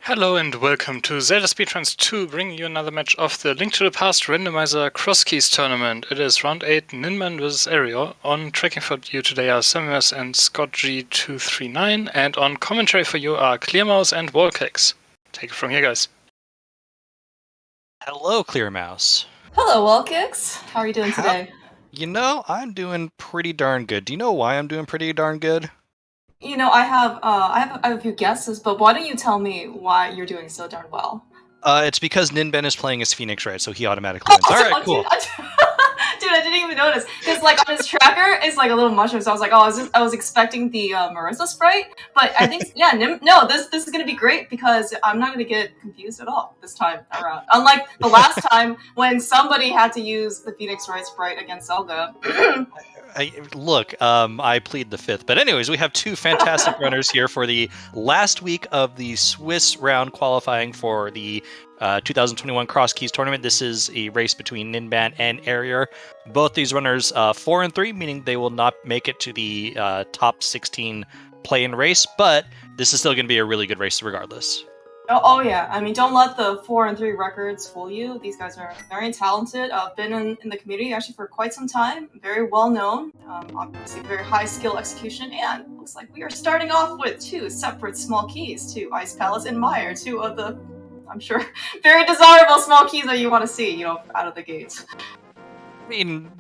Hello and welcome to Zelda Speedruns 2, bringing you another match of the Link to the Past Randomizer Crosskeys tournament. It is round 8, Ninban vs Eriror. On tracking for you today are Samus and Scott G239, and on commentary for you are Clearmouse and Wallcakes. Take it from here, guys. Hello, Clearmouse. Hello, Wallkicks. How are you doing today? You know, I'm doing pretty darn good. Do you know why I'm doing pretty darn good? You know, I have a few guesses, but why don't you tell me why you're doing so darn well? It's because Ninban is playing as Phoenix, right? So he automatically wins. All right, cool. Dude, I didn't even notice. Because, like, on his tracker, it's like a little mushroom, so I was like, oh, I was expecting the Marissa sprite. But I think, yeah, this is going to be great because I'm not going to get confused at all this time around. Unlike the last time when somebody had to use the Phoenix sprite against Zelda. I plead the fifth. But anyways, we have two fantastic runners here for the last week of the Swiss round qualifying for the 2021 Crosskeys tournament. This is a race between Ninban and Eriror. Both these runners 4 and 3, meaning they will not make it to the top 16 play-in race, but this is still going to be a really good race regardless. Oh yeah, I mean, don't let the 4 and 3 records fool you. These guys are very talented. Been in the community actually for quite some time. Very well known. Obviously, very high skill execution, and looks like we are starting off with 2 separate small keys to Ice Palace and Mire, 2 of the, I'm sure, very desirable small keys that you want to see, you know, out of the gates. I mean,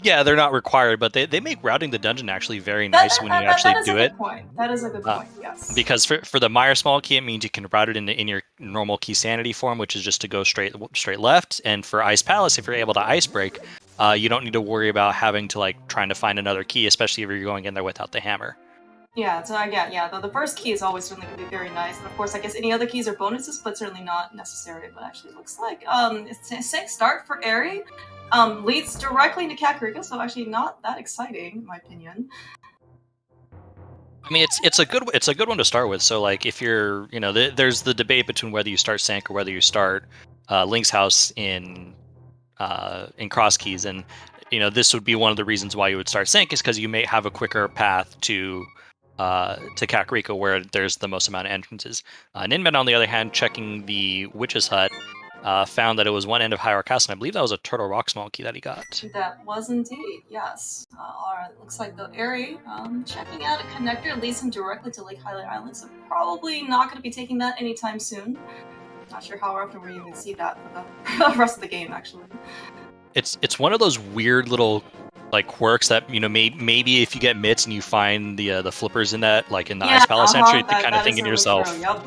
yeah, they're not required, but they make routing the dungeon actually very nice when you actually do it. That is a good point, yes. Because for the Mire small key, it means you can route it in your normal key sanity form, which is just to go straight left. And for Ice Palace, if you're able to ice break, you don't need to worry about having to trying to find another key, especially if you're going in there without the hammer. Yeah, so the first key is always certainly going to be very nice, and of course, I guess any other keys are bonuses, but certainly not necessary. But actually, it looks like it's a safe start for Eri. Leads directly into Kakariko, so actually not that exciting, in my opinion. I mean, it's a good one to start with. So if you're, there's the debate between whether you start Sank or whether you start Link's House in Crosskeys, and this would be one of the reasons why you would start Sank is because you may have a quicker path to Kakariko, where there's the most amount of entrances. Ninban, on the other hand, checking the Witch's Hut, found that it was one end of Hyrule Castle, and I believe that was a Turtle Rock small key that he got. That was indeed, yes. Alright, looks like the Eri checking out a connector leads him directly to Lake Hylia Island, so probably not going to be taking that anytime soon. Not sure how often we're even see that for the rest of the game, actually. It's one of those weird little quirks that maybe if you get mitts and you find the flippers in that in the Ice Palace entry, you kind of thinking to yourself, yep.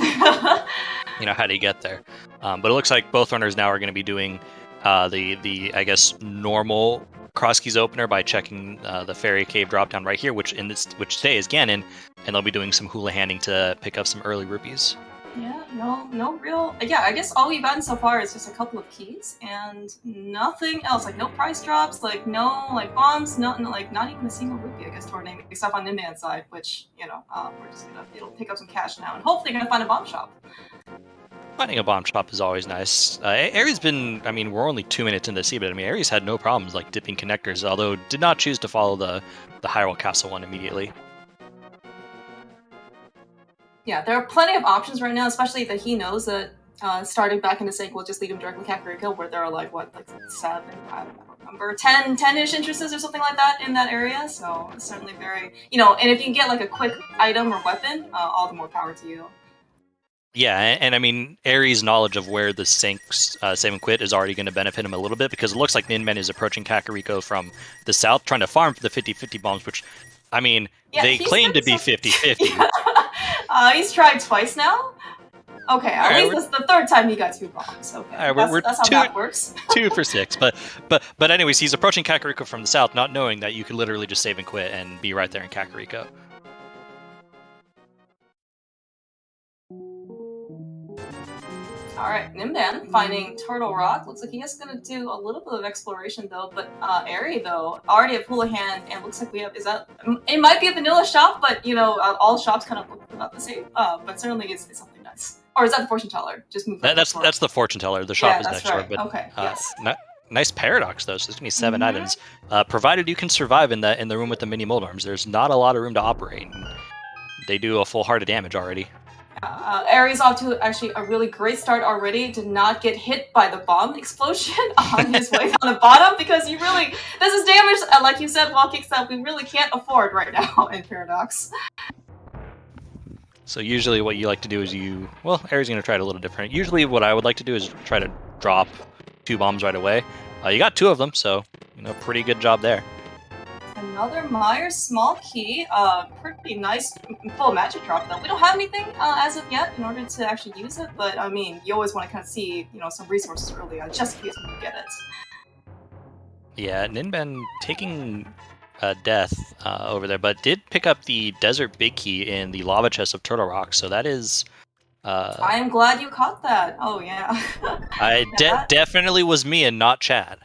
How do you get there? But it looks like both runners now are going to be doing the I guess normal Crosskeys opener by checking the Fairy Cave dropdown right here, which today is Ganon, and they'll be doing some hula handing to pick up some early rupees. Yeah, no real. Yeah, I guess all we've gotten so far is just a couple of keys and nothing else. No price drops, no bombs, not even a single rupee, I guess, to our name, except on Ninban's side, which we're just it'll pick up some cash now, and hopefully gonna find a bomb shop. Finding a bomb shop is always nice. Aries been, I mean, we're only 2 minutes into the sea, but I mean, Aries had no problems dipping connectors, although did not choose to follow the Hyrule Castle one immediately. Yeah, there are plenty of options right now, especially that he knows that starting back into Sank will just lead him directly to Kakariko, where there are 7, I don't remember, 10-ish entrances or something like that in that area. So it's certainly very, and if you can get a quick item or weapon, all the more power to you. Yeah, and I mean, Aries' knowledge of where the Sank's save and quit is already going to benefit him a little bit, because it looks like Ninban is approaching Kakariko from the south, trying to farm for the 50-50 bombs, which, I mean, yeah, they claim to be 50-50. He's tried twice now. Okay, at least this is the 3rd time he got 2 bombs. Okay, that's how that works. 2 for 6, but anyways, he's approaching Kakariko from the south, not knowing that you could literally just save and quit and be right there in Kakariko. Alright, Ninban finding Turtle Rock. Looks like he is going to do a little bit of exploration though, but Eri though, already have Hula Hand, and looks like we have, it might be a vanilla shop, but all shops kind of look about the same, but certainly it's something nice. Or is that the fortune teller? Just move that's the fortune teller. The shop is next door, but okay, yes. Nice paradox though, so there's going to be 7 items, provided you can survive in the room with the mini mold arms. There's not a lot of room to operate, and they do a full heart of damage already. Aries off to actually a really great start already. Did not get hit by the bomb explosion on his way down the bottom because you really, this is damage, like you said, Walkix, that we really can't afford right now in Paradox. So usually what you like to do is well, Aries going to try it a little different. Usually what I would like to do is try to drop 2 bombs right away. You got 2 of them, so, pretty good job there. Another Myers small key, pretty nice full magic drop though. We don't have anything as of yet in order to actually use it, but I mean, you always want to kind of see, some resources early on just in case we can get it. Yeah, Ninban taking death over there, but did pick up the Desert Big Key in the lava chest of Turtle Rock, so that is... I am glad you caught that. Oh, yeah. Definitely was me and not Chad.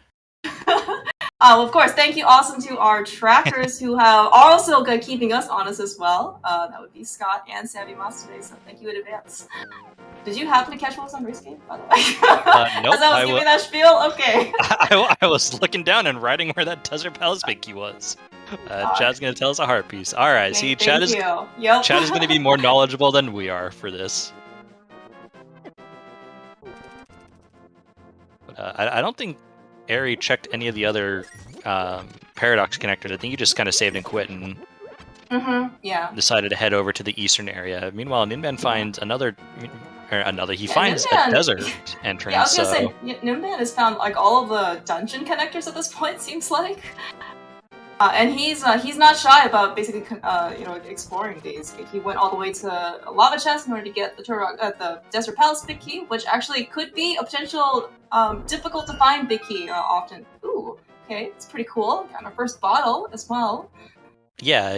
Of course, thank you also to our trackers who are also good keeping us honest as well. That would be Scott and Savvy Moss today, so thank you in advance. Did you happen to catch what was on Rescape, by the way? Nope. As I was giving that spiel? Okay. I was looking down and writing where that Desert Palace Big Key was. Chad's going to tell us a heart piece. All right, see, Chad is going to be more knowledgeable than we are for this. But, I don't think Eri checked any of the other Paradox connectors. I think he just kind of saved and quit and decided to head over to the eastern area. Meanwhile, Ninban finds he finds a desert entrance. Yeah, I was gonna say, Ninban has found like all of the dungeon connectors at this point, seems like. And he's not shy about basically exploring these. He went all the way to a lava chest in order to get the Desert Palace Big Key, which actually could be a potential difficult to find Big Key often. Ooh, okay, it's pretty cool. Got our first bottle as well. Yeah,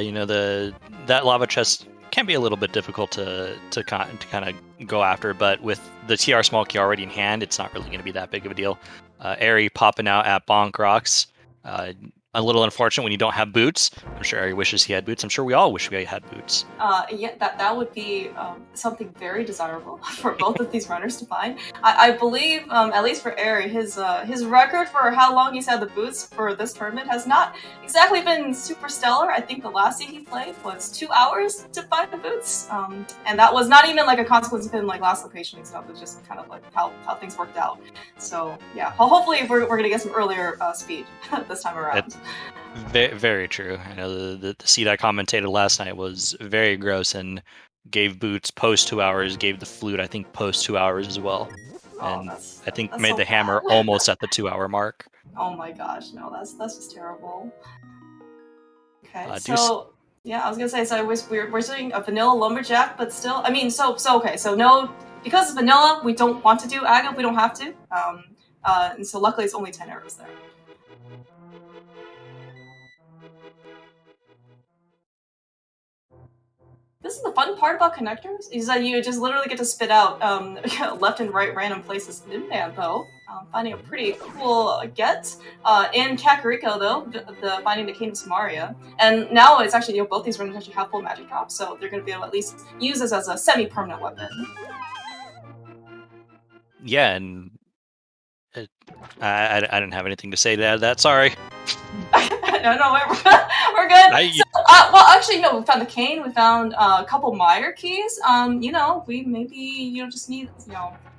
that lava chest can be a little bit difficult to kind of go after, but with the TR small key already in hand, it's not really going to be that big of a deal. Eri popping out at Bonk Rocks. A little unfortunate when you don't have boots. I'm sure Eri wishes he had boots. I'm sure we all wish we had boots. Yeah, that would be something very desirable for both of these runners to find. I believe, at least for Eri, his record for how long he's had the boots for this tournament has not exactly been super stellar. I think the last seed he played was 2 hours to find the boots, and that was not even like a consequence of him like last location and stuff. It was just kind of like how things worked out. So yeah, hopefully we're gonna get some earlier speed this time around. Very, very true. I know the seed I commentated last night was very gross and gave boots post 2 hours, gave the flute I think post 2 hours as well, and I think made the hammer almost at the 2 hour mark. Oh my gosh, no, that's just terrible. Okay, yeah, I was gonna say, so we're doing a vanilla lumberjack, but still, I mean, so no, because it's vanilla, we don't want to do agate, we don't have to, and so luckily it's only 10 arrows there. This is the fun part about connectors, is that you just literally get to spit out left and right random places. Ninban, though, finding a pretty cool get. In Kakariko, though, finding the Kingdom of Samaria. And now it's actually, both these runners actually have full magic drops, so they're going to be able to at least use this as a semi-permanent weapon. Yeah, and I didn't have anything to say to that, sorry. No, we're good. Well, actually, no. We found the cane. We found a couple Meyer keys. We maybe just need,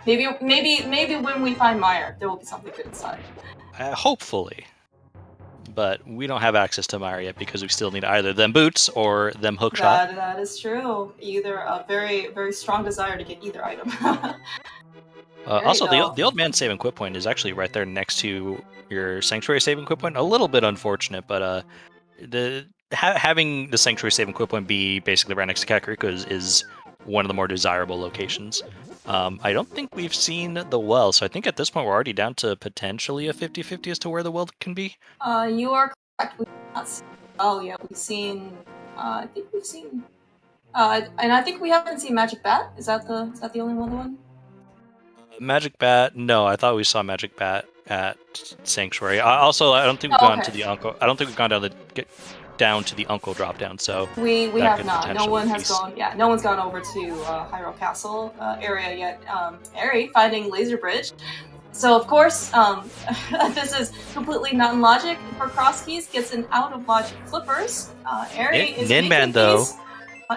maybe when we find Meyer, there will be something good inside. Hopefully, but we don't have access to Meyer yet because we still need either them boots or them hookshot. That is true. Either a very, very strong desire to get either item. Also, the old man save and quit point is actually right there next to your sanctuary save and quit point. A little bit unfortunate, but having the sanctuary save and quit point be basically right next to Kakariko is one of the more desirable locations. I don't think we've seen the well, so I think at this point we're already down to potentially a 50-50 as to where the well can be. You are correct. We've not seen we've seen. I think we've seen. And I think we haven't seen Magic Bat. Is that the only one? Magic Bat? No, I thought we saw Magic Bat at Sanctuary. I don't think we've gone to the Uncle. I don't think we've gone down to the Uncle drop down. So we have not. No one has gone. Yeah, no one's gone over to Hyrule Castle area yet. Eri finding Laser Bridge. So of course, this is completely not in logic. For Crosskeys, gets an out of logic flippers. Eri is Ninban though.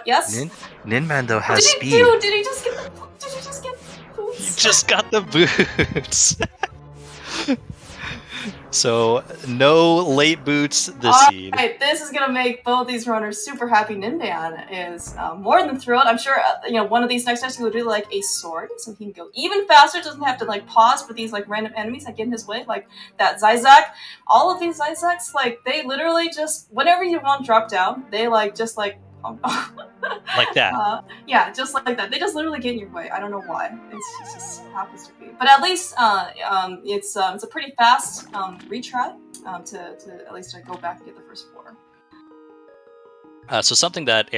Yes. Ninban though has speed. Did he just get the boots? He just got the boots. So no late boots this seed. Alright, this is gonna make both these runners super happy. Ninban is more than thrilled. I'm sure one of these next times he will do like a sword, so he can go even faster. Doesn't have to like pause for these like random enemies that get in his way, like that Zizak. All of these Zizaks, like they literally just whenever you want drop down, they like just like like that. Yeah, just like that. They just literally get in your way. I don't know why. It just happens to be. But at least it's a pretty fast retry to at least go back and get the first 4. So something that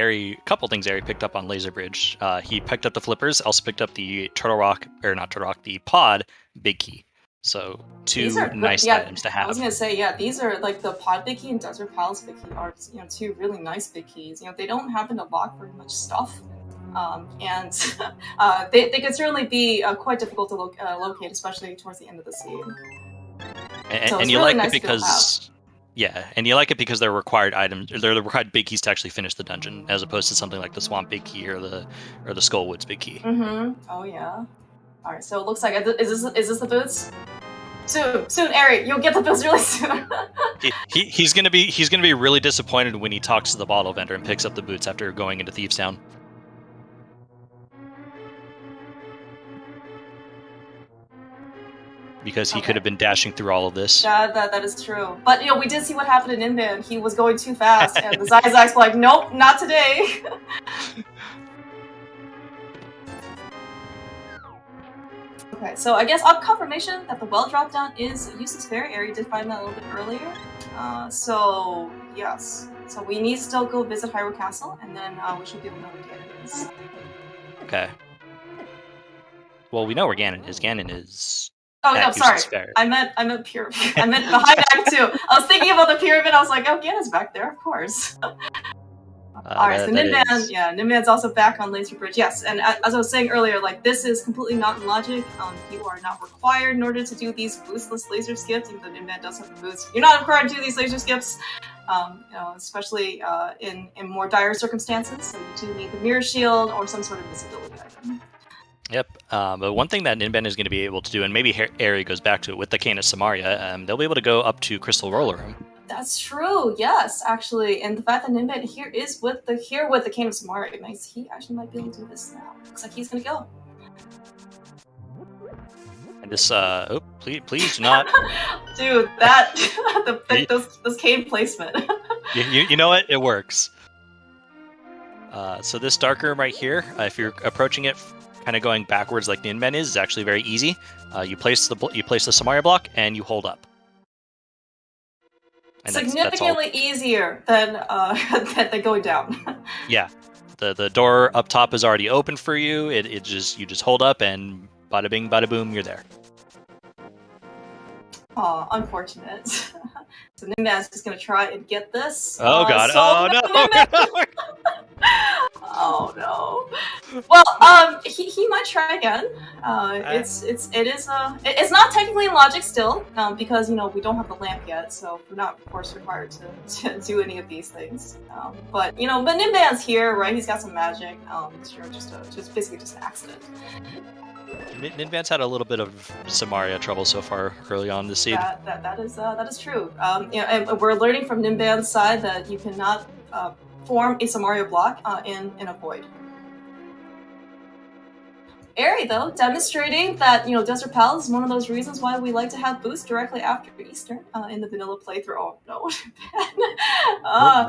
couple things Eri picked up on Laser Bridge. He picked up the flippers, also picked up the the pod big key. So 2 nice items to have. I was gonna say, yeah, these are like the pod big key and Desert Palace big key are 2 really nice big keys. They don't happen to lock very much stuff, and they can certainly be quite difficult to locate, especially towards the end of the seed. And you really like it because. Yeah, and you like it because they're required items. They're the required big keys to actually finish the dungeon, as opposed to something like the Swamp Big Key or the Skullwoods Big Key. Oh yeah. All right, so it looks like is this the boots? Soon, Eri, you'll get the boots really soon. he's gonna be really disappointed when he talks to the bottle vendor and picks up the boots after going into Thieves Town. Because he could have been dashing through all of this. Yeah, that is true. But we did see what happened in Ninban. He was going too fast, and the Zizak's like, nope, not today. Okay, so I guess on confirmation that the well drop down is useless fairy. Eri did find that a little bit earlier. So yes. So we need to still go visit Hyrule Castle, and then we should be able to know where Ganon is. Okay. Well, we know where Ganon is. Ganon is. Oh no, sorry. I meant pyramid. I meant behind Act 2. I was thinking about the pyramid. I was like, oh, Ganon's back there, of course. Alright, so Ninban, Ninban's also back on Laser Bridge. Yes, and as I was saying earlier, like this is completely not in logic. You are not required in order to do these boostless laser skips, even though Ninban does have the boost. You're not required to do these laser skips, especially in more dire circumstances. So you do need the mirror shield or some sort of visibility item. Yep, but one thing that Ninban is going to be able to do, and maybe Eri goes back to it with the Cane of Samaria, they'll be able to go up to Crystal Roller Room. That's true, yes, actually. And the fact that Ninban here with the Cane of Samaria, he actually might be able to do this now. Looks like he's going to go. And this, please do not. Dude, those cane placement. you know what? It works. So this dark room right here, if you're approaching it kind of going backwards like Ninban is actually very easy. You place the Samaria block and you hold up. And significantly easier than going down. Yeah, the door up top is already open for you. You just hold up and bada bing, bada boom, you're there. Aw, unfortunate. So Ninban's just gonna try and get this. Oh god! Oh no! Oh no! Well, he might try again. It's not technically in logic still, because we don't have the lamp yet, so we're not of course required to do any of these things. But Ninban's here, right? He's got some magic. It's just basically just an accident. Ninban's had a little bit of Samaria trouble so far early on this seed. That is true. And we're learning from Ninban's side that you cannot form a Samaria block in a void. Eri, though, demonstrating that Desert Palace is one of those reasons why we like to have boosts directly after Easter in the vanilla playthrough. Oh no,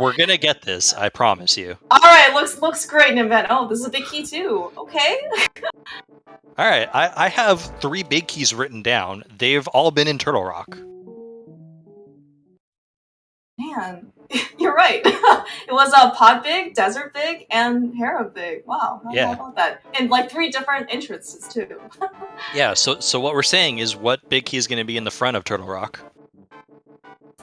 we're gonna get this, I promise you. All right, looks great, Ninban. Oh, this is a big key too. Okay. All right, I have 3 big keys written down. They've all been in Turtle Rock. Man, you're right. It was Pod Big, Desert Big, and Hera Big. Wow, how about that? And like 3 different entrances too. Yeah. So what we're saying is, what big key is going to be in the front of Turtle Rock?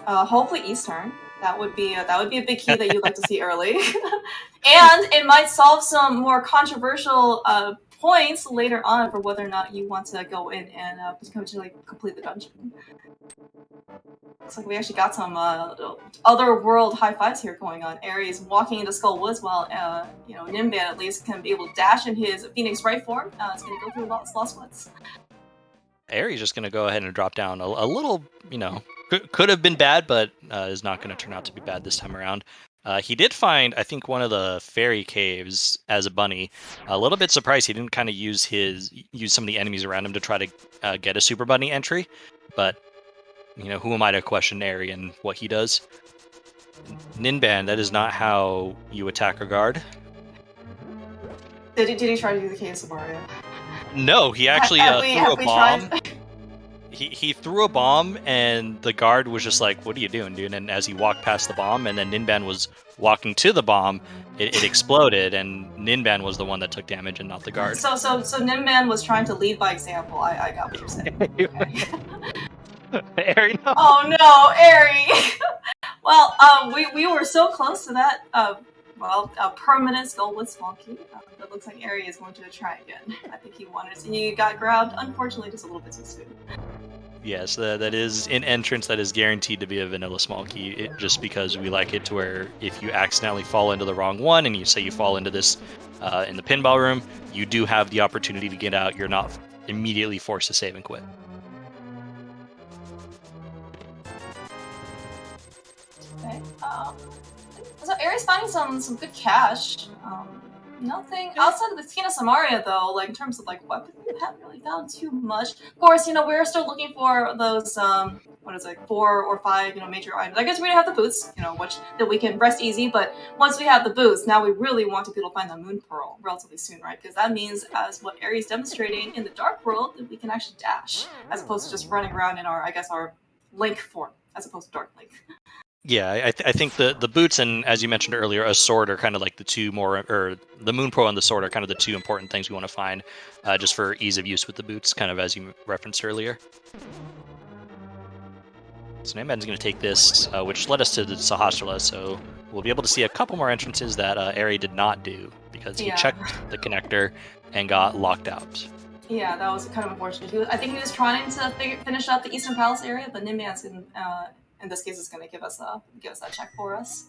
Hopefully Eastern. That would be a big key that you'd like to see early, and it might solve some more controversial points later on for whether or not you want to go in and potentially complete the dungeon. Looks like we actually got some other world high fives here going on. Aries walking into Skull Woods while Ninban at least can be able to dash in his Phoenix right form. It's going to go through Lost Woods. Aries just going to go ahead and drop down a little, could have been bad, but is not going to turn out to be bad this time around. He did find, I think, one of the fairy caves as a bunny. A little bit surprised he didn't kind of use some of the enemies around him to try to get a super bunny entry, but who am I to question Eri and what he does? Ninban, that is not how you attack a guard. Did he try to do the case of Mario? No, he actually threw a bomb. He threw a bomb, and the guard was just like, "What are you doing, dude?" And as he walked past the bomb, and then Ninban was walking to the bomb, it exploded, and Ninban was the one that took damage, and not the guard. So Ninban was trying to lead by example. I got what you're saying. Okay. Eri, no. Oh no, Eri! Well, we were so close to that. Permanent Skull with Small Key. It looks like Eri is going to try again. I think he wanted to. He got grabbed, unfortunately, just a little bit too soon. Yes, that is an entrance that is guaranteed to be a vanilla Small Key, just because we like it to where if you accidentally fall into the wrong one, and you say you fall into this in the pinball room, you do have the opportunity to get out. You're not immediately forced to save and quit. Okay. So Eri's finding some good cash. Nothing outside of the Tina Samaria though, like in terms of like weapons, we haven't really found too much. Of course, we're still looking for those 4 or 5, major items. I guess we have the boots, that we can rest easy, but once we have the boots, now we really want to be able to find the Moon Pearl relatively soon, right? Because that means, as what Eri's demonstrating in the Dark World, that we can actually dash, as opposed to just running around in our Link form, as opposed to Dark Link. Yeah, I think the boots and, as you mentioned earlier, a sword are kind of like the two more, or the Moon Pearl and the sword are kind of the two important things we want to find, just for ease of use with the boots, kind of as you referenced earlier. So Ninban's going to take this, which led us to the Sahasrara, so we'll be able to see a couple more entrances that Eri did not do, because he checked the connector and got locked out. Yeah, that was kind of unfortunate. I think he was trying to finish up the Eastern Palace area, but Ninban's in this case is going to give us that check for us.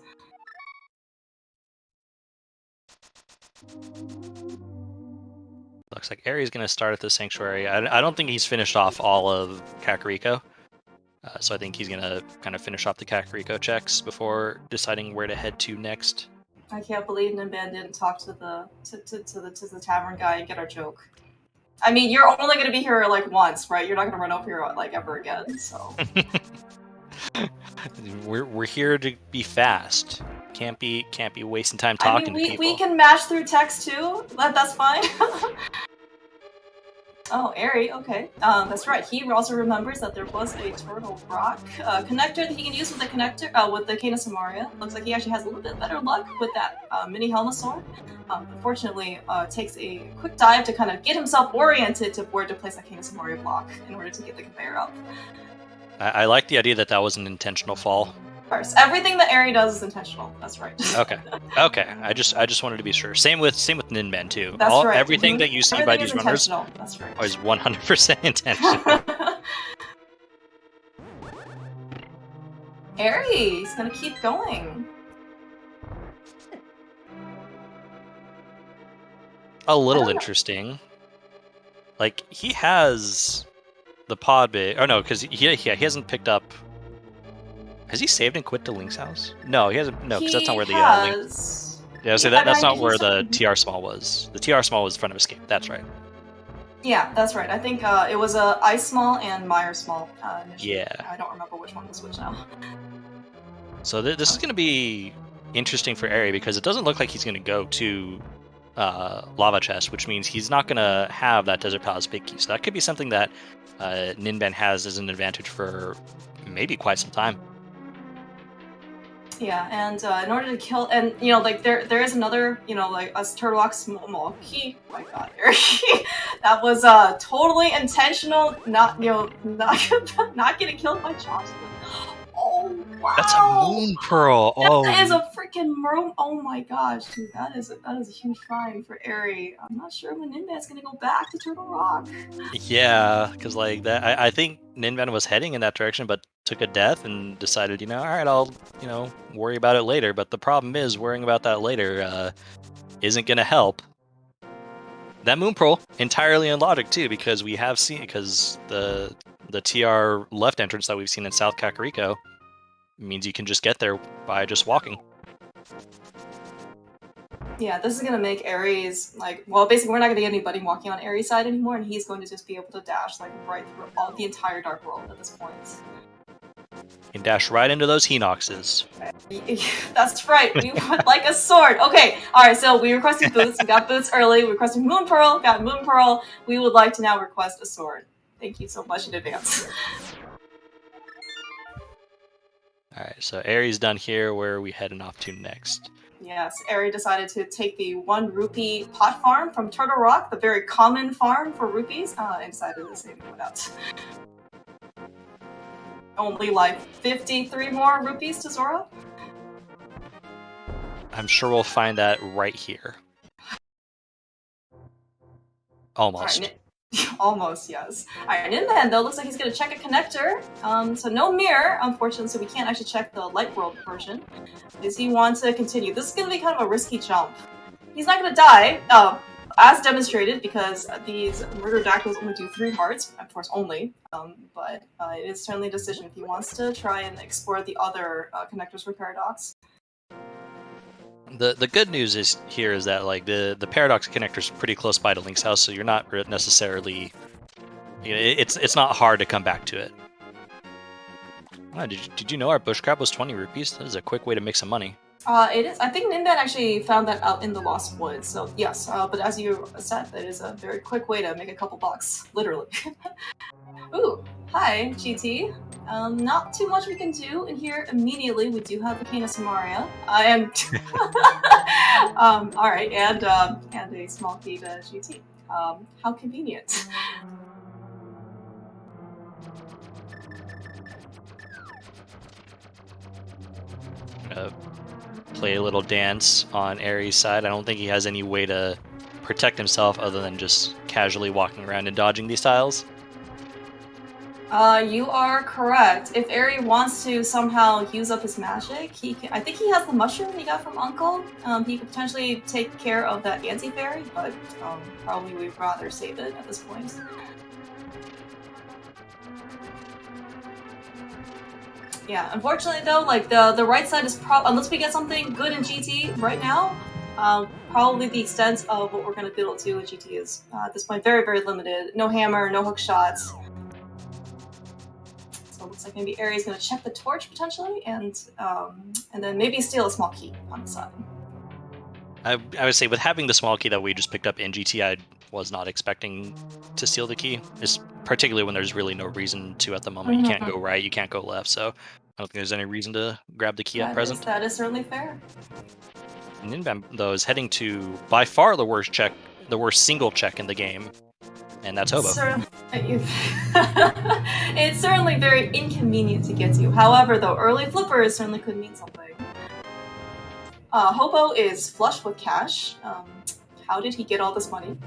Looks like Eri's going to start at the Sanctuary. I don't think he's finished off all of Kakariko, so I think he's going to kind of finish off the Kakariko checks before deciding where to head to next. I can't believe Ninban didn't talk to the tavern guy and get our joke. I mean, you're only going to be here like once, right? You're not going to run over here like ever again, so. We're here to be fast. Can't be wasting time talking to people. We can match through text too. That's fine. Oh, Eri, okay. That's right. He also remembers that there was a Turtle Rock connector that he can use with the connector with the Kena Samaria. Looks like he actually has a little bit better luck with that mini Helmasaur. Unfortunately, takes a quick dive to kind of get himself oriented to where to place that Kena Samaria block in order to get the conveyor up. I like the idea that was an intentional fall. Of course, everything that Eri does is intentional. That's right. Okay. I just wanted to be sure. Same with Ninban too. That's right. Everything that you see by these runners That's right. is 100% intentional. Eri's gonna keep going. A little interesting. Like, he has the pod bay. Oh no, because he hasn't picked up. Has he saved and quit to Link's house? No, he hasn't. No, because that's not where the Link. Yeah, so that's not where the TR Small was. The TR Small was in front of Escape. That's right. Yeah, that's right. I think it was Ice Small and Meyer Small. Initially. Yeah. I don't remember which one was which now. So this is going to be interesting for Eri, because it doesn't look like he's going to go to Lava Chest, which means he's not going to have that Desert Palace big key. So that could be something that Ninban has as an advantage for maybe quite some time. Yeah, and in order to kill, and there is another, like a Turtle Rock small key. Oh my god, that was totally intentional. Not not getting killed by Chops. Oh wow, that's a Moon Pearl. That is a freaking moon. Oh my gosh, dude, that is a huge find for Eri. I'm not sure when Ninban's gonna go back to Turtle Rock. Yeah, because like that, I think Ninban was heading in that direction, but took a death and decided, all right, I'll, worry about it later. But the problem is, worrying about that later isn't going to help. That Moon Pearl, entirely in logic too, because we have seen, because the TR left entrance that we've seen in South Kakariko means you can just get there by just walking. Yeah, this is gonna make Ares basically we're not gonna get anybody walking on Ares' side anymore, and he's going to just be able to dash right through the entire Dark World at this point. You can dash right into those Hinoxes. That's right. We would like a sword. Okay, all right. So we requested boots. We got boots early. We requested Moon Pearl. Got Moon Pearl. We would like to now request a sword. Thank you so much in advance. All right. So Ares done here. Where are we heading off to next? Yes, Eri decided to take the 1 rupee pot farm from Turtle Rock, the very common farm for rupees, and decided to save it out. Only 53 more rupees to Zora? I'm sure we'll find that right here. Almost. Right, almost, yes. Alright, Ninban, though, looks like he's going to check a connector. So no mirror, unfortunately, so we can't actually check the Light World version. Does he want to continue? This is going to be kind of a risky jump. He's not going to die, as demonstrated, because these murder dactyls only do 3 hearts, of course only, but it is certainly a decision if he wants to try and explore the other connectors for Paradox. The good news is that the Paradox connector is pretty close by to Link's house, so you're not necessarily, it's not hard to come back to it. Oh, did you know our bush crab was 20 rupees? That is a quick way to make some money. It is. I think Ninban actually found that out in the Lost Woods, so yes. But as you said, that is a very quick way to make a couple bucks, literally. Ooh, hi, GT. Not too much we can do in here immediately. We do have the Cane of Samaria. Alright, and a small key to GT. How convenient. Play a little dance on Ares' side. I don't think he has any way to protect himself other than just casually walking around and dodging these tiles. You are correct. If Eri wants to somehow use up his magic, he can. I think he has the mushroom he got from Uncle. He could potentially take care of that anti-fairy, but probably we'd rather save it at this point. Yeah, unfortunately though, the right side is unless we get something good in GT right now, probably the extent of what we're going to be able to do with GT is at this point very, very limited. No hammer, no hook shots. So it looks like maybe Ares is going to check the torch potentially, and then maybe steal a small key on the side. I would say with having the small key that we just picked up in GT, I was not expecting to steal the key, particularly when there's really no reason to at the moment. You can't go right, you can't go left, so I don't think there's any reason to grab the key at present. That is certainly fair. Ninban, though, is heading to, by far, the worst single check in the game, and that's Hobo. It's certainly very inconvenient to get to. However, though, early flippers certainly could mean something. Hobo is flush with cash. How did he get all this money?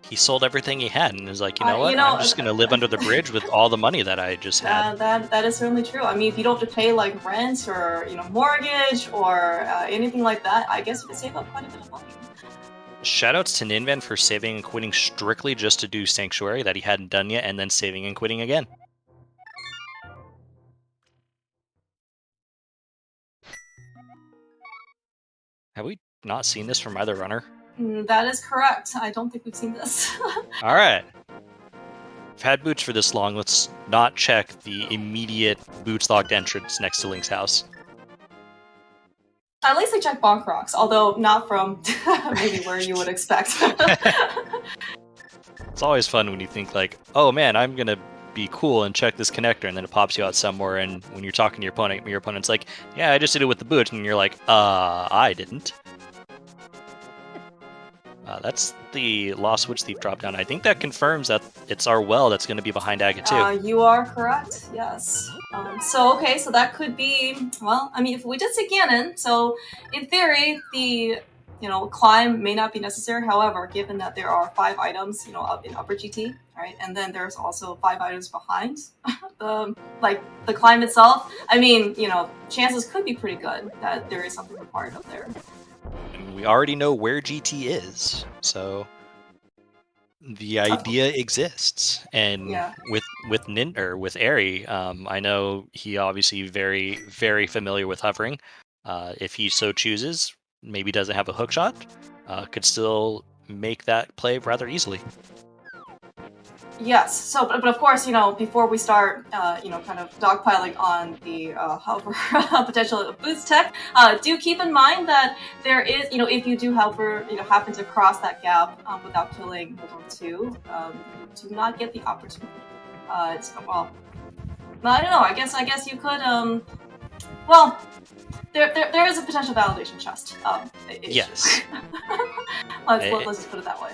He sold everything he had and is like, you know what, I'm just going to live under the bridge with all the money that I just had. That is certainly true. I mean, if you don't have to pay rent or mortgage or anything like that, I guess you could save up quite a bit of money. Shoutouts to Ninban for saving and quitting strictly just to do Sanctuary that he hadn't done yet, and then saving and quitting again. Have we not seen this from either runner? That is correct. I don't think we've seen this. Alright. We've had boots for this long. Let's not check the immediate boots-locked entrance next to Link's house. At least they check bonk rocks, although not from maybe where you would expect. It's always fun when you think oh man, I'm gonna be cool and check this connector, and then it pops you out somewhere, and when you're talking to your opponent's like, yeah, I just did it with the boot, and you're like, I didn't. That's the Lost Woods Thief drop down. I think that confirms that it's our well that's going to be behind Agate 2. You are correct, yes. So that could be, well, I mean, if we did see Ganon, so in theory, the climb may not be necessary. However, given that there are 5 items, up in upper GT, right, and then there's also 5 items behind the climb itself. I mean, chances could be pretty good that there is something required up there. And we already know where GT is, so the idea exists. And with Eri, I know he obviously very, very familiar with hovering. If he so chooses, maybe doesn't have a hook shot, could still make that play rather easily. Yes. So, but of course, before we start, kind of dogpiling on the hover potential boost tech, do keep in mind that there is, if you do, however, happen to cross that gap without killing Hold 2, you do not get the opportunity. Well, I don't know. I guess you could. Well, there is a potential validation chest. Yes. Let's just put it that way.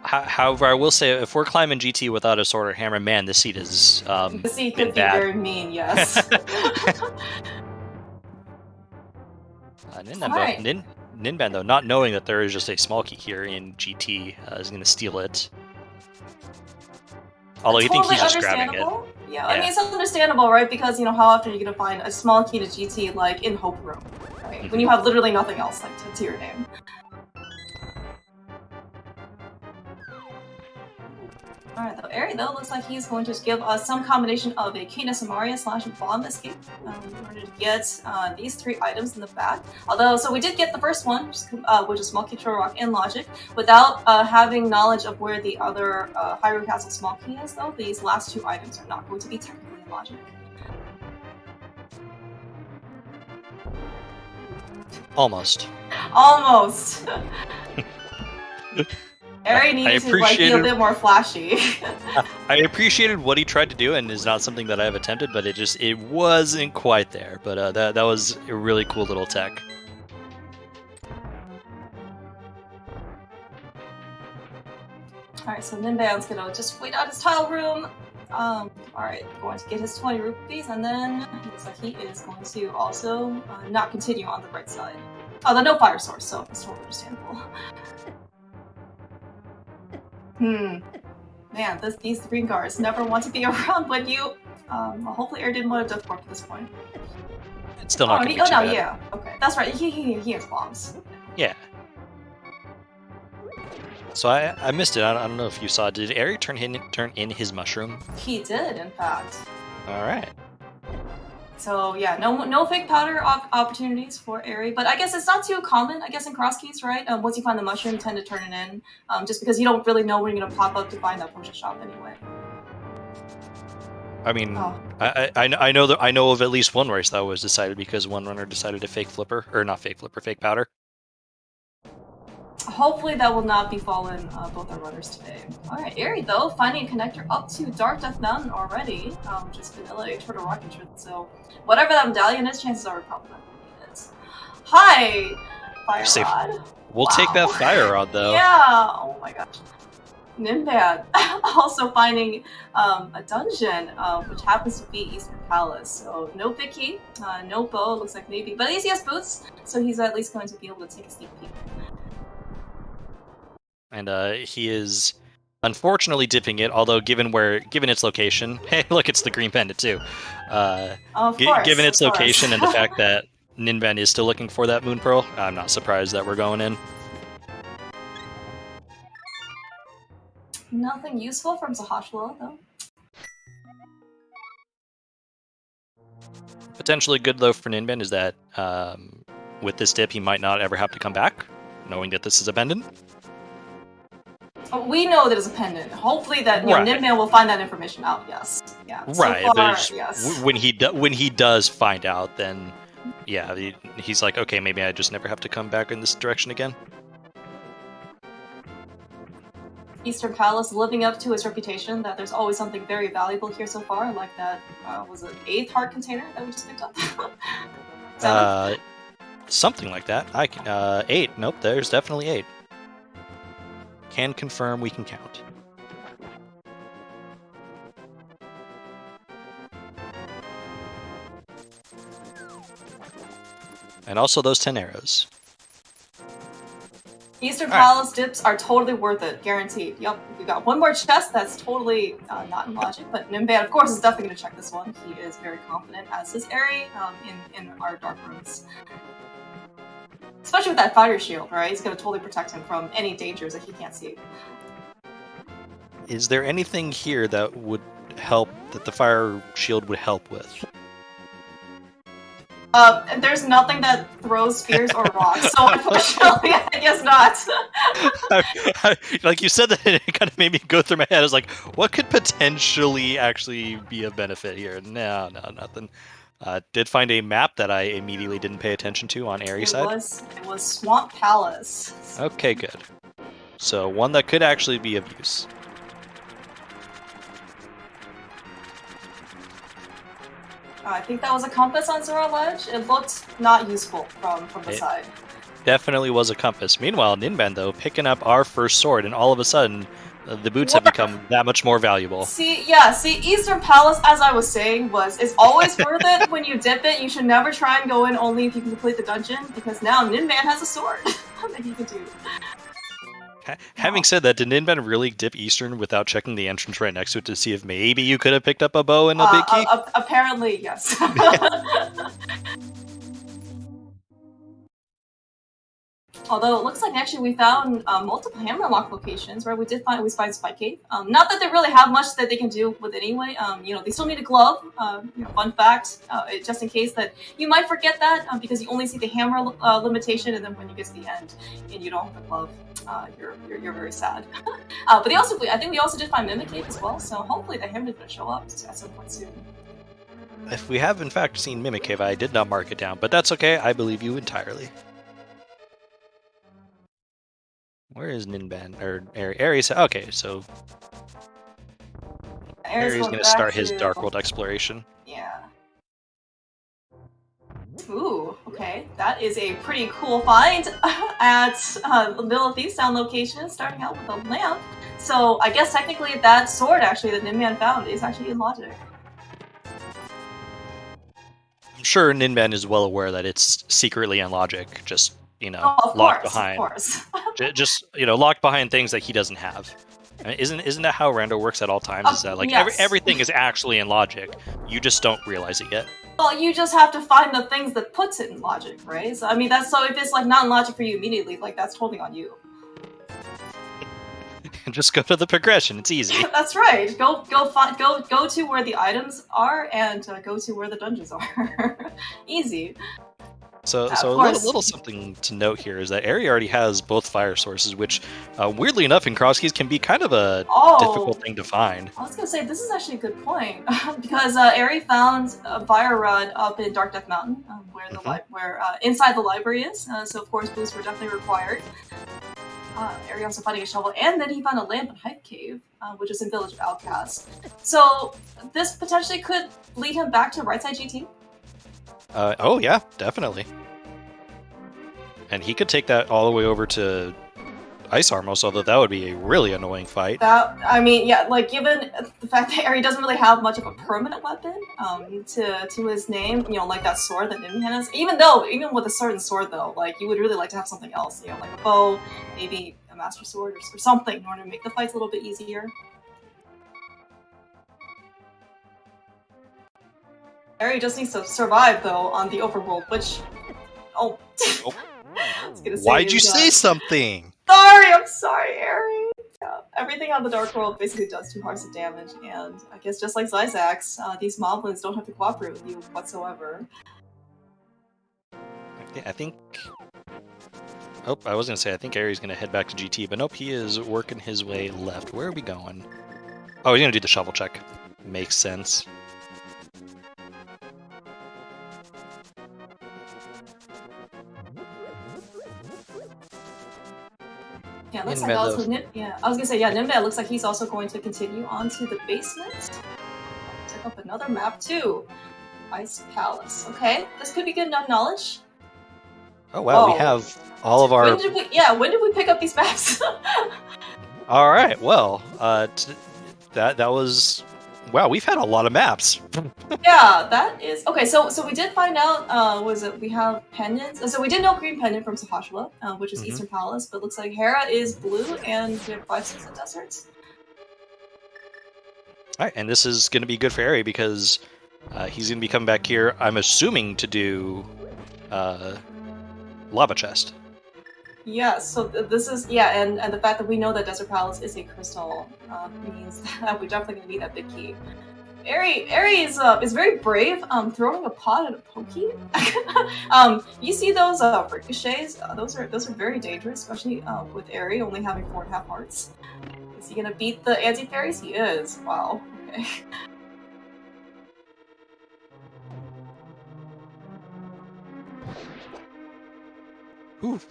However, I will say, if we're climbing GT without a sword or hammer, man, this seat is the seat could be very mean. Yes. Ninban, though, not knowing that there is just a small key here in GT, is going to steal it. Although he thinks he's just grabbing it. Yeah, I mean, it's understandable, right? Because, how often are you going to find a small key to GT, like, in Hope Room, right? When you have literally nothing else, like, to your name. Alright, though, Eri, though, looks like he's going to give us some combination of a Canis Amaria / Bomb Escape in order to get these 3 items in the back. Although, so we did get the first one, which is Small Key, Turtle Rock, and Logic. Without having knowledge of where the other Hyrule Castle Small Key is, though, these last 2 items are not going to be technically in Logic. Almost. Almost! Eri needs to be a bit more flashy. I appreciated what he tried to do, and is not something that I've attempted, but it wasn't quite there. But that was a really cool little tech. Alright, so Ninban's gonna just wait out his tile room. Alright, going to get his 20 rupees, and then it looks like he is going to also not continue on the right side. Oh, the no fire source, so it's totally understandable. Man, these green guards never want to be around when you. Well, hopefully, Eri didn't want to death warp at this point. It's still not going to be too bad. Yeah. Okay, that's right. He has bombs. Yeah. So I missed it. I don't know if you saw. Did Eri turn in his mushroom? He did, in fact. All right. So yeah, no fake powder opportunities for Eri, but I guess it's not too common. I guess in Crosskeys, right? Once you find the mushroom, tend to turn it in, just because you don't really know when you're gonna pop up to find that potion shop anyway. I mean, I know of at least one race that was decided because one runner decided to fake powder. Hopefully that will not befallen both our runners today. Alright, Eri though, finding a connector up to Dark Death Mountain already, just vanilla Turtle Rock entrance, so whatever that medallion is, chances are we're probably not going to need it. Hi! Fire Rod. We'll take that Fire Rod though. Yeah! Oh my gosh. Ninban also finding a dungeon, which happens to be Eastern Palace. So no big key, no bow, looks like maybe, but at least he has boots, so he's at least going to be able to take a sneak peek. And he is unfortunately dipping it, although given its location, hey, look, it's the green pendant too. Given its location and the fact that Ninban is still looking for that Moon Pearl, I'm not surprised that we're going in. Nothing useful from Sahashwala, though. Potentially good, though, for Ninban is that with this dip, he might not ever have to come back, knowing that this is a pendant. We know that it's a pendant. Hopefully that Ninban will find that information out, yes. Yeah. Right, so far, but yes. when he does find out, then, yeah, he's like, okay, maybe I just never have to come back in this direction again. Eastern Palace living up to its reputation that there's always something very valuable here so far, like that, was it 8th heart container that we just picked up? Something like that. 8. Nope, there's definitely 8. Can confirm we can count. And also those 10 arrows. Eastern Palace dips are totally worth it, guaranteed. Yep, we got one more chest that's totally not in logic, but Ninban, of course, is definitely going to check this one. He is very confident, as is Eri, in our dark rooms. Especially with that fire shield, right? He's going to totally protect him from any dangers that he can't see. Is there anything here that would help, that the fire shield would help with? There's nothing that throws spears or rocks, so unfortunately, I guess not. Like you said that, it kind of made me go through my head. I was like, what could potentially actually be a benefit here? No, nothing. Did find a map that I immediately didn't pay attention to on Eri's side. It was Swamp Palace. Okay, good. So one that could actually be of use. I think that was a compass on Zora Ledge. It looked not useful from the side. Definitely was a compass. Meanwhile, Ninban, though, picking up our first sword, and all of a sudden, the boots have become that much more valuable. See, Eastern Palace, as I was saying, is always worth it when you dip it. You should never try and go in only if you can complete the dungeon, because now Ninban has a sword that he can do. Having said that, did Ninban really dip Eastern without checking the entrance right next to it to see if maybe you could have picked up a bow and a big key? Apparently, yes. Although it looks like actually we found multiple hammerlock locations, right? We find Spike Cave. Not that they really have much that they can do with it anyway. They still need a glove. Fun fact, just in case that you might forget that because you only see the hammer limitation, and then when you get to the end and you don't have the glove, you're very sad. But I think we also did find Mimic Cave as well. So hopefully the hammer is going to show up at some point soon. If we have in fact seen Mimic Cave, I did not mark it down, but that's okay. I believe you entirely. Where is Ninban? Or Eri? Okay, so Eri's going to start his Dark World exploration. Yeah. Ooh, okay. That is a pretty cool find at the Middle of Thieves Town location, starting out with a lamp. So I guess technically that sword actually that Ninban found is actually in logic. I'm sure Ninban is well aware that it's secretly in logic, just locked behind. Of course. Just locked behind things that he doesn't have. I mean, isn't that how Rando works at all times? Is that like yes. everything is actually in logic? You just don't realize it yet. Well, you just have to find the things that puts it in logic, right? So I mean, if it's like not in logic for you immediately, like that's totally on you. Just go to the progression. It's easy. That's right. Go to where the items are and go to where the dungeons are. Easy. So a little something to note here is that Eri already has both fire sources, which, weirdly enough, in Crosskeys can be kind of a difficult thing to find. I was going to say, this is actually a good point, because Eri found a fire rod up in Dark Death Mountain, where inside the library is, so of course boosts were definitely required. Eri also finding a shovel, and then he found a lamp in Hype Cave, which is in Village of Outcasts. So this potentially could lead him back to Right Side GT? Oh yeah, definitely. And he could take that all the way over to Ice Armos, although that would be a really annoying fight. Given the fact that Eri doesn't really have much of a permanent weapon to his name, like that sword that Ninban has. Even with a certain sword though, like you would really like to have something else, like a bow, maybe a master sword or something in order to make the fights a little bit easier. Eri just needs to survive, though, on the overworld, which... Oh. Why'd you say something? I'm sorry, Eri. Yeah, everything on the Dark World basically does 2 hearts of damage, and I guess just like Zyzax, these moblins don't have to cooperate with you whatsoever. I think... Oh, I was going to say, I think Eri's going to head back to GT, but nope, he is working his way left. Where are we going? Oh, he's going to do the shovel check. Makes sense. Yeah, looks like also I was gonna say, Ninban looks like he's also going to continue on to the basement. Check up another map too. Ice Palace. Okay, this could be good enough knowledge. Oh wow, we have all of our... When did we pick up these maps? Alright, well, that was Wow, we've had a lot of maps. Yeah, that is okay. So we did find out. Was it we have pendants? So we did know green pendant from Sahashula, which is Eastern Palace. But it looks like Hera is blue, and we have 5 6 deserts. All right, and this is going to be good for Eri because he's going to be coming back here. I'm assuming to do lava chest. Yeah, so this is, yeah, and the fact that we know that Desert Palace is a crystal means that we're definitely going to need that big key. Eri is very brave, throwing a pot at a pokey. You see those ricochets? Those are very dangerous, especially with Eri only having 4.5 hearts. Is he going to beat the anti-fairies? He is. Wow, okay.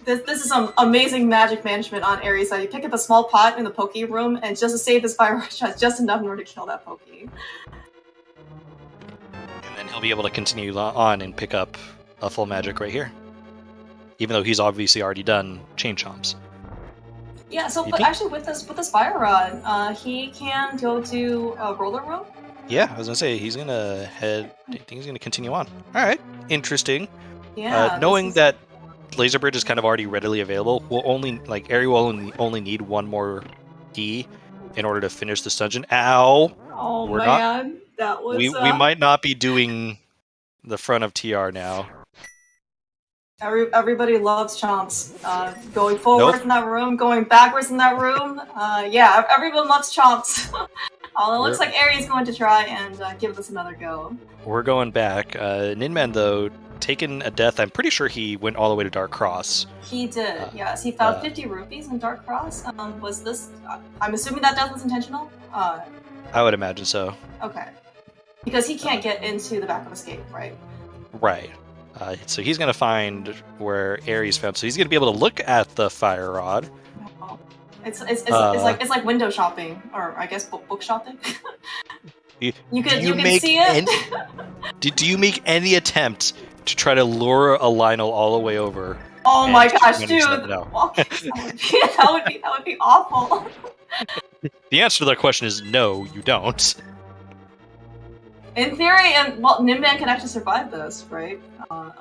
This is some amazing magic management on Aries side. You pick up a small pot in the Poke room, and just to save this fire rush has just enough in order to kill that Poke. And then he'll be able to continue on and pick up a full magic right here. Even though he's obviously already done Chain Chomps. Yeah, so but actually with this fire rod, he can go to a roller room. Yeah, I was gonna say he's gonna head. I think he's gonna continue on. All right, interesting. Yeah. Knowing that Laser Bridge is kind of already readily available, we'll only Eri will only need one more key in order to finish this dungeon. Ow! Oh man, that was. We might not be doing the front of TR now. Everybody loves chomps. Going forward from that room, going backwards in that room. Yeah, everyone loves chomps. It looks like Eri is going to try and give this another go. We're going back. Ninban, though, taken a death. I'm pretty sure he went all the way to Dark Cross. He did, yes. He found 50 rupees in Dark Cross. Was this... I'm assuming that death was intentional? I would imagine so. Okay. Because he can't get into the back of Escape, right? Right. So he's going to find where Eri's found. So he's going to be able to look at the fire rod. Oh. It's like window shopping, or I guess book shopping. You can see it. Do you make any attempt to try to lure a Lionel all the way over? Oh my gosh, dude! That would be awful. The answer to that question is no, you don't. In theory, and well, Ninban can actually survive this, right?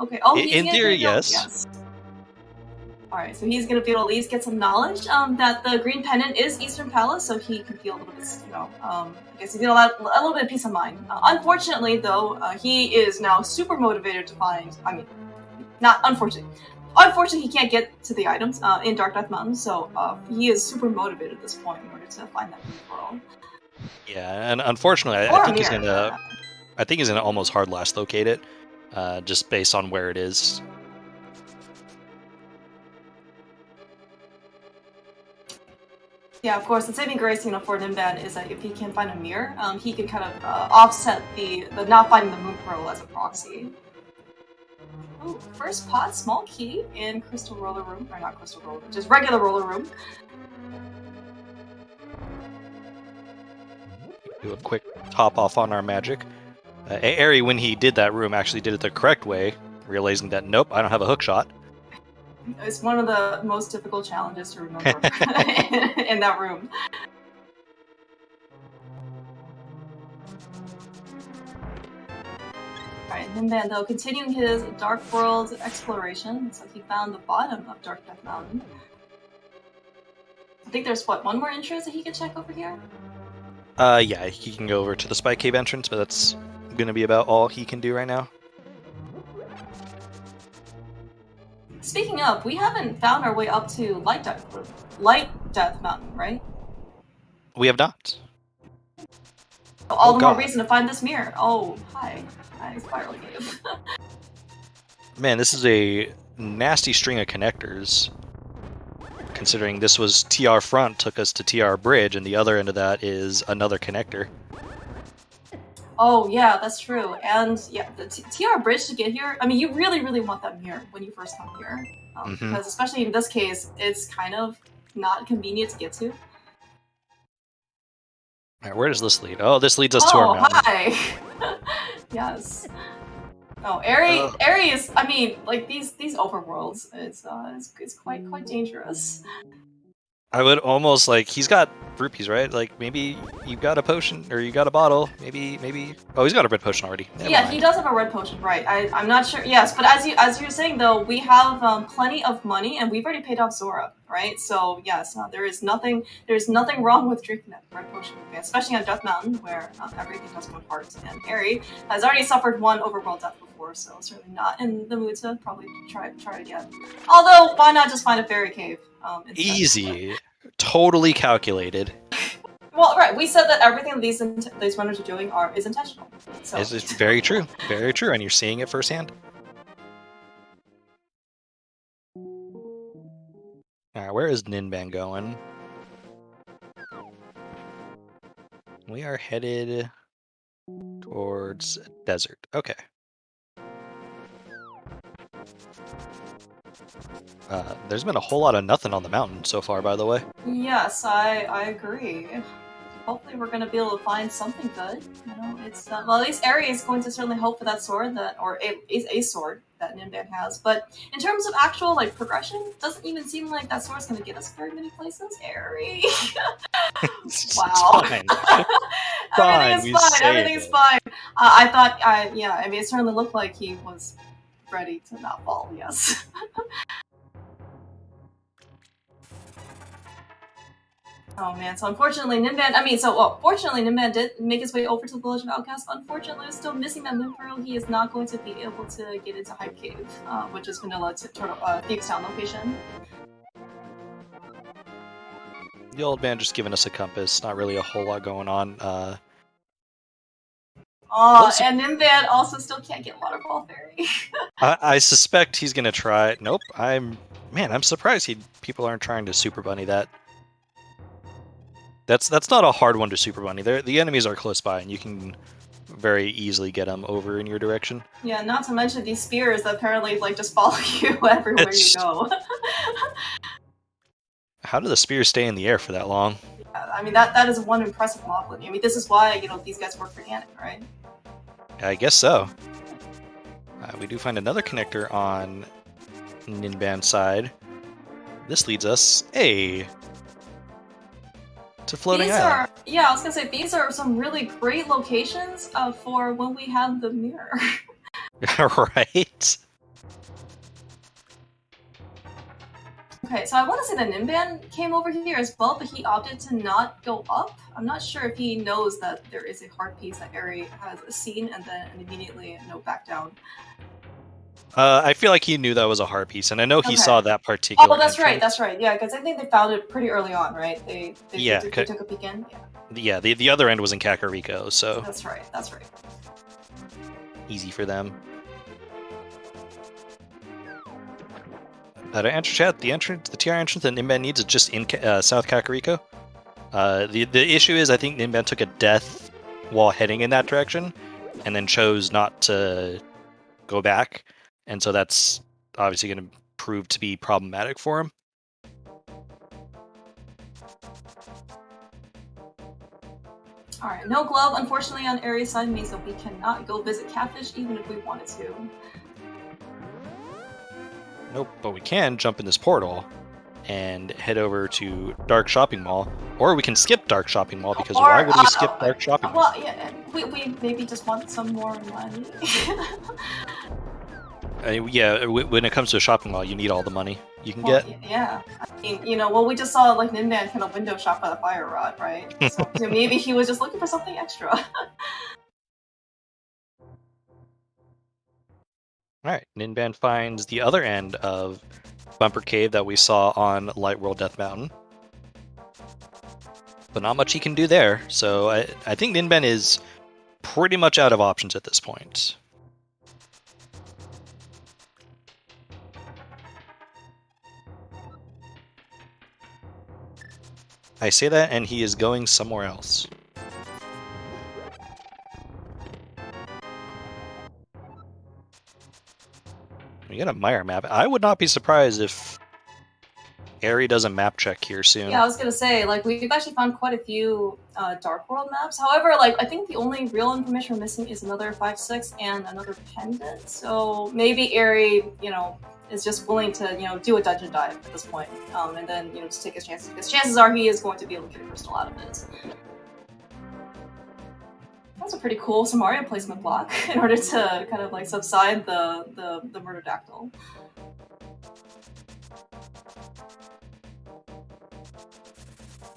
Okay. Oh, in theory, yes. All right, so he's gonna be able to at least get some knowledge that the green pendant is Eastern Palace, so he can feel a little bit, I guess he's gonna a little bit of peace of mind. Unfortunately, though, he is now super motivated to find. I mean, not unfortunately. Unfortunately, he can't get to the items in Dark Death Mountain, so he is super motivated at this point in order to find that pearl. Yeah, and unfortunately, I think he's gonna. I think he's gonna almost hard last locate it, just based on where it is. Yeah, of course. The saving grace, for Ninban is that if he can find a mirror, he can kind of offset the not finding the moon pearl as a proxy. Oh, first pot, small key in Crystal Roller Room, or not Crystal Roller, just regular Roller Room. Do a quick top off on our magic. Eri, when he did that room, actually did it the correct way, realizing that nope, I don't have a hook shot. It's one of the most difficult challenges to remember in that room. Alright, Ninban, though, continuing his Dark World exploration, looks like he found the bottom of Dark Death Mountain. I think there's, one more entrance that he can check over here? Yeah, he can go over to the Spy Cave entrance, but that's gonna be about all he can do right now. Speaking of, we haven't found our way up to Light Death Mountain, right? We have not. So all the more reason to find this mirror. Oh, hi. Hi, Spiral Cave. Man, this is a nasty string of connectors. Considering this was TR front, took us to TR bridge, and the other end of that is another connector. Oh, yeah, that's true. And yeah, the TR bridge to get here, I mean, you really, really want that mirror when you first come here. Because especially in this case, it's kind of not convenient to get to. Alright, where does this lead? Oh, this leads us to our mountain. Oh, hi! Yes. Oh, Eri is, I mean, like, these overworlds, it's quite dangerous. I would almost, he's got like rupees, right? Like maybe you got a potion or you got a bottle. Maybe. Oh, he's got a red potion already. Never mind. He does have a red potion, right? I'm not sure. Yes, but as you were saying though, we have plenty of money and we've already paid off Zora, right? So yes, there's nothing wrong with drinking that red potion, especially on Death Mountain where everything does go hearts. And Eri has already suffered one overworld death before, so certainly not in the mood to probably try it again. Although, why not just find a fairy cave? Easy, totally calculated. Well, right. We said that everything these runners are doing is intentional. So. It's very true, and you're seeing it firsthand. All right, where is Ninban going? We are headed towards desert. Okay. There's been a whole lot of nothing on the mountain so far, by the way. Yes, I agree. Hopefully we're going to be able to find something good. You know, it's well, at least Eri is going to certainly hope for that sword or a sword that Ninban has. But in terms of actual like progression, doesn't even seem like that sword's going to get us very many places. Eri. Wow. Everything's fine. I thought, I mean, it certainly looked like he was ready to not fall. Yes. Oh man, so unfortunately fortunately Ninban did make his way over to the Village of Outcasts. Unfortunately, we're still missing that moon pearl. He is not going to be able to get into Hype Cave, which is Vanilla Thieves Town location. The old man just giving us a compass, not really a whole lot going on. And Ninban also still can't get Waterfall Fairy. I suspect he's gonna try. Nope, I'm surprised people aren't trying to Super Bunny that. That's not a hard one to Super Bunny. The enemies are close by, and you can very easily get them over in your direction. Yeah, not to mention these spears that apparently like just follow you everywhere you go. How do the spears stay in the air for that long? Yeah, I mean that is one impressive modeling. I mean, this is why these guys work for Ganon, right? I guess so. We do find another connector on Ninban's side. This leads us to Floating Island. Yeah, I was gonna say these are some really great locations for when we have the mirror. Right. Okay, so I want to say that Ninban came over here as well, but he opted to not go up. I'm not sure if he knows that there is a heart piece that Eri has seen and then immediately back down. I feel like he knew that was a heart piece, and I know he saw that particular. Oh, that's right. Yeah, because I think they found it pretty early on, right? They took a peek in. Yeah, the other end was in Kakariko, so. That's right. Easy for them. To answer chat, the TR entrance that Ninban needs is just in South Kakariko. The issue is I think Ninban took a death while heading in that direction, and then chose not to go back. And so that's obviously going to prove to be problematic for him. Alright, no glove, unfortunately, on Eri's side means that we cannot go visit Catfish even if we wanted to. Nope, but we can jump in this portal and head over to Dark Shopping Mall. Or we can skip Dark Shopping Mall, because why would we skip Dark Shopping Mall? Well, yeah, we maybe just want some more money. Yeah, when it comes to a shopping mall, you need all the money you can get. Yeah. I mean, we just saw like Ninban kind of window shop by the fire rod, right? So maybe he was just looking for something extra. Alright, Ninban finds the other end of Bumper Cave that we saw on Light World Death Mountain. But not much he can do there, so I think Ninban is pretty much out of options at this point. I say that, and he is going somewhere else. We got a Meyer map. I would not be surprised if Eri does a map check here soon. Yeah, I was gonna say, like, we've actually found quite a few Dark World maps. However, like, I think the only real information we're missing is another 5-6 and another pendant. So maybe Eri, is just willing to, do a dungeon dive at this point, and then, just take his chances, because chances are he is going to be able to get a crystal out of it. That's a pretty cool Samaria placement block in order to kind of like subside the Murderdactyl.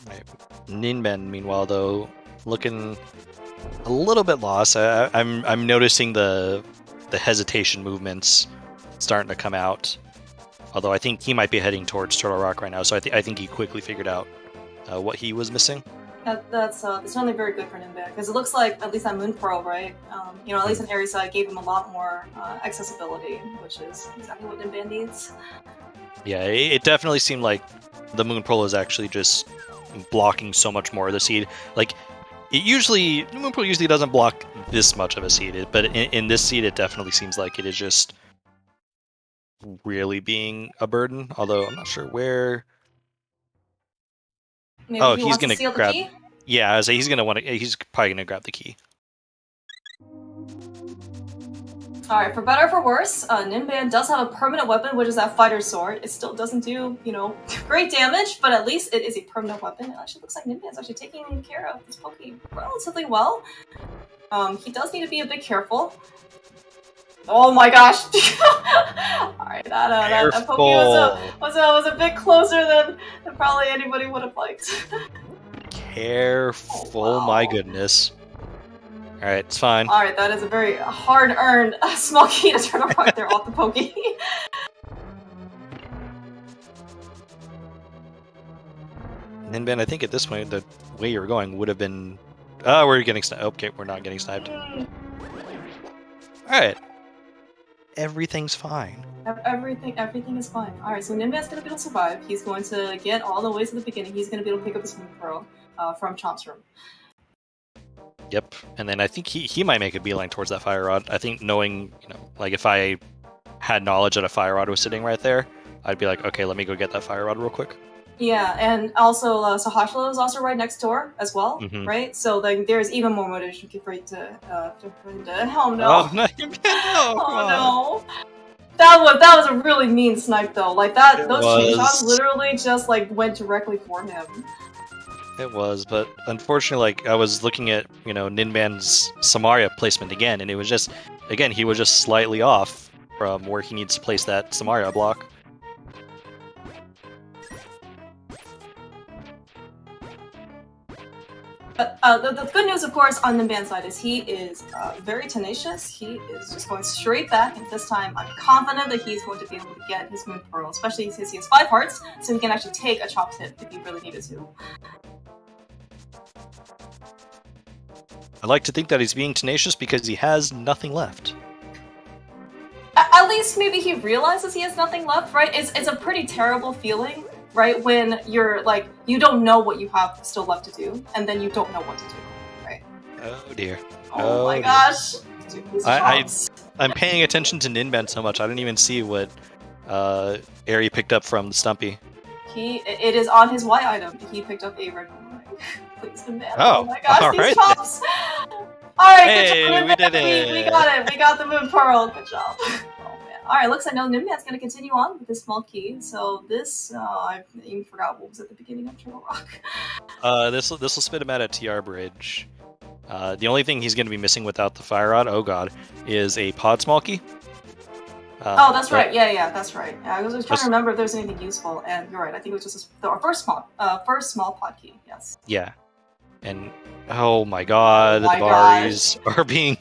Right. Ninban, meanwhile, though, looking a little bit lost. I'm noticing the hesitation movements starting to come out. Although I think he might be heading towards Turtle Rock right now, so I think he quickly figured out what he was missing. That's certainly very good for Ninban, because it looks like, at least on Moon Pearl, right? At least on Aries side, gave him a lot more accessibility, which is exactly what Ninban needs. Yeah, it definitely seemed like the Moon Pearl is actually just blocking so much more of the seed. Like, the Moon Pearl usually doesn't block this much of a seed, but in this seed, it definitely seems like it is just really being a burden. Although I'm not sure where. Maybe he's gonna grab. The key? Yeah, he's probably gonna grab the key. Alright, for better or for worse, Ninban does have a permanent weapon, which is that fighter's sword. It still doesn't do, great damage, but at least it is a permanent weapon. It actually looks like Ninban's actually taking care of this Poke relatively well. He does need to be a bit careful. Oh my gosh! Alright, that Poke was a bit closer than probably anybody would have liked. Careful, oh, wow. My goodness. Alright, it's fine. Alright, that is a very hard-earned small key to turn apart there off the Poke. Ninban, I think at this point, the way you were going would have been... Oh, we're getting sniped. Okay, we're not getting sniped. Alright. Everything's fine. Everything is fine. Alright, so Ninban's gonna be able to survive. He's going to get all the way to the beginning. He's gonna be able to pick up his Moon Pearl from Chomp's room. Yep, and then I think he might make a beeline towards that fire rod. I think knowing, like if I had knowledge that a fire rod was sitting right there, I'd be like, okay, let me go get that fire rod real quick. Yeah, and also Sahashla is also right next door as well, right? So then there's even more motivation for you to oh no! Oh no! Oh no! That was a really mean snipe though. Like those chain shots literally just like went directly for him. It was, but unfortunately, like I was looking at Ninban's Samaria placement again, and it was just he was just slightly off from where he needs to place that Samaria block. But the good news, of course, on Ninban's side is he is very tenacious. He is just going straight back, and this time I'm confident that he's going to be able to get his Moon Pearl, especially since he has 5 hearts, so he can actually take a Chomp's hit if he really needed to. I like to think that he's being tenacious because he has nothing left. At least maybe he realizes he has nothing left, right? It's a pretty terrible feeling, right? When you're like, you don't know what you have still left to do, and then you don't know what to do, right? Oh dear. Oh my gosh. I'm paying attention to Ninban so much, I didn't even see what Eri picked up from the Stumpy. It is on his Y item. He picked up a red boomerang. Please, Ninban. Oh my gosh, these right chops! Alright, hey, good job, we did it! We got it! We got the Moon Pearl! Good job. Oh man. Alright, looks like Ninban's gonna continue on with this small key. So this, I even forgot what was at the beginning of Turtle Rock. This will spit him out at TR Bridge. The only thing he's gonna be missing without the Fire Rod, oh god, is a Pod Small Key. Oh, that's right. Yeah, that's right. I was trying to remember if there was anything useful, and you're right. I think it was just our first small pod key. Yes. Yeah, and oh my god, the Baris are being.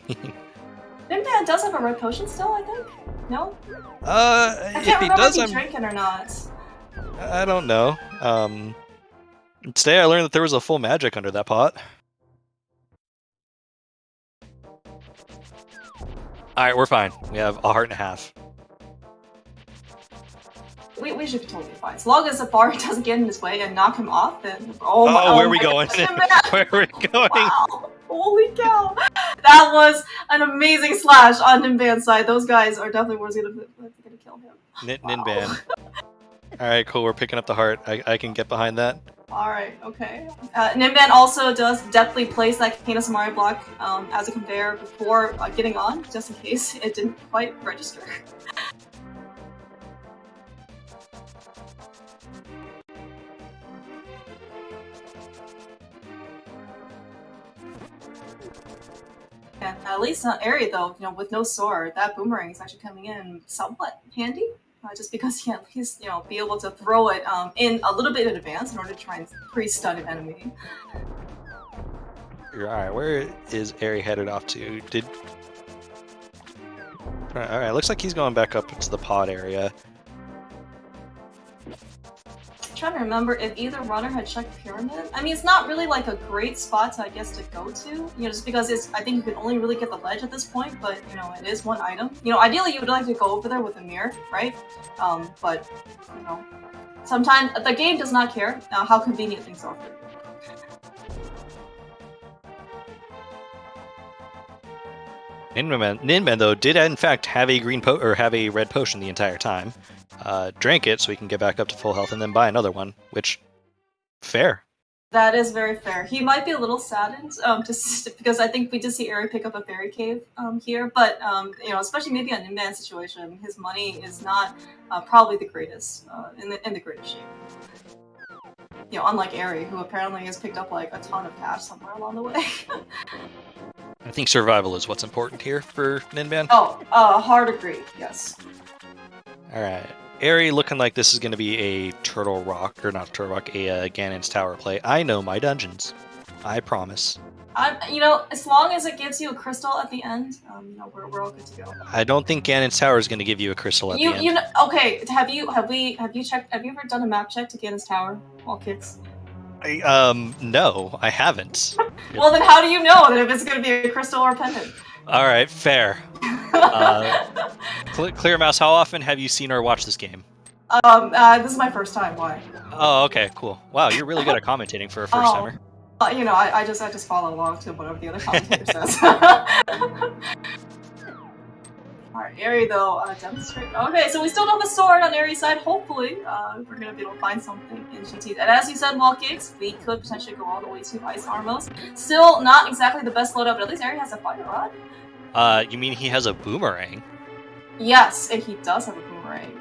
Ninban does have a red potion still, I think. No. I can't remember if he drank it or not. I don't know. Today I learned that there was a full magic under that pot. All right, we're fine. We have a heart and a half. We should be totally fine. As long as the bar doesn't get in his way and knock him off, then... where are we going? Where are we going? Wow. Holy cow. That was an amazing slash on Ninban's side. Those guys are definitely going to kill him. Ninban. Alright, cool. We're picking up the heart. I can get behind that. Alright, okay. Ninban also does deftly place that Kano Samari block as a conveyor before getting on, just in case it didn't quite register. Yeah, at least on Eri though, with no sword, that boomerang is actually coming in somewhat handy. Just because he can at least, be able to throw it in a little bit in advance in order to try and pre-stun an enemy. Alright, where is Eri headed off to? Alright, looks like he's going back up into the pod area. I'm trying to remember if either runner had checked Pyramid. I mean, it's not really like a great spot to, I guess, to go to, just because I think you can only really get the ledge at this point, but, it is one item. Ideally you would like to go over there with a mirror, right? But, sometimes the game does not care how convenient things are for you. Ninban though did in fact have a red potion the entire time. Drank it so he can get back up to full health and then buy another one, which fair. That is very fair. He might be a little saddened because I think we did see Eri pick up a fairy cave here, but especially maybe on Ninban's situation, his money is not probably the greatest in the greatest shape. Unlike Eri, who apparently has picked up like a ton of cash somewhere along the way. I think survival is what's important here for Ninban. Hard agree, yes. Alright. Eri looking like this is going to be a Turtle Rock, or not a Turtle Rock, a Ganon's Tower play. I know my dungeons. I promise. As long as it gives you a crystal at the end, we're all good to go. I don't think Ganon's Tower is going to give you a crystal at the end. Okay, have you ever done a map check to Ganon's Tower, all kids? No, I haven't. Well, then how do you know that if it's going to be a crystal or a pendant? All right, fair. Clear Mouse, how often have you seen or watched this game? This is my first time. Why? Oh, okay, cool. Wow, you're really good at commentating for a first timer. I just follow along to whatever the other commentator says. Alright, Eri though, demonstrate. Okay, so we still don't have a sword on Eri's side. Hopefully, we're gonna be able to find something in GT. And as you said, Walkix, we could potentially go all the way to Ice Armos. Still not exactly the best loadout, but at least Eri has a fire rod. You mean he has a boomerang? Yes, and he does have a boomerang.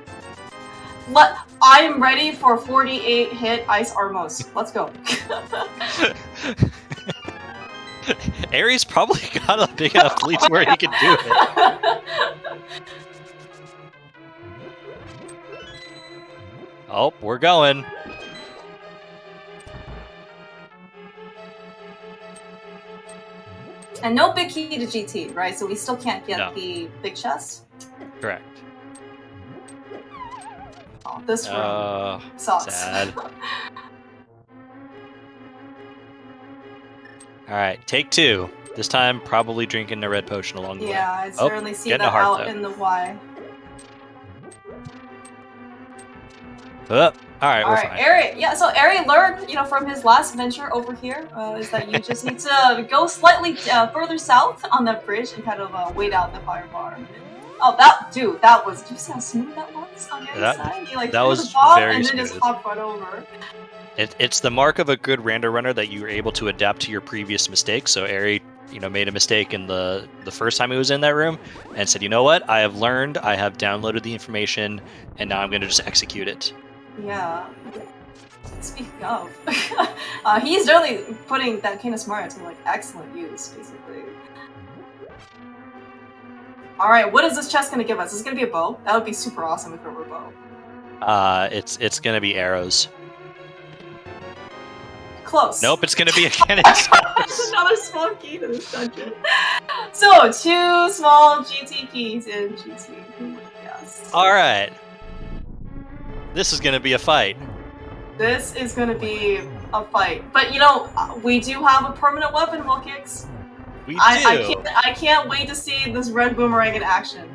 I am ready for 48 hit Ice Armos. Let's go. Eri's probably got a big enough fleet where he can do it. Oh, we're going. And no big key to GT, right? So we still can't get the big chest? Correct. Oh, this room sucks. Sad. Alright, take two. This time, probably drinking the red potion along the way. Yeah, I certainly see that out in the Y. Alright, we're fine. Eri, so Eri learned, from his last venture over here, is that you just need to go slightly further south on that bridge and kind of wait out the fire bar. Oh, that was, did you see how smooth that was on Eri's side? He that was the bomb very and then smooth. just hopped right over. It's the mark of a good rando runner that you were able to adapt to your previous mistakes. So Eri, made a mistake in the first time he was in that room and said, you know what, I have learned, I have downloaded the information, and now I'm going to just execute it. Yeah. Speaking of, he's really putting that kind of smart to excellent use, basically. Alright, what is this chest going to give us? Is this going to be a bow? That would be super awesome if it were a bow. It's going to be arrows. Close. Nope, it's going to be a cannon. There's another small key to this dungeon. So, 2 small GT keys in GT. Yes. Alright. This is going to be a fight. This is going to be a fight. But, we do have a permanent weapon, Walkix. We do. I can't wait to see this red boomerang in action.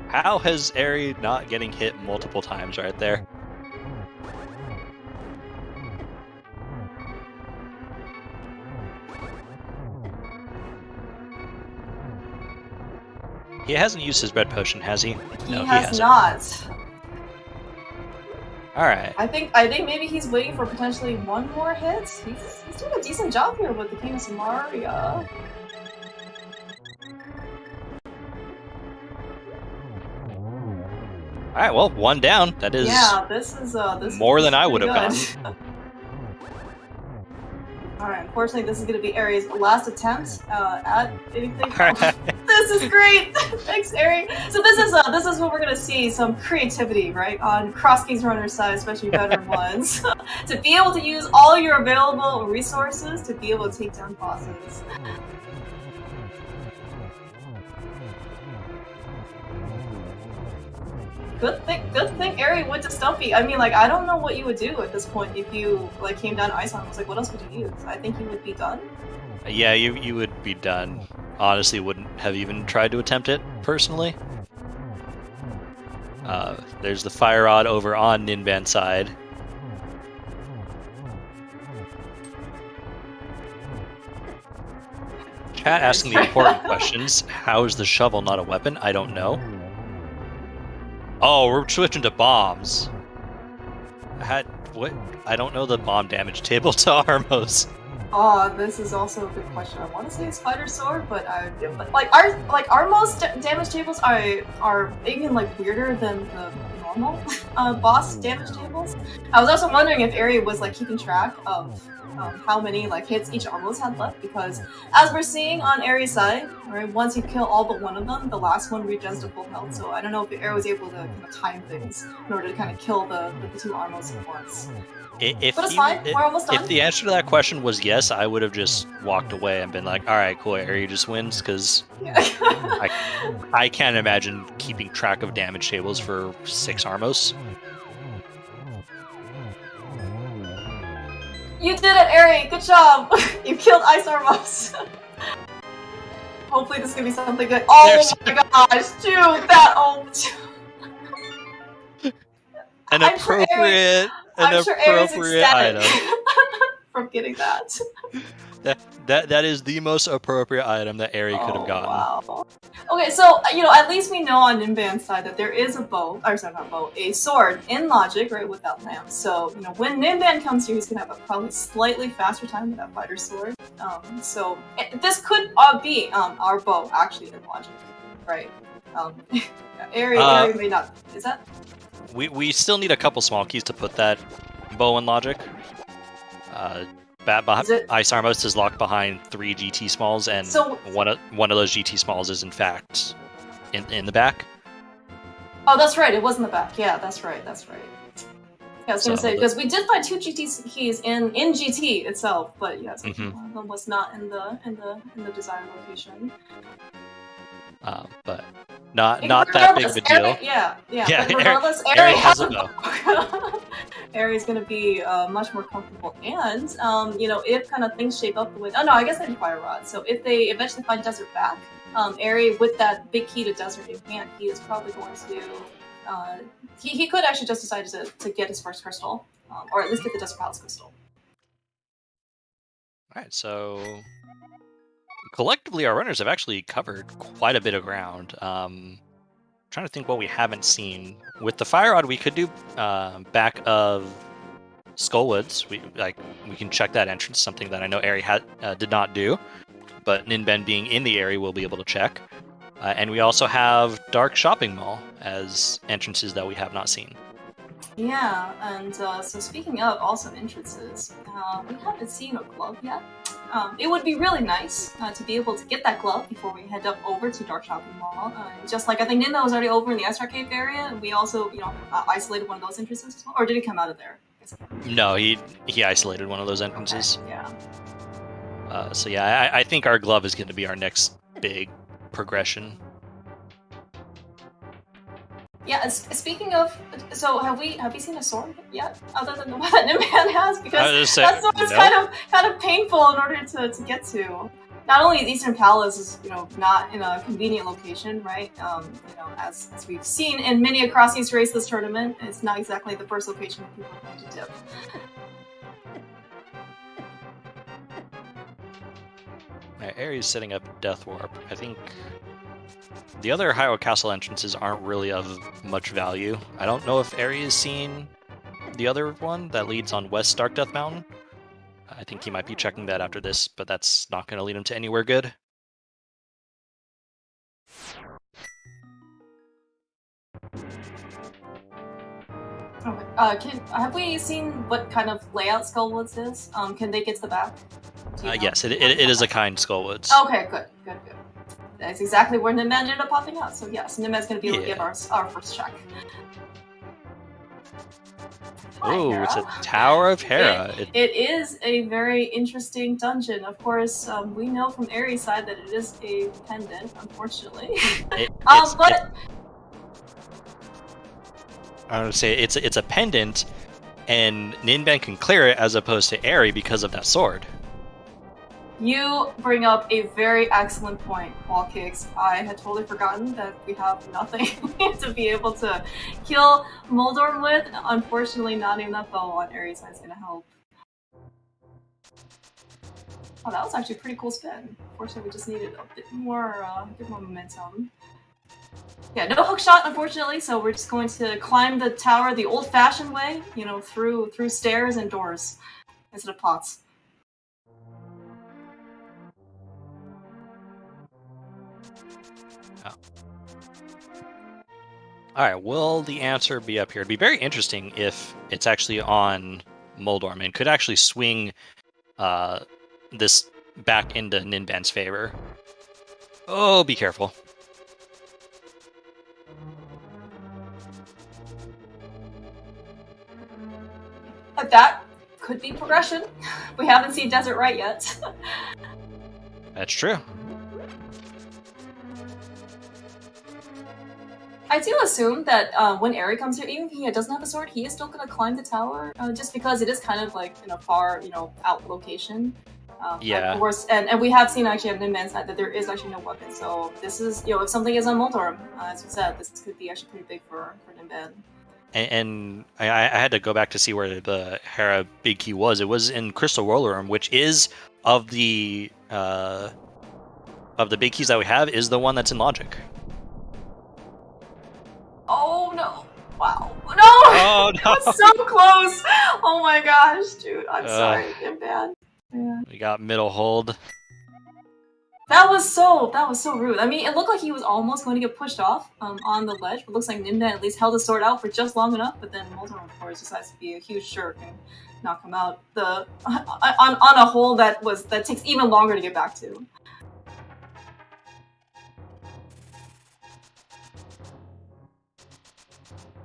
How has Eri not getting hit multiple times right there? He hasn't used his red potion, has he? No, he has not. Alright. I think maybe he's waiting for potentially one more hit. He's doing a decent job here with the King of Samaria. Alright, well, one down. That is this more than I would have gotten. Alright, unfortunately this is going to be Ari's last attempt at anything. This is great! Thanks, Ari! So this is what we're going to see, some creativity, right, on Crosskeys runner's side, especially veteran ones. To be able to use all your available resources to be able to take down bosses. Good thing Ari went to Stumpy. I mean, like, I don't know what you would do at this point if you, like, came down to Ice Arm. I was like, what else would you use? I think you would be done. Yeah, you would be done. Honestly, wouldn't have even tried to attempt it, personally. There's the Fire Rod over on Ninban's side. Chat asking the important questions. How is the shovel not a weapon? I don't know. Oh, we're switching to bombs. What? I don't know the bomb damage table to Armos. Oh, this is also a good question. I want to say it's Spider Sword, but our most damage tables are even like weirder than the normal boss damage tables. I was also wondering if Ari was like keeping track of how many like hits each Armos had left, because as we're seeing on Ari's side, right, once you kill all but one of them, the last one regens to full health. So I don't know if Ari was able to kind of time things in order to kind of kill the two Armos at once. But it's fine. We're almost done. If the answer to that question was yes, I would have just walked away and been like, all right, cool, Ari just wins, because I can't imagine keeping track of damage tables for 6 Armos. You did it, Ari! Good job! You killed Ice Armos! Hopefully this is gonna be something good. Oh my gosh, dude! That An appropriate item. From getting that. That is the most appropriate item that Ari could have gotten. Wow. Okay, so at least we know on Ninban's side that there is a bow, or sorry, not bow, a sword in Logic, right, with that lamp. So when Ninban comes here, he's gonna have a probably slightly faster time with that fighter sword. So this could be our bow actually in Logic, right? Ari may not. Is that? We still need a couple small keys to put that bow in Logic. Ice Armos is locked behind 3 GT smalls, and so, one of those GT smalls is in fact in the back. Oh, that's right. It was in the back. Yeah, that's right. Yeah, I was gonna say, because we did find 2 GT keys in GT itself, but yes, one of them was not in the desired location. But not that big of a deal. Yeah. But regardless, Ari has a bow. Ari's gonna be much more comfortable, and if kind of things shape up the way. Oh no, I guess they did Fire Rod. So if they eventually find Desert back, Ari with that big key to Desert in hand, he is probably going to. He could actually just decide to get his first crystal, or at least get the Desert Palace crystal. All right, so collectively, our runners have actually covered quite a bit of ground. Trying to think what we haven't seen. With the Fire Rod, we could do back of Skullwoods. We can check that entrance, something that I know Ari did not do, but Ninban being in the area will be able to check. And we also have Dark Shopping Mall as entrances that we have not seen. Yeah, and so speaking of also entrances, we haven't seen a glove yet. It would be really nice to be able to get that glove before we head up over to Dark Shopping Mall. Just like I think Ninban was already over in the Ice Cave area, and we also, isolated one of those entrances as well. Or did he come out of there? No, he isolated one of those entrances. Okay, yeah. So yeah, I think our glove is going to be our next big progression. Yeah, speaking of, so have we seen a sword yet, other than the one that Ninban has? Because that sword is kind of painful in order to get to. Not only is Eastern Palace is not in a convenient location, right? As we've seen in many a Crosskeys race this tournament, it's not exactly the first location that people are going to dip. Ari's setting up Death Warp. I think the other Hyrule Castle entrances aren't really of much value. I don't know if Ari has seen the other one that leads on West Dark Death Mountain. I think he might be checking that after this, but that's not going to lead him to anywhere good. Okay. Have we seen what kind of layout Skullwoods is? Can they get to the back? Yes, it is a kind Skullwoods. Okay, good. That's exactly where Ninban ended up popping out. So yes, Ninban's going to be able to give our first check. Oh, it's a Tower of Hera. It is a very interesting dungeon. Of course, we know from Aries' side that it is a pendant, unfortunately. I would say it's a pendant, and Ninban can clear it as opposed to Eri because of that sword. You bring up a very excellent point, Wallcakes. I had totally forgotten that we have nothing to be able to kill Moldorm with. Unfortunately, not even that bow on Aries' side is going to help. Oh, that was actually a pretty cool spin. Unfortunately, we just needed a bit more momentum. Yeah, no hook shot, unfortunately, so we're just going to climb the tower the old-fashioned way, you know, through stairs and doors instead of pots. Oh. Alright, will the answer be up here? It'd be very interesting if it's actually on Moldorm and could actually swing this back into Ninban's favor. Oh, be careful. That could be progression. We haven't seen Desert Right yet. That's true. I do assume that when Eri comes here, even if he doesn't have a sword, he is still going to climb the tower, just because it is kind of like in a far, out location. Yeah. Of course, and we have seen actually on Ninban's side that there is actually no weapon, so this is, if something is on Moldorm, as we said, this could be actually pretty big for Ninban. And I had to go back to see where the Hera big key was. It was in Crystal Roller Room, which is of the big keys that we have, is the one that's in Logic. Oh no! Wow! No! Oh no! It was so close! Oh my gosh, dude! I'm sorry, Ninban. Yeah. We got middle hold. That was so rude. I mean, it looked like he was almost going to get pushed off on the ledge, but it looks like Ninban at least held his sword out for just long enough, but then Moldorm, of course, decides to be a huge jerk and knock him out on a hole that takes even longer to get back to.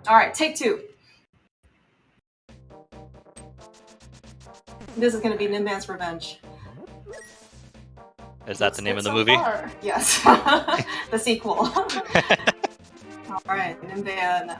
Alright, take two. This is going to be Ninban's revenge. Is that the name of the movie? Far. Yes. The sequel. Alright, Ninban.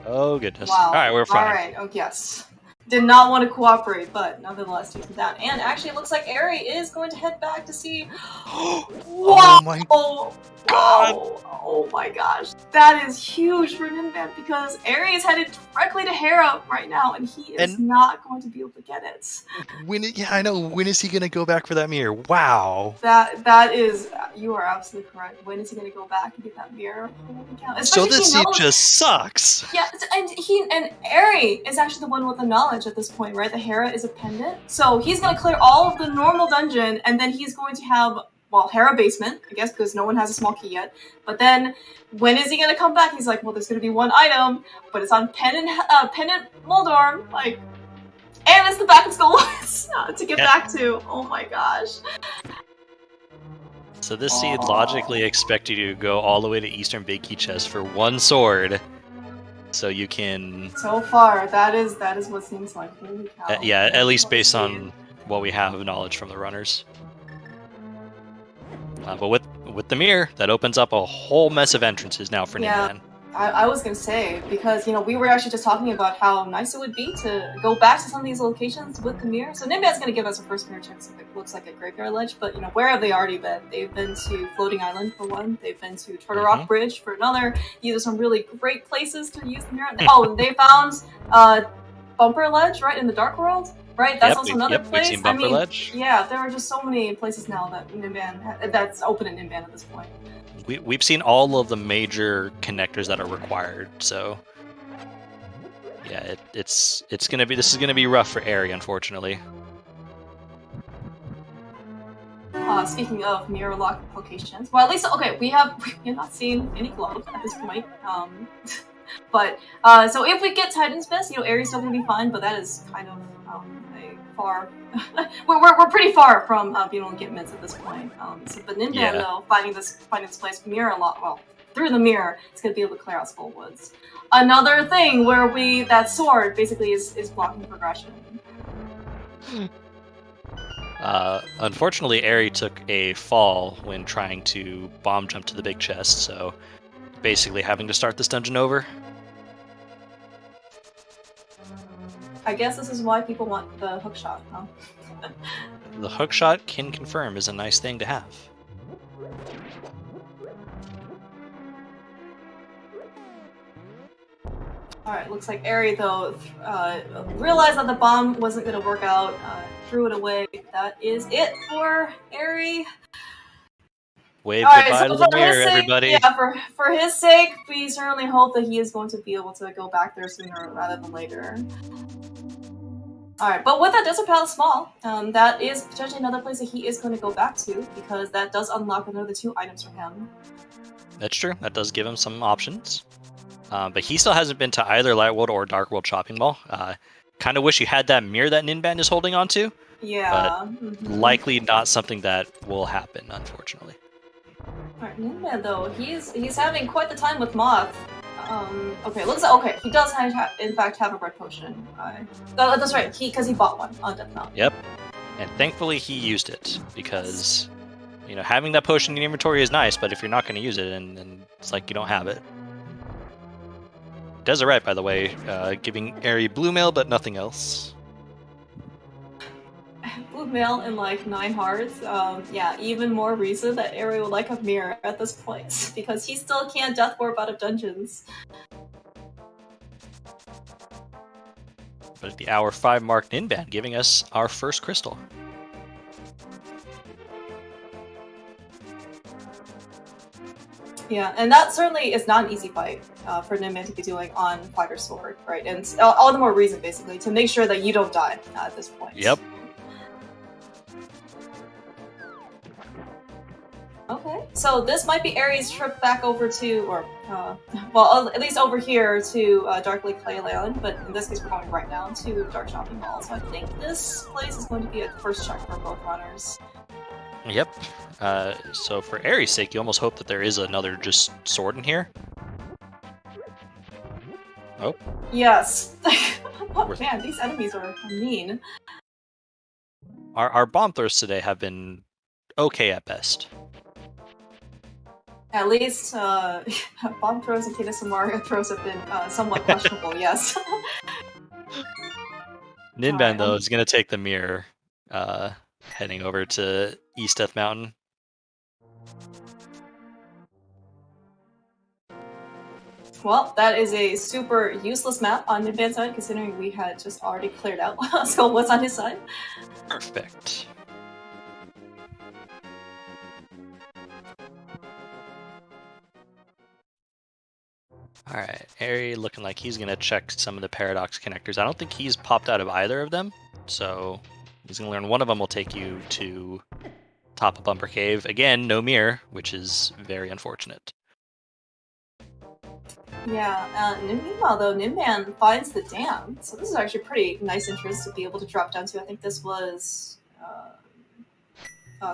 Oh goodness. Wow. Alright, we're fine. Alright, oh yes. Did not want to cooperate, but nonetheless takes him down. And actually it looks like Eri is going to head back to see... Wow! Oh my god! Oh my gosh. That is huge for Ninban because Eri is headed directly to Hera right now and he is not going to be able to get it. Yeah, I know. When is he going to go back for that mirror? Wow. That is... You are absolutely correct. When is he going to go back and get that mirror? So this seed just sucks. Yeah, and Eri is actually the one with the knowledge at this point, right? The Hera is a pendant. So he's going to clear all of the normal dungeon and then he's going to have... Well, Hera basement, I guess, because no one has a small key yet. But then, when is he gonna come back? He's like, well, there's gonna be one item, but it's on Pendant Moldorm, like, and it's the back of Skullwoods to get back to. Oh my gosh. So this seed logically expected you to go all the way to Eastern Big Key Chest for one sword, so you can... So far, that is what seems like. Holy cow. Yeah, at least based on what we have of knowledge from the runners. But with the mirror, that opens up a whole mess of entrances now for Ninban. I was gonna say, because, we were actually just talking about how nice it would be to go back to some of these locations with the mirror. So Ninban's gonna give us a first mirror check, so it looks like a graveyard ledge, but, where have they already been? They've been to Floating Island for one, they've been to Turtle Rock Bridge for another. These are some really great places to use the mirror. Oh, they found Bumper Ledge, right, in the Dark World? Right, that's also another place. We've seen Bumper Ledge. Yeah, there are just so many places now that that's open in Ninban at this point. We've seen all of the major connectors that are required, so yeah, this is gonna be rough for Eri, unfortunately. Speaking of mirror lock locations, well, at least we have not seen any glove at this point. But so if we get Titan's Best, you know, Aries still gonna be fine, but that is kind of a far. we're pretty far from being able to get mids at this point. But Ninban though, finding this place mirror a lot. Well, through the mirror, it's gonna be able to clear out Skull Woods. Another thing where that sword basically is blocking progression. Unfortunately, Eri took a fall when trying to bomb jump to the big chest, so basically having to start this dungeon over. I guess this is why people want the hookshot, huh? The hookshot, can confirm, is a nice thing to have. Alright, looks like Eri, though, realized that the bomb wasn't going to work out, threw it away. That is it for Eri. Wave goodbye to the mirror, everybody. Yeah, for his sake, we certainly hope that he is going to be able to go back there sooner rather than later. Alright, but with that Desert Palace Small, that is potentially another place that he is going to go back to, because that does unlock another 2 items for him. That's true. That does give him some options. But he still hasn't been to either Light World or Dark World Shopping Mall. Kind of wish you had that mirror that Ninban is holding on to. Yeah. But likely not something that will happen, unfortunately. Alright, Ninban though, he's having quite the time with Moth. Okay, looks like, okay, he does in fact have a red potion. That's right, because he bought one on Death Mountain. Yep. And thankfully he used it, because, you know, having that potion in your inventory is nice, but if you're not going to use it, and it's like you don't have it. Deseret, by the way, giving Eri blue mail, but nothing else. Blue mail and like 9 hearts. Yeah, even more reason that Eri would like a mirror at this point, because he still can't death warp out of dungeons. But at the hour 5 mark, Ninban giving us our first crystal. Yeah, and that certainly is not an easy fight for Ninban to be doing on Fighter Sword, right? And all the more reason, basically, to make sure that you don't die at this point. Yep. Okay, so this might be Eri's trip back over to, or, well, at least over here to Dark Lake Playland, but in this case we're going right now to Dark Shopping Mall, so I think this place is going to be a first check for both runners. Yep. So for Eri's sake, you almost hope that there is another just sword in here. Oh. Yes. Oh, man, these enemies are mean. Our bomb throws today have been okay at best. At least, bomb throws and Cadence and Mario throws have been somewhat questionable, yes. Ninban, though, is going to take the mirror, heading over to East Death Mountain. Well, that is a super useless map on Ninban's side, considering we had just already cleared out Skull Woods on his side. Perfect. Alright, Eri looking like he's going to check some of the Paradox connectors. I don't think he's popped out of either of them, so he's going to learn one of them will take you to top of Bumper Cave. Again, no mirror, which is very unfortunate. Yeah, meanwhile though, Ninban finds the dam, so this is actually a pretty nice interest to be able to drop down to. I think this was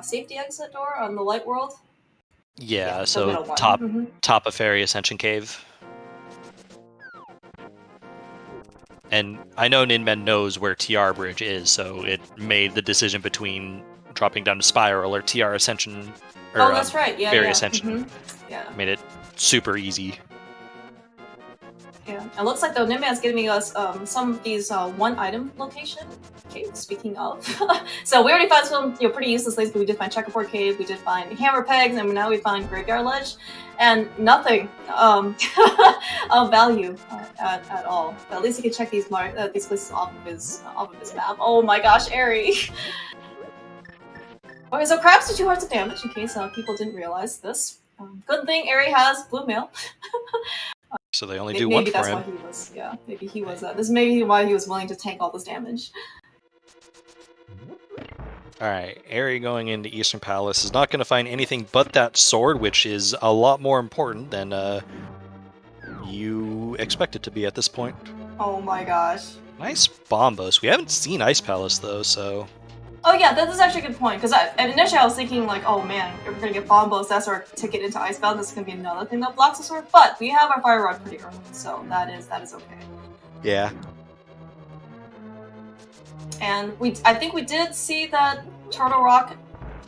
safety exit door on the Light World. Yeah, so top of Fairy Ascension Cave. And I know Ninban knows where TR Bridge is, so it made the decision between dropping down to Spiral or TR Ascension. Or, oh, that's right. Yeah, Fairy Ascension. Yeah. Made it super easy. Yeah, it looks like though Ninban's giving us some of these one item location. Okay, speaking of, so we already found some pretty useless things, but we did find Checkerboard Cave, we did find Hammer Pegs, and now we find Graveyard Ledge, and nothing of value at all. But at least he can check these places off of his map. Oh my gosh, Eri! Okay, so Crabs do 2 hearts of damage in case people didn't realize this. Good thing Eri has blue mail. So they only do one for him. Maybe that's why he was, yeah, maybe he was, this is maybe why he was willing to tank all this damage. Alright, Eri going into Eastern Palace is not going to find anything but that sword, which is a lot more important than you you expect it to be at this point. Oh my gosh. Nice Bombos. We haven't seen Ice Palace though, so... Oh yeah, that is actually a good point, because initially I was thinking like, oh man, if we're gonna get Bombos, that's our ticket into Ice Palace, that's gonna be another thing that blocks the sword, but we have our Fire Rod pretty early, so that is okay. Yeah. And I think we did see that Turtle Rock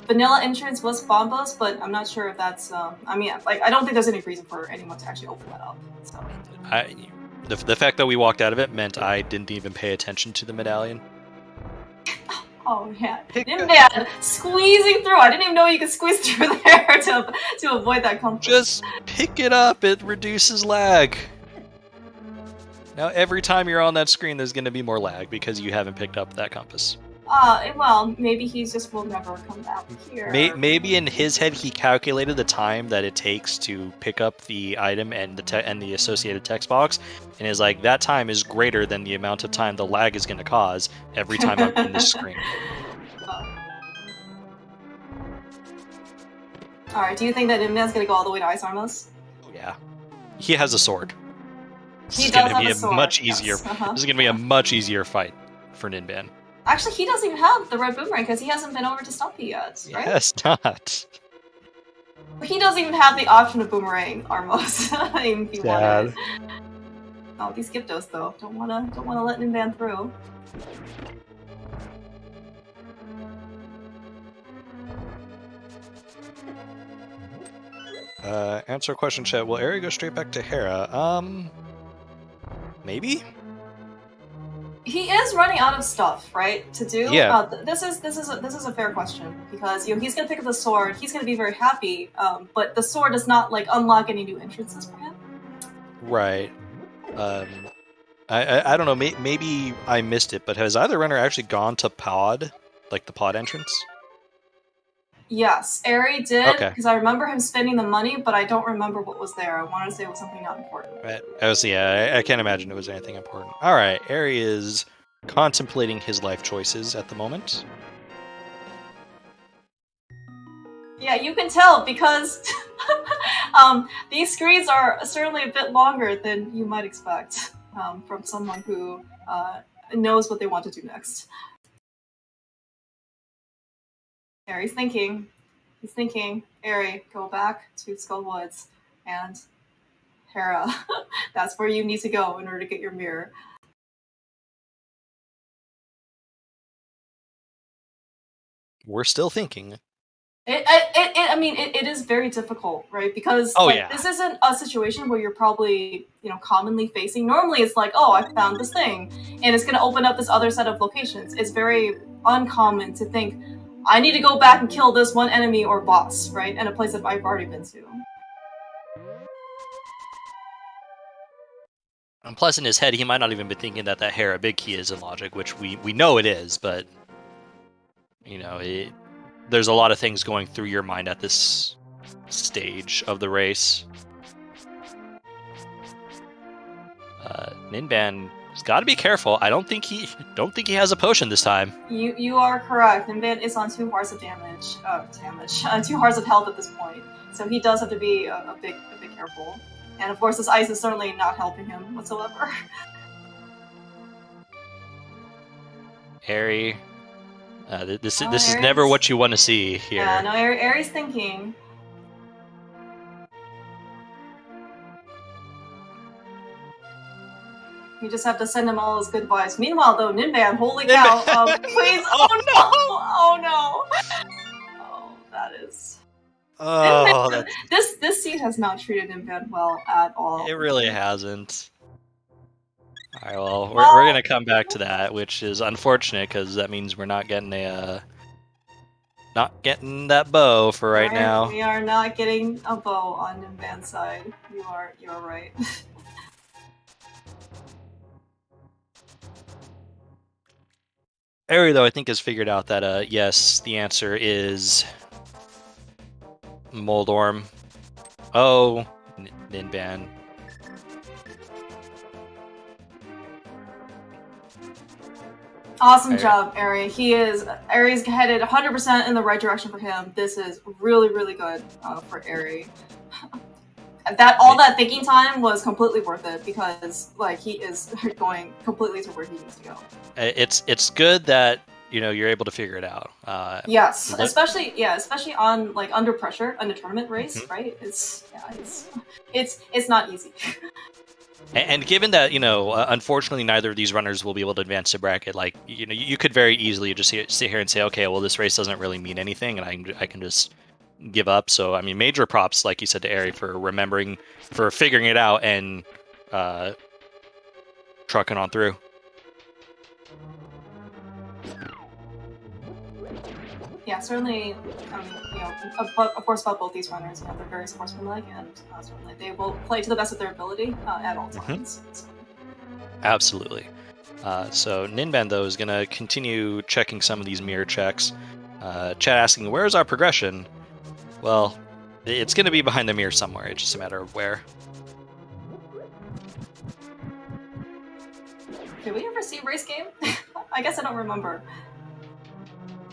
vanilla entrance was Bombos, but I'm not sure if that's, I mean, like, I don't think there's any reason for anyone to actually open that up, so. The fact that we walked out of it meant I didn't even pay attention to the medallion. Oh yeah, Ninban squeezing through. I didn't even know you could squeeze through there to avoid that compass. Just pick it up. It reduces lag. Now every time you're on that screen, there's going to be more lag because you haven't picked up that compass. Well, maybe he just will never come back here. Maybe in his head he calculated the time that it takes to pick up the item and the associated text box, and is like, that time is greater than the amount of time the lag is going to cause every time I'm in this screen. Alright, do you think that Ninban's going to go all the way to Ice Armos? Oh yeah. He has a sword. He does have a sword. Much easier. Yes. Uh-huh. This is going to be a much easier fight for Ninban. Actually, he doesn't even have the red boomerang because he hasn't been over to Stumpy yet, right? Yes, not. He doesn't even have the option of boomerang Armos. If he wanted. Oh, these Gyptos though. Don't wanna let Ninban through. Answer a question, chat. Will Eri go straight back to Hera? Maybe? He is running out of stuff, right, to do. Yeah. This is a fair question because he's gonna pick up the sword. He's gonna be very happy, but the sword does not like unlock any new entrances for him. Right. I don't know. Maybe I missed it, but has either runner actually gone to Pod, like the Pod entrance? Yes, Eri did, Okay. because I remember him spending the money, but I don't remember what was there. I wanted to say it was something not important. Right. I can't imagine it was anything important. All right, Eri is contemplating his life choices at the moment. Yeah, you can tell because these screens are certainly a bit longer than you might expect from someone who knows what they want to do next. Eri's thinking. He's thinking, Eri, go back to Skull Woods and Hera. That's where you need to go in order to get your mirror. We're still thinking. I mean, it is very difficult, right? Because this isn't a situation where you're probably, commonly facing. Normally it's like, oh, I found this thing, and it's going to open up this other set of locations. It's very uncommon to think, I need to go back and kill this one enemy or boss, right? In a place that I've already been to. And plus, in his head, he might not even be thinking that Hera Big Key is in logic, which we know it is, but, there's a lot of things going through your mind at this stage of the race. Ninban has got to be careful. I don't think he has a potion this time. You are correct. Ninban is on 2 hearts of damage. 2 hearts of health at this point. So he does have to be a bit careful. And of course, this ice is certainly not helping him whatsoever. Eri, this is never what you want to see here. Yeah, no, Eri's thinking. You just have to send him all his good vibes. Meanwhile, though, Ninban, holy cow, please, oh no! Oh, that is... Oh, Ninban, this scene has not treated Ninban well at all. It really hasn't. Alright, well, we're gonna come back to that, which is unfortunate, because that means we're not getting that bow for right now. We are not getting a bow on Ninban's side. You are right. Eri, though, I think has figured out that, yes, the answer is Moldorm. Oh, Ninban. Awesome job, Eri. Eri's headed 100% in the right direction for him. This is really, really good for Eri. that thinking time was completely worth it because like he is going completely to where he needs to go. It's good that you're able to figure it out. Yes, especially on like under pressure on a tournament race, right? It's not easy. And given that unfortunately neither of these runners will be able to advance to bracket, like you could very easily just sit here and say, okay, well this race doesn't really mean anything, and I can just give up. So I mean, major props, like you said, to Eri for figuring it out and trucking on through. Yeah, certainly. Of course, about both these runners, they're very sportsmanlike, and certainly they will play to the best of their ability at all times. So. Absolutely. So Ninban though is gonna continue checking some of these mirror checks. Chat asking, "Where's our progression?" Well, it's gonna be behind the mirror somewhere. It's just a matter of where. Did we ever see Race Game? I guess I don't remember.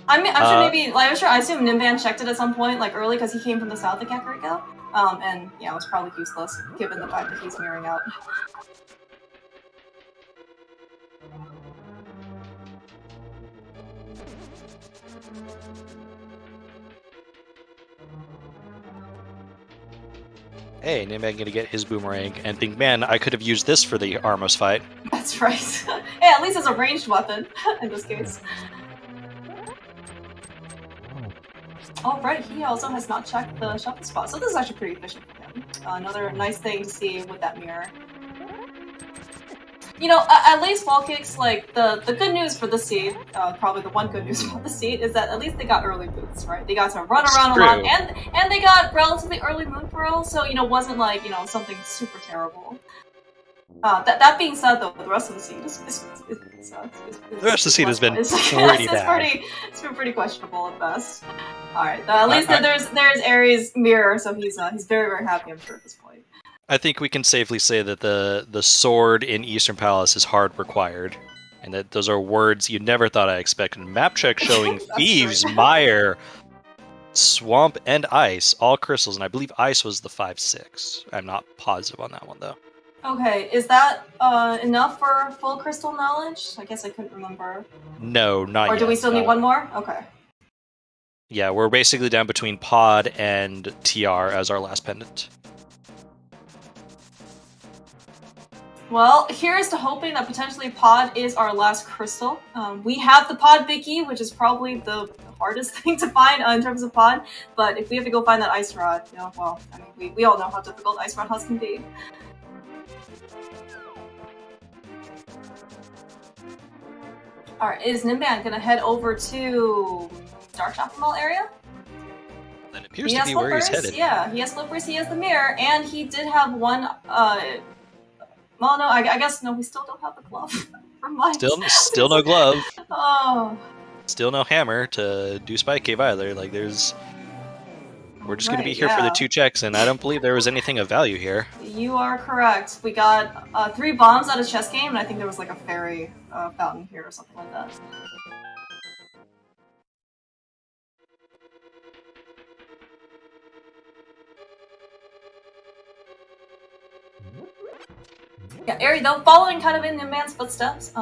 I'm sure maybe. Like, I assume Ninban checked it at some point, like early, because he came from the south of Kakariko. And yeah, it was probably useless given the fact that he's mirroring out. Hey, Ninban gonna get his boomerang and think, man, I could have used this for the Armos fight. That's right. Yeah, at least it's a ranged weapon in this case. Oh, right, he also has not checked the shuffle spot, so this is actually pretty efficient for him. Another nice thing to see with that mirror. At least wall kicks, like, the good news for the seed, probably the one good news for the seed, is that at least they got early boots, right? They got to run around a lot, and they got relatively early moon pearl, so, wasn't like, something super terrible. That being said, though, the rest of the seed the rest of the seed has been pretty bad. It's been pretty questionable at best. All right, at least there's Aries' mirror, so he's very, very happy, I'm sure, at this point. I think we can safely say that the sword in Eastern Palace is hard required, and that those are words you never thought I expected. Map check showing Thieves, Mire, Swamp, and Ice, all crystals, and I believe Ice was the 5/6. I'm not positive on that one, though. Okay, is that enough for full crystal knowledge? I guess I couldn't remember. No, not yet. Or do we still need one more? Okay. Yeah, we're basically down between Pod and TR as our last pendant. Well, here's to hoping that potentially Pod is our last crystal. We have the Pod Vicky, which is probably the hardest thing to find in terms of Pod, but if we have to go find that Ice Rod, well, I mean, we all know how difficult Ice Rod Husk can be. Alright, is Ninban gonna head over to Dark Shopping Mall area? That appears to be where he's headed. Yeah, he has slippers, he has the mirror, and he did have one, well, no, I guess, no, we still don't have the glove. Still no glove. Oh. Still no hammer to do Spike Cave either. Like, we're just gonna be here for the 2 checks, and I don't believe there was anything of value here. You are correct. We got 3 bombs out of chess game, and I think there was like a fairy fountain here or something like that. Yeah, Eri, though, following kind of in Ninban's footsteps,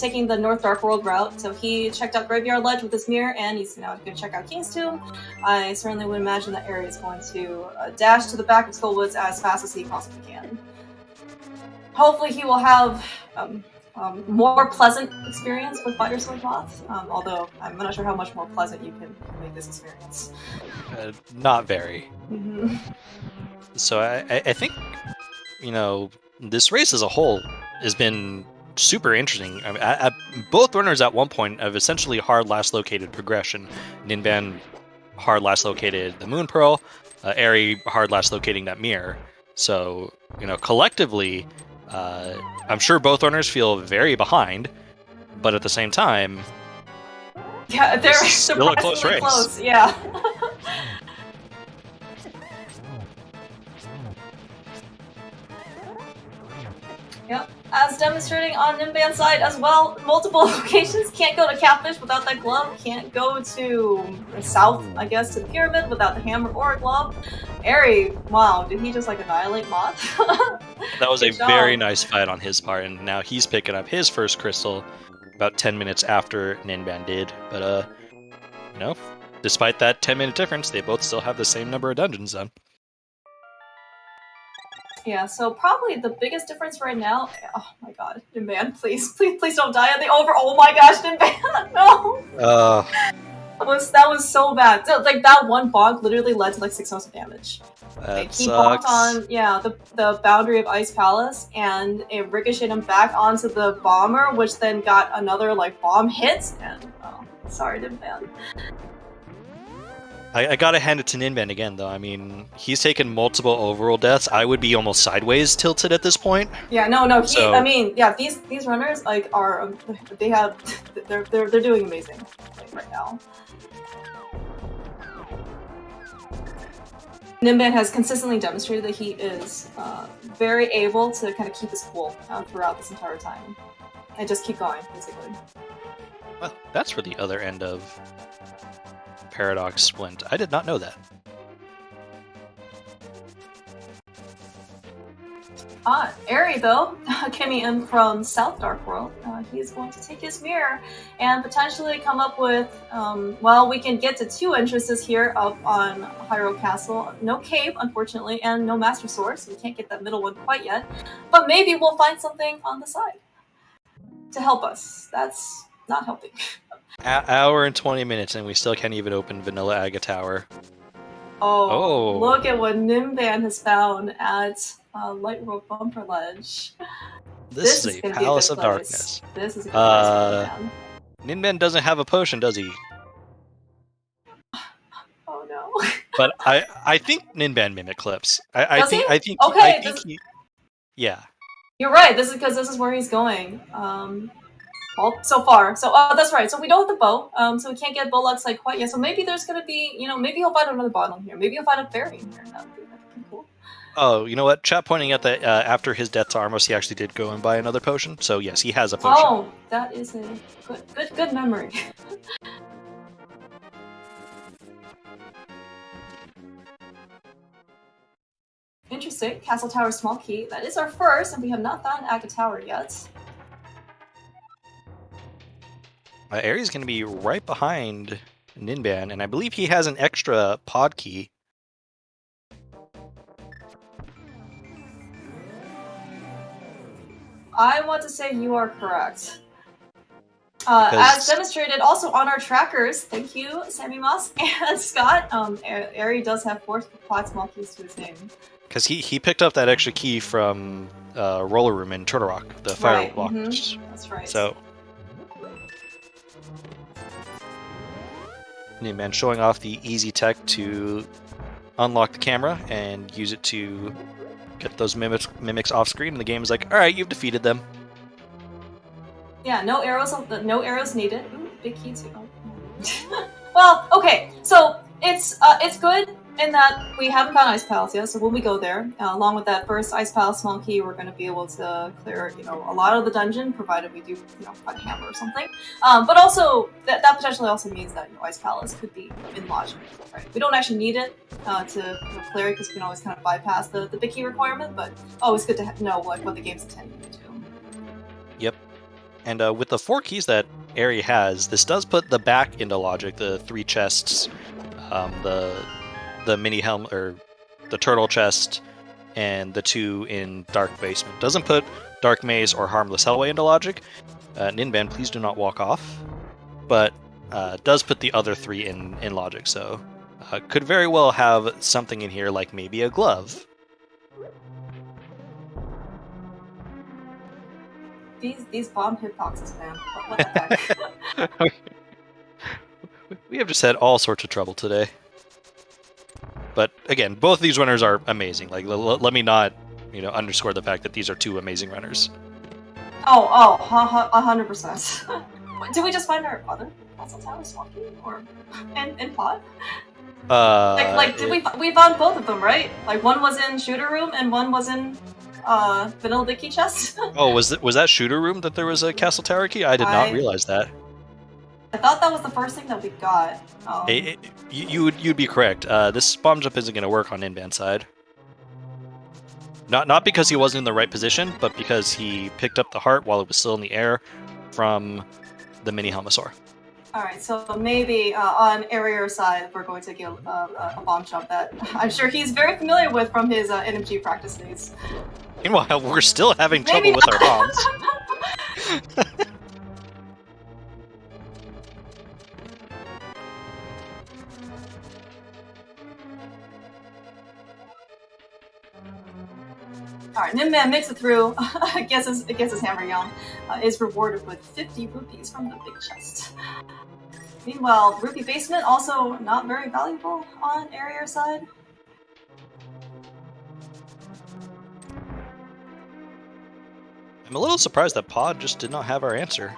taking the North Dark World route, so he checked out Graveyard Ledge with his mirror, and he's now going to check out King's Tomb. I certainly would imagine that Eri is going to dash to the back of Skullwoods as fast as he possibly can. Hopefully he will have more pleasant experience with Fighter Sword Moth, although I'm not sure how much more pleasant you can make this experience. Not very. Mm-hmm. So I think, this race as a whole has been super interesting. I mean, both runners at one point have essentially hard last located progression. Ninban hard last located the Moon Pearl, Eri hard last locating that mirror. So, collectively, I'm sure both runners feel very behind, but at the same time, yeah, they're still a close race. Close, yeah. Yep, as demonstrating on Ninban's side as well, multiple locations. Can't go to Catfish without that glove. Can't go to the south, I guess, to the pyramid without the hammer or a glove. Eri, wow, did he just like annihilate Moth? That was a very nice fight on his part, and now he's picking up his first crystal about 10 minutes after Ninban did. But, you know, despite that 10-minute difference, they both still have the same number of dungeons done. Yeah, so probably the biggest difference right now. Oh my god, Ninban, please don't die at the over. Oh my gosh, Ninban, no. That was so bad. So, like that one bonk literally led to like 6 hours of damage. He bonked on the boundary of Ice Palace, and it ricocheted him back onto the bomber, which then got another like bomb hit. And sorry, Ninban. I gotta hand it to Ninban again, though. I mean, he's taken multiple overall deaths. I would be almost sideways tilted at this point. Yeah, no. I mean, yeah, these runners like are they're doing amazing right now. Ninban has consistently demonstrated that he is very able to kind of keep his cool throughout this entire time, and just keep going, basically. Well, that's for the other end of Paradox Splint. I did not know that. Eri, though, coming in from South Dark World, he's going to take his mirror and potentially come up with, well, we can get to 2 entrances here up on Hyrule Castle. No cave, unfortunately, and no Master Sword, so we can't get that middle one quite yet. But maybe we'll find something on the side to help us. That's not helping. Hour and 20 minutes, and we still can't even open Vanilla Aga Tower. Oh, look at what Ninban has found at Light Road Bumper Ledge. This is a Palace of Darkness. This is a good place for Ninban. Ninban doesn't have a potion, does he? Oh no. But I think Ninban mimic clips. I think yeah. You're right. This is because this is where he's going. Well, so far. So that's right. So we don't have the bow. So we can't get Bolux like quite yet. So maybe there's gonna be, maybe he'll find another bottle here. Maybe he'll find a fairy in here. That'd be pretty cool. Oh, you know what? Chat pointing out that after his death to Armos, he actually did go and buy another potion. So yes, he has a potion. Oh, that is a good memory. Interesting. Castle Tower small key. That is our first, and we have not found Aga Tower yet. Eri's going to be right behind Ninban, and I believe he has an extra pod key. I want to say you are correct. As demonstrated also on our trackers, thank you, Sammy Moss and Scott, Eri does have 4 pod small keys to his name. Because he picked up that extra key from Roller Room in Turtle Rock, the fire block. That's right. So, Ninban showing off the easy tech to unlock the camera and use it to get those mimics off screen, and the game is like, alright, you've defeated them. Yeah, no arrows needed. Ooh, big key too. Well, okay, so it's good in that we haven't found Ice Palace yet, so when we go there, along with that first Ice Palace small key, we're going to be able to clear, a lot of the dungeon, provided we do, find a hammer or something. But also, that potentially also means that, Ice Palace could be in logic, right? We don't actually need it to clear it, because we can always kind of bypass the big key requirement, but always good to know what the game's intending to do. Yep. And with the 4 keys that Eri has, this does put the back into logic, the 3 chests, the mini helm, or the turtle chest, and the 2 in Dark Basement. Doesn't put Dark Maze or Harmless Hellway into logic. Ninban, please do not walk off. But does put the other 3 in logic, so could very well have something in here like maybe a glove. These bomb hitboxes, man. What the heck? We have just had all sorts of trouble today. But again, both of these runners are amazing. Like, let me not, underscore the fact that these are 2 amazing runners. 100%. Did we just find our other Castle Tower walking or in pod? We found both of them, right? Like one was in shooter room and one was in vanilla key chest. Oh, was that shooter room that there was a castle tower key? I did not realize that. I thought that was the first thing that we got. You'd be correct. This bomb jump isn't going to work on Ninban's side. Not because he wasn't in the right position, but because he picked up the heart while it was still in the air from the mini Helmasaur. Alright, so maybe on Eriror's side, we're going to get a bomb jump that I'm sure he's very familiar with from his NMG practice days. Meanwhile, we're still having trouble with our bombs. Alright, Ninban makes it through, gets his hammer young, is rewarded with 50 rupees from the big chest. Meanwhile, Rupee Basement also not very valuable on Eriror's side. I'm a little surprised that Pod just did not have our answer.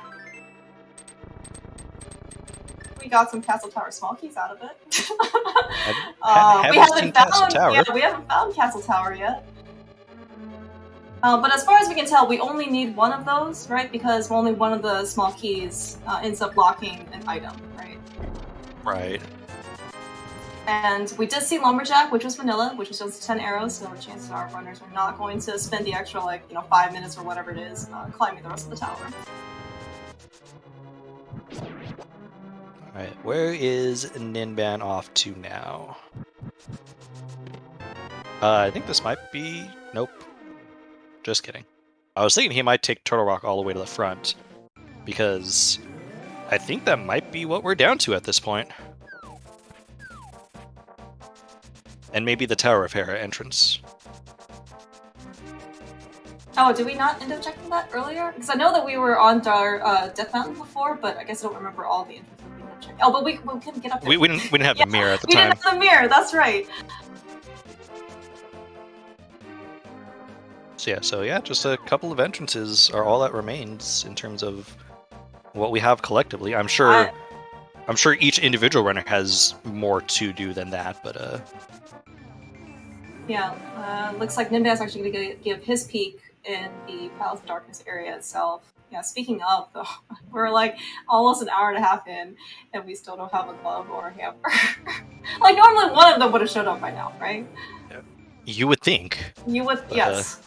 We got some Castle Tower small keys out of it. We haven't found Castle Tower yet. But as far as we can tell, we only need one of those, right? Because only one of the small keys ends up locking an item, right? Right. And we did see Lumberjack, which was vanilla, which was just 10 arrows, so chances are runners are not going to spend the extra, 5 minutes or whatever it is, climbing the rest of the tower. Alright, where is Ninban off to now? I think this might be... Nope. Just kidding. I was thinking he might take Turtle Rock all the way to the front, because I think that might be what we're down to at this point. And maybe the Tower of Hera entrance. Oh, did we not end up checking that earlier? Because I know that we were on our Death Mountain before, but I guess I don't remember all the entrances we had checked. Oh, but we couldn't get up there. We didn't have the mirror at the time. We didn't have the mirror, that's right. So yeah, just a couple of entrances are all that remains in terms of what we have collectively. I'm sure each individual runner has more to do than that, but yeah, looks like Ninban's actually going to give his peek in the Palace of Darkness area itself. Yeah, speaking of, though, we're almost an hour and a half in, and we still don't have a glove or a hammer. Normally one of them would have showed up by now, right? You would think. You would, but, yes.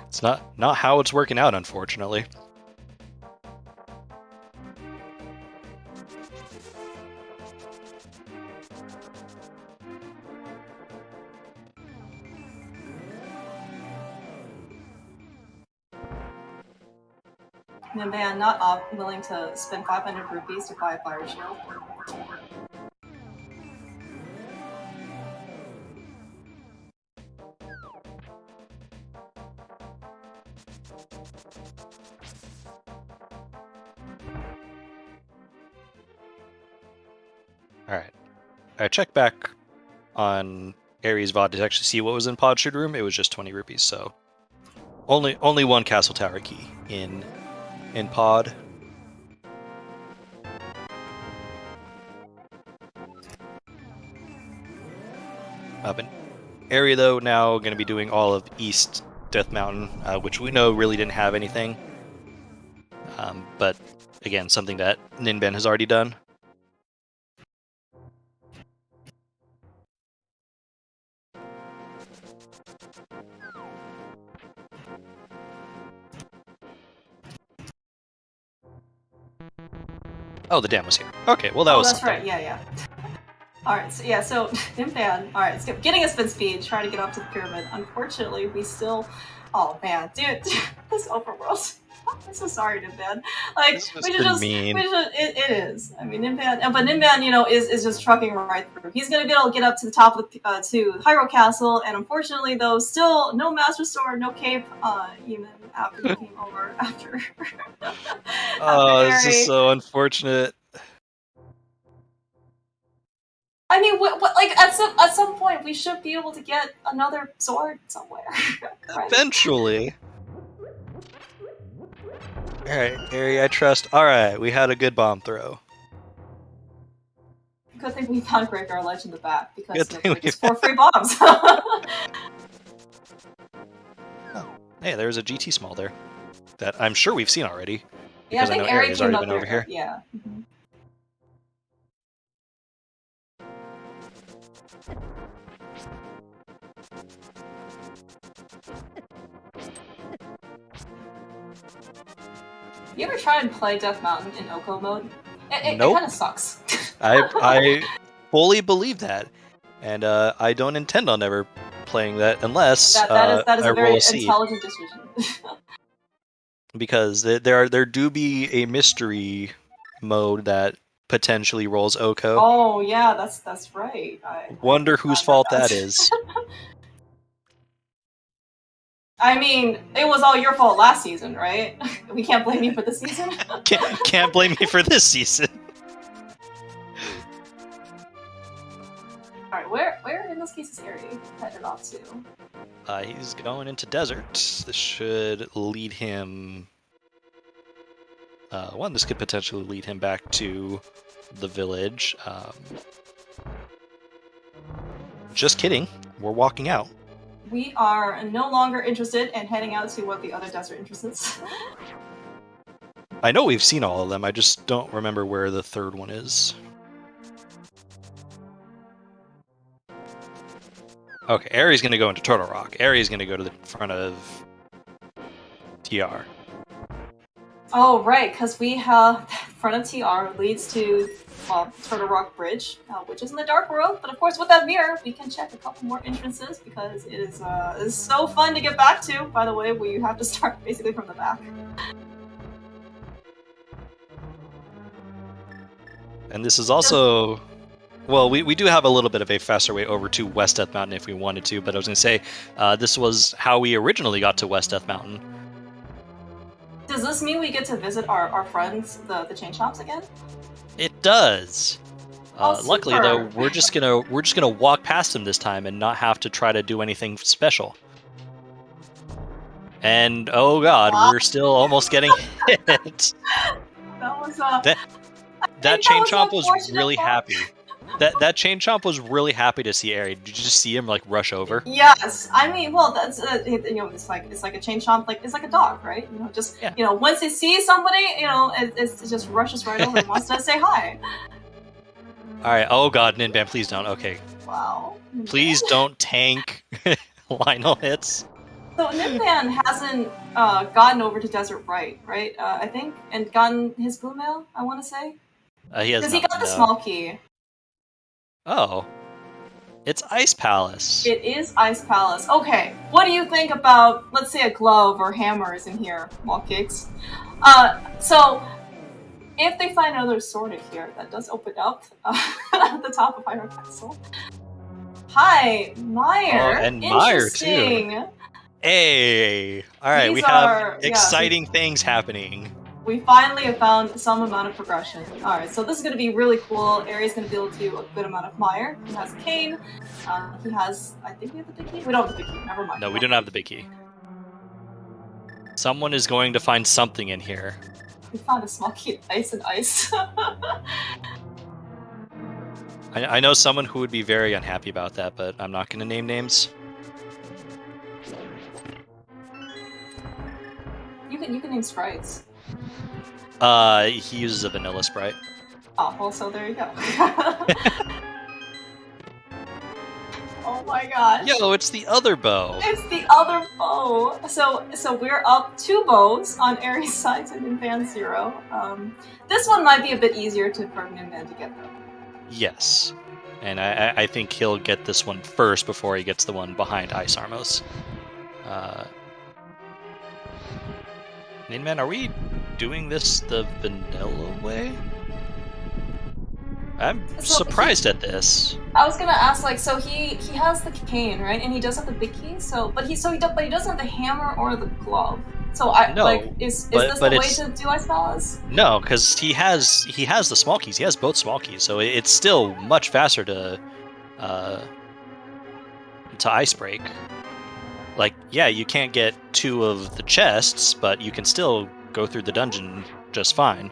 It's not how it's working out, unfortunately. Ninban not willing to spend 500 rupees to buy a fire shield. Alright. I checked back on Aries VOD to actually see what was in Pod Shooter Room. It was just 20 rupees, so only one Castle Tower key in Pod. Up in area though, now going to be doing all of East Death Mountain, which we know really didn't have anything. But again, something that Ninban has already done. Oh, the dam was here. Okay, well that was that's something. Right, yeah. Alright, so Ninban, alright, so getting a spin speed, trying to get up to the pyramid. Unfortunately, we still... Oh man, dude, this overworld. I'm so sorry, Ninban. It is. I mean, Ninban, is just trucking right through. He's gonna be able to get up to the top of to Hyrule Castle, and unfortunately, though, still no Master Sword, no cape, even after he came over after. Oh, this is so unfortunate. I mean, at some point, we should be able to get another sword somewhere. Right? Eventually. Alright, Harry, I trust. Alright, we had a good bomb throw. Good thing we found Graveyard Ledge in the back, because Good thing it's 4 free bombs. Oh. Hey, there's a GT small there that I'm sure we've seen already. Yeah, I Because think know Eri Ari's came already up been there. over here. Yeah. You ever try and play Death Mountain in Oko mode? It Nope. kind of sucks. I fully believe that, and I don't intend on ever playing that unless that is I a very roll a seed. intelligent decision. Because there do be a mystery mode that potentially rolls Oko. Oh yeah, that's right. Wonder whose fault that is. I mean, it was all your fault last season, right? We can't blame you for this season. Can't blame me for this season. Alright, where in this case is Eri headed off to? He's going into desert. This should lead him. This could potentially lead him back to the village. Just kidding. We're walking out. We are no longer interested in heading out to what the other desert interests. I know we've seen all of them. I just don't remember where the third one is. Okay, Eri's gonna go into Turtle Rock. Eri's gonna go to the front of TR. Oh, right, because we have front of TR leads to Turtle Rock Bridge, which is in the Dark World. But of course, with that mirror, we can check a couple more entrances because it is so fun to get back to. By the way, where you have to start basically from the back. And this is also, well, we do have a little bit of a faster way over to West Death Mountain if we wanted to. But I was gonna say, this was how we originally got to West Death Mountain. Does this mean we get to visit our friends, the chain shops again? It does. Luckily, super. though, we're just gonna walk past them this time and not have to try to do anything special. And oh god, we're still almost getting hit. That was That chain chomp was unfortunate really part. happy. That chain chomp was really happy to see Eri. Did you just see him like rush over? Yes, I mean, well, that's it's like a chain chomp, like it's like a dog, right? Once it sees somebody, it just rushes right over and wants to say hi. All right. Oh god, Ninban, please don't. Okay. Wow. Please don't tank Lionel hits. So Ninban hasn't gotten over to Desert right? I think, and gotten his blue mail. I want to say He has. because he got the small key. Oh. It's Ice Palace. It is Ice Palace. Okay, what do you think about, let's say, a glove or hammers in here, Wall Cakes? So, if they find another sword in here, that does open up at the top of Hyrule Castle. Hi, Meyer. Oh, and Meyer, too. Hey! Alright, we have exciting things happening. We finally have found some amount of progression. Alright, so this is going to be really cool. Ari's going to be able to do a good amount of Meyer. He has a cane. He has... I think we have the big key? We don't have the big key. Never mind. No, we don't have the big key. Someone is going to find something in here. We found a small key. Ice and ice. I know someone who would be very unhappy about that, but I'm not going to name names. You can name sprites. He uses a vanilla sprite. Oh, well, so there you go. Oh my gosh. Yo, it's the other bow. It's the other bow. So we're up 2 bows on Aries' side to Ninban 0. This one might be a bit easier for Ninban to get though. Yes. And I think he'll get this one first before he gets the one behind Ice Armos. Ninban, are we doing this the vanilla way? I'm surprised at this. I was gonna ask, like, so he has the cane, right? And he does have the big key. But he doesn't have the hammer or the glove. So is this the way to do Ice Palace? No, because he has the small keys. He has both small keys, so it's still much faster to ice break. Like, yeah, you can't get 2 of the chests, but you can still go through the dungeon just fine.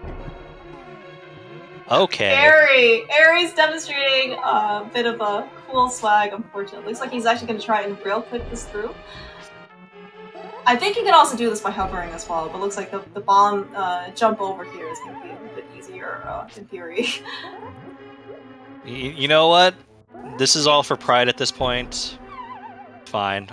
Okay. Ari's demonstrating a bit of a cool swag, unfortunately. Looks like he's actually going to try and real quick this through. I think you can also do this by hovering as well, but looks like the bomb jump over here is going to be a little bit easier in theory. You know what? This is all for pride at this point. Fine.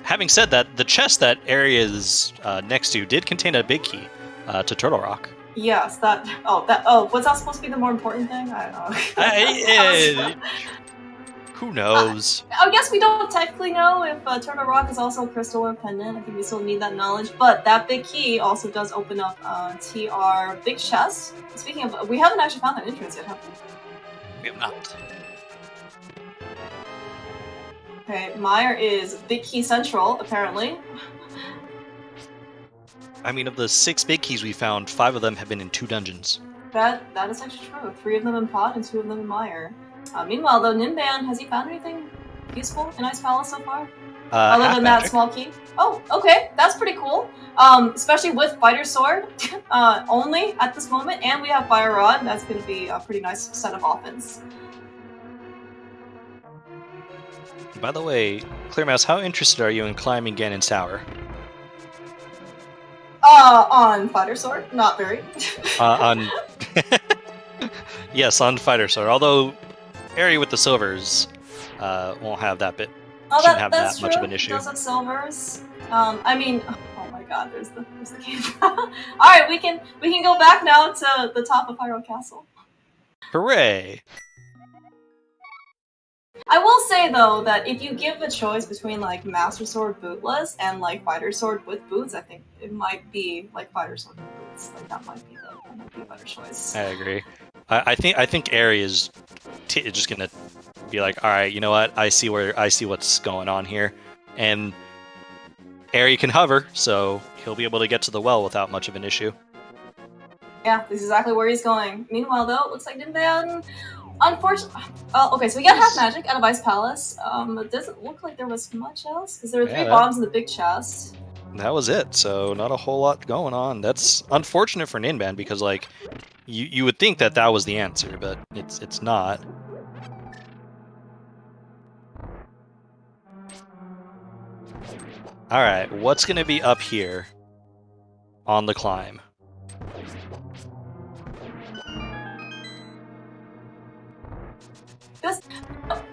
Having said that, the chest that area is next to did contain a big key to Turtle Rock. Yes, was that supposed to be the more important thing? I don't know. Who knows? I guess we don't technically know if Turtle Rock is also a crystal or pendant. I think we still need that knowledge. But that big key also does open up TR big chest. Speaking of, we haven't actually found that entrance yet, have we? We have not. Okay, Meyer is big key central, apparently. I mean, of the 6 big keys we found, 5 of them have been in 2 dungeons. That is actually true. 3 of them in Pod and 2 of them in Meyer. Meanwhile, though, Ninban, has he found anything useful in Ice Palace so far? Other than that small key? Oh, okay, that's pretty cool. Especially with Fighter Sword only at this moment, and we have Fire Rod. That's going to be a pretty nice set of offense. By the way, Clearmouse, how interested are you in climbing Ganon's Tower? On Fighter Sword? Not very. On yes, on Fighter Sword. Although area with the silvers won't have that bit. Shouldn't have that much of an issue. Those have silvers. I mean, oh my God, there's the cave. All right, we can go back now to the top of Hyrule Castle. Hooray! I will say though that if you give a choice between like Master Sword bootless and like Fighter Sword with boots, I think it might be like Fighter Sword with boots. Like that might be a better choice. I agree. I think Eri is just gonna be like, all right, you know what? I see what's going on here, and Eri can hover, so he'll be able to get to the well without much of an issue. Yeah, this is exactly where he's going. Meanwhile, though, it looks like Ninban. Unfortunately, okay, so we got half magic out of Ice Palace. It doesn't look like there was much else because there were 3 bombs in the big chest. That was it. So not a whole lot going on. That's unfortunate for Ninban because like you would think that was the answer, but it's not. All right, what's gonna be up here on the climb?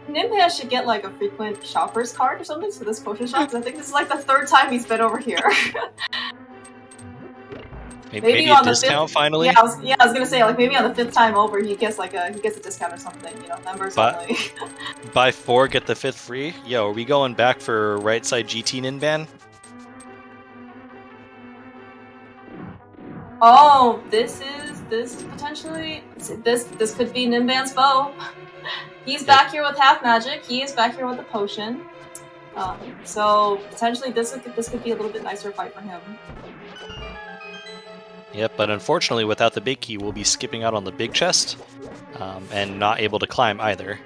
Ninban should get like a frequent shopper's card or something for this potion shop, because I think this is like the 3rd time he's been over here. maybe a discount finally? Yeah, I was gonna say like maybe on the 5th time over he gets a discount or something, you know, members only. Buy 4, get the 5th free? Yo, are we going back for right side GT Ninban? Oh, this is potentially this could be Ninban's bow. He's back here with half magic. He is back here with a potion. So potentially this could be a little bit nicer fight for him. Yep, but unfortunately without the big key we'll be skipping out on the big chest and not able to climb either.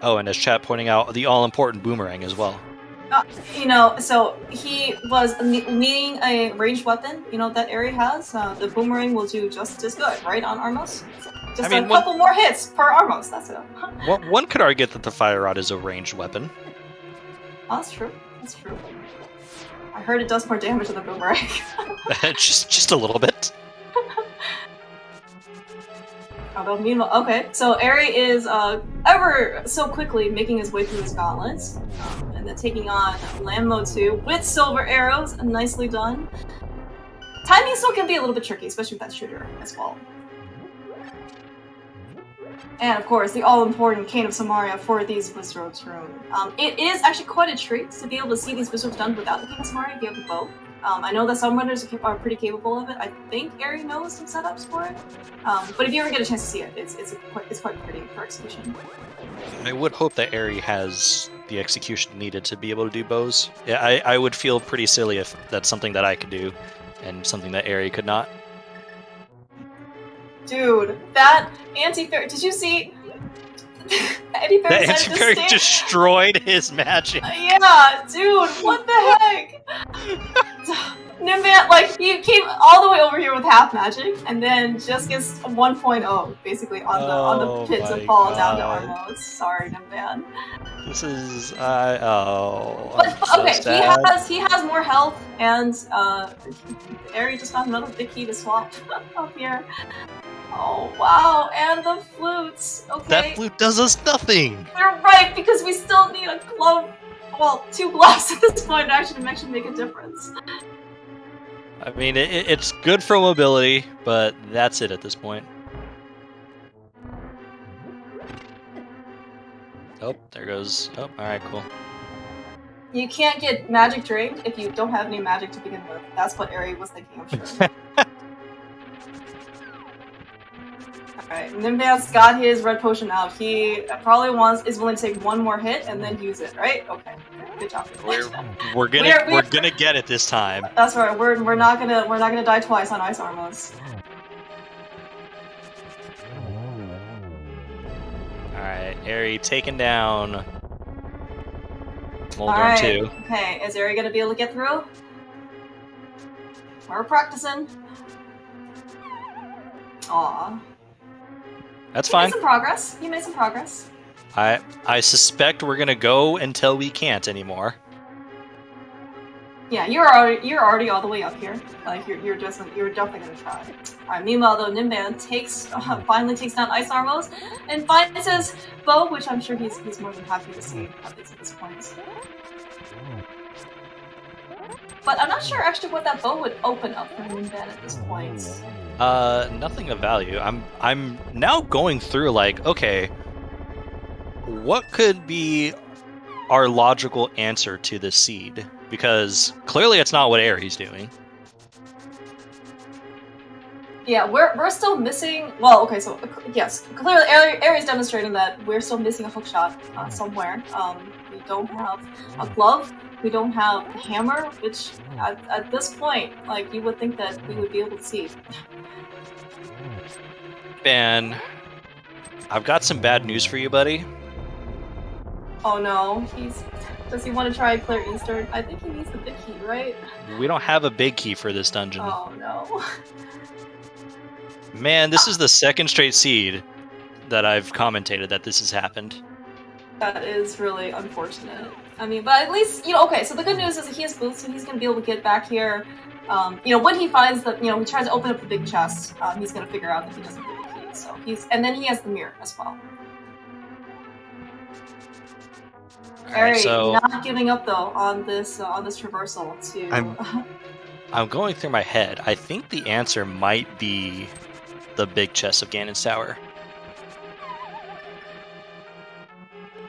Oh, and as chat pointing out, the all-important boomerang as well. You know, so he was needing a ranged weapon, you know, that Eri has. The boomerang will do just as good, right, on Armos? Just a couple more hits per Armos, that's it. One could argue that the Fire Rod is a ranged weapon. Oh, that's true. That's true. I heard it does more damage than the boomerang. just a little bit. Although, meanwhile, okay, so Eri is ever so quickly making his way through his gauntlets, and then taking on Lammo 2 with silver arrows, nicely done. Timing still can be a little bit tricky, especially with that shooter as well. And of course, the all-important Cane of Samaria for these Wizards rune. It is actually quite a treat to be able to see these Wizards done without the Cane of Samaria if you have a bow. I know that some runners are pretty capable of it. I think Eri knows some setups for it. But if you ever get a chance to see it, it's quite pretty for execution. I would hope that Eri has the execution needed to be able to do bows. Yeah, I would feel pretty silly if that's something that I could do, and something that Eri could not. Dude, that anti-fairy, did you see? That anti-fairy destroyed his magic. Yeah, dude, what the heck? Ninban, like, he came all the way over here with half magic, and then just gets 1.0 basically on the pit to fall down to Armos. Sorry, Ninban. This is But so okay, sad. he has more health, and Eri just got another big key to swap up here. Oh wow, and the flutes. Okay. That flute does us nothing. You're right, because we still need a glove. Well, 2 gloves at this point to actually make a difference. I mean, it's good for mobility, but that's it at this point. Oh, there goes. Oh, alright, cool. You can't get magic drained if you don't have any magic to begin with. That's what Eri was thinking, I'm sure. Alright, Ninban's got his red potion out. He probably is willing to take 1 more hit and then use it, right? Okay. Good job. We're gonna get it this time. That's right. We're not gonna die twice on Ice Armos. Alright, Eri taken down. Alright, 2. okay, is Eri gonna be able to get through? We're practicing. Aww. That's fine. He made some progress. I suspect we're gonna go until we can't anymore. Yeah, you're already all the way up here. Like you're definitely gonna try. Alright, meanwhile though, Ninban finally takes down Ice Armos and finds his bow, which I'm sure he's more than happy to see at this point. But I'm not sure actually what that bow would open up for Ninban at this point. Nothing of value. I'm now going through like, okay, what could be our logical answer to this seed? Because clearly it's not what Eri's doing. Yeah, we're still missing. Well, okay, so yes, clearly Eri's demonstrating that we're still missing a hook shot somewhere. We don't have a glove. We don't have a hammer, which at this point, like you would think that we would be able to see. Ben, I've got some bad news for you, buddy. Oh no, does he want to try clear Eastern? I think he needs the big key, right? We don't have a big key for this dungeon. Oh no. Man, this is the second straight seed that I've commentated that this has happened. That is really unfortunate. I mean, but at least, okay, so the good news is that he has boots, so he's going to be able to get back here. When he finds that, he tries to open up the big chest, he's going to figure out that he doesn't get the key. So and then he has the mirror as well. Eri, not giving up though on this traversal to. I'm going through my head. I think the answer might be the big chest of Ganon's Tower.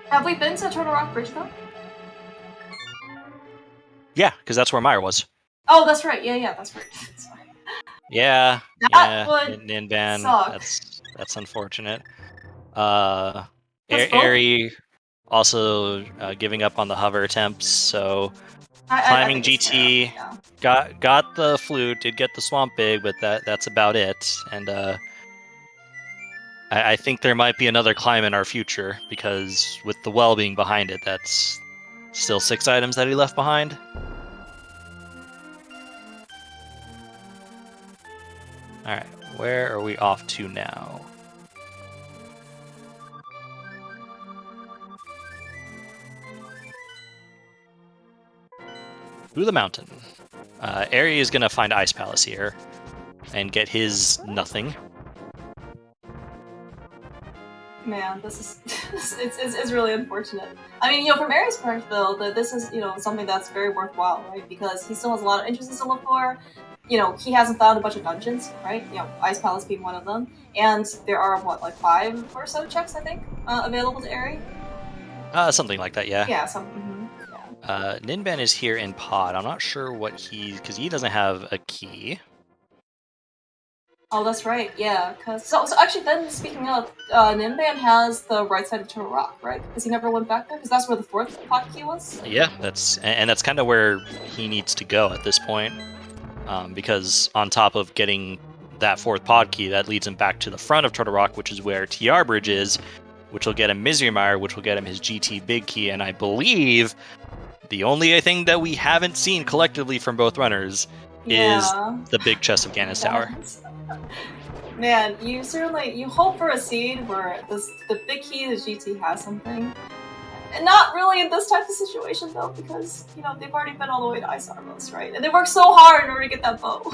Have we been to Turtle Rock Bridge though? Yeah, because that's where Meyer was. Oh, that's right. Yeah, that's right. Yeah, Ninban. Suck. That's unfortunate. Eri also giving up on the hover attempts, so climbing GT, got the flute, did get the swamp big, but that's about it. And I think there might be another climb in our future, because with the well being behind it, that's still 6 items that he left behind. Alright, where are we off to now? Through the mountain. Eri is gonna find Ice Palace here and get his nothing. Man, this is really unfortunate. I mean, from Eri's part though, that this is something that's very worthwhile, right? Because he still has a lot of interests to look for. He hasn't found a bunch of dungeons, right? Ice Palace being one of them, and there are like 5 or so checks I think available to Eri. Something like that, yeah. Yeah, something. Yeah. Ninban is here in pod. I'm not sure because he doesn't have a key. Oh, that's right. Yeah, so actually, then speaking of, Ninban has the right side of Turtle Rock, right? Because he never went back there, because that's where the 4th pod key was. Yeah, that's kind of where he needs to go at this point, because on top of getting that 4th pod key, that leads him back to the front of Turtle Rock, which is where TR Bridge is, which will get him Misery Mire, which will get him his GT big key, and I believe the only thing that we haven't seen collectively from both runners is the big chest of Ganon's Tower. Man, you hope for a seed where the big key, the GT, has something. And not really in this type of situation though, because they've already been all the way to Ice Armos, right? And they worked so hard in order to get that bow.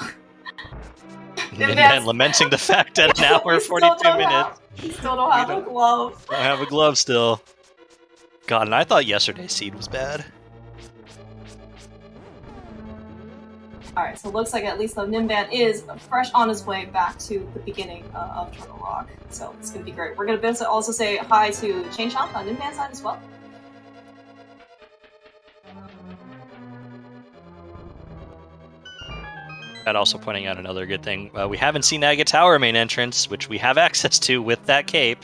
And lamenting the fact that an hour and 42 minutes. You still don't have a glove. Don't have a glove still. God, and I thought yesterday's seed was bad. Alright, so it looks like at least the Ninban is fresh on his way back to the beginning of Turtle Rock. So it's going to be great. We're going to also say hi to Chain Chomp on Ninban's side as well. And also pointing out another good thing. We haven't seen Agate Tower main entrance, which we have access to with that cape.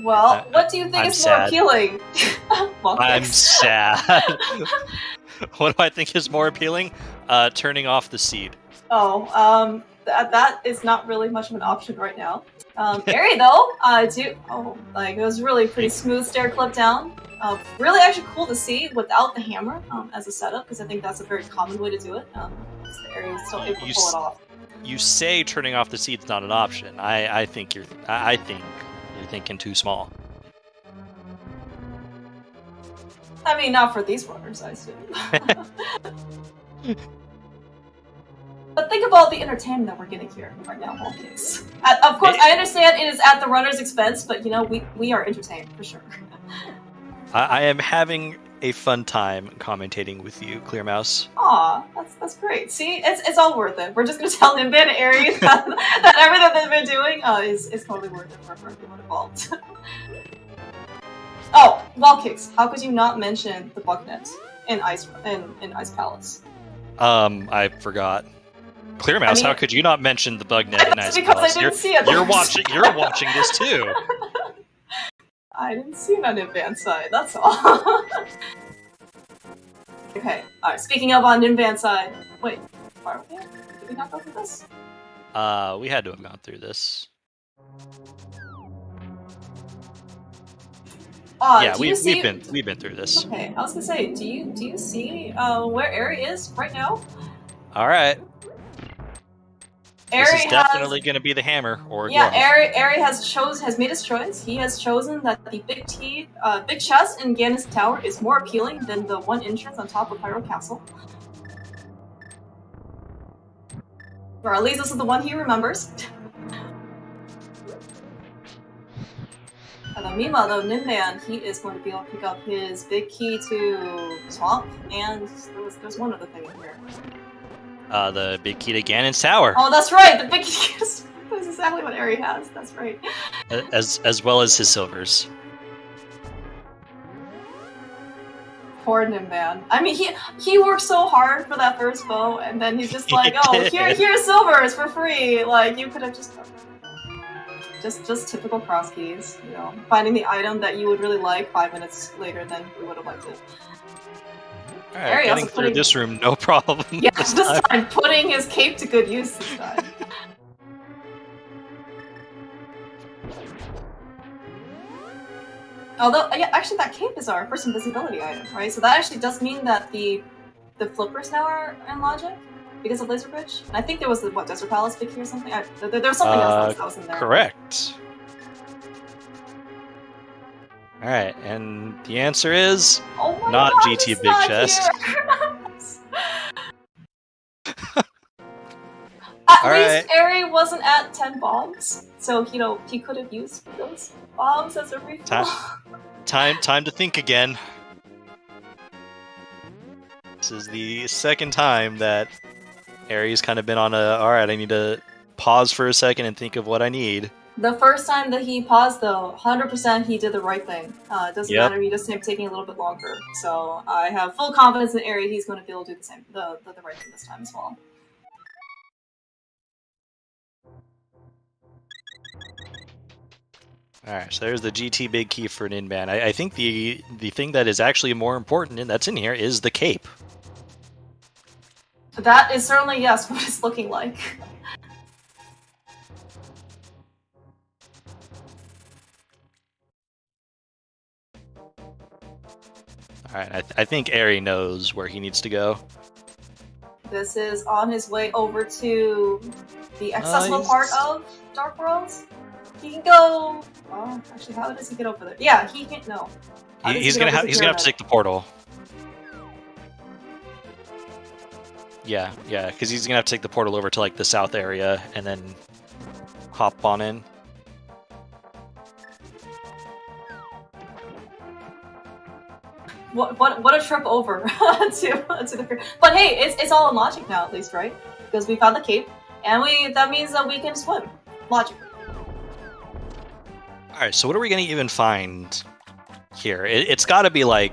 Well, what do you think is more appealing? I'm sad. What do I think is more appealing? Turning off the seed. Oh, that is not really much of an option right now. Eri though, it was really pretty smooth stair clip down. Really actually cool to see without the hammer as a setup, because I think that's a very common way to do it. The Eri was still able to pull it off. You say turning off the seed's not an option. I think you're thinking too small. I mean, not for these runners, I assume. But think of all the entertainment that we're getting here right now, whole case. Of course, I understand it is at the runner's expense, but we are entertained for sure. I am having a fun time commentating with you, Clear Mouse. Aw, that's great. See, it's all worth it. We're just gonna tell Ninban and Eri that everything they've been doing is totally worth it for everyone involved. Oh, wall kicks. How could you not mention the Bucknet in Ice Palace? I forgot. Clear Mouse, how could you not mention the Bugnet in Ice because Palace? I didn't see it. You're watching this too. I didn't see it on Ninban's side, that's all. Okay, alright, speaking of on Ninban's side. Wait, are we? Did we not go through this? We had to have gone through this. Yeah, we've been through this. Okay, I was gonna say, do you see where Eri is right now? Alright. Eri this is definitely going to be the hammer, or yeah. Eri has made his choice. He has chosen that the big chest in Ganon's Tower is more appealing than the one entrance on top of Hyrule Castle. Or at least this is the one he remembers. Meanwhile, though, Ninban, he is going to be able to pick up his big key to Swamp, and there's one other thing in here. The big key to Ganon's Tower. Oh, that's right! The big key is exactly what Eri has, that's right. As well as his silvers. Poor Ninban. I mean, he worked so hard for that first bow, and then he's just like, oh, here's silvers for free! Like, you could have just typical Crosskeys, finding the item that you would really like 5 minutes later than you would have liked it. Alright, getting through this room, no problem. Yeah, this time putting his cape to good use this time. Although, yeah, actually that cape is our first invisibility item, right? So that actually does mean that the flippers now are in logic because of Laser Bridge. And I think there was the, Desert Palace big key or something? There was something else that was in there. Correct. Alright, and the answer is not God, GT Big Chest. At least Eri wasn't at 10 bombs, so he could have used those bombs as a refill. Time to think again. This is the second time that Eri's kind of been on alright, I need to pause for a second and think of what I need. The first time that he paused, though, 100% he did the right thing. It doesn't matter, he just ended up taking a little bit longer. So I have full confidence in Eri, he's going to be able to do the same, the right thing this time as well. Alright, so there's the GT big key for Ninban. I think the thing that is actually more important and that's in here is the cape. That is certainly, yes, what it's looking like. Alright, I think Eri knows where he needs to go. This is on his way over to the accessible part of Dark Worlds. He can go. Oh, actually, how does he get over there? Yeah, he can. No. He's gonna have to take the portal. Yeah, because he's gonna have to take the portal over to like the south area and then hop on in. What a trip over to the. But hey, it's all in logic now, at least, right? Because we found the cape, and that means that we can swim. Logic. All right, so what are we gonna even find here? It's got to be like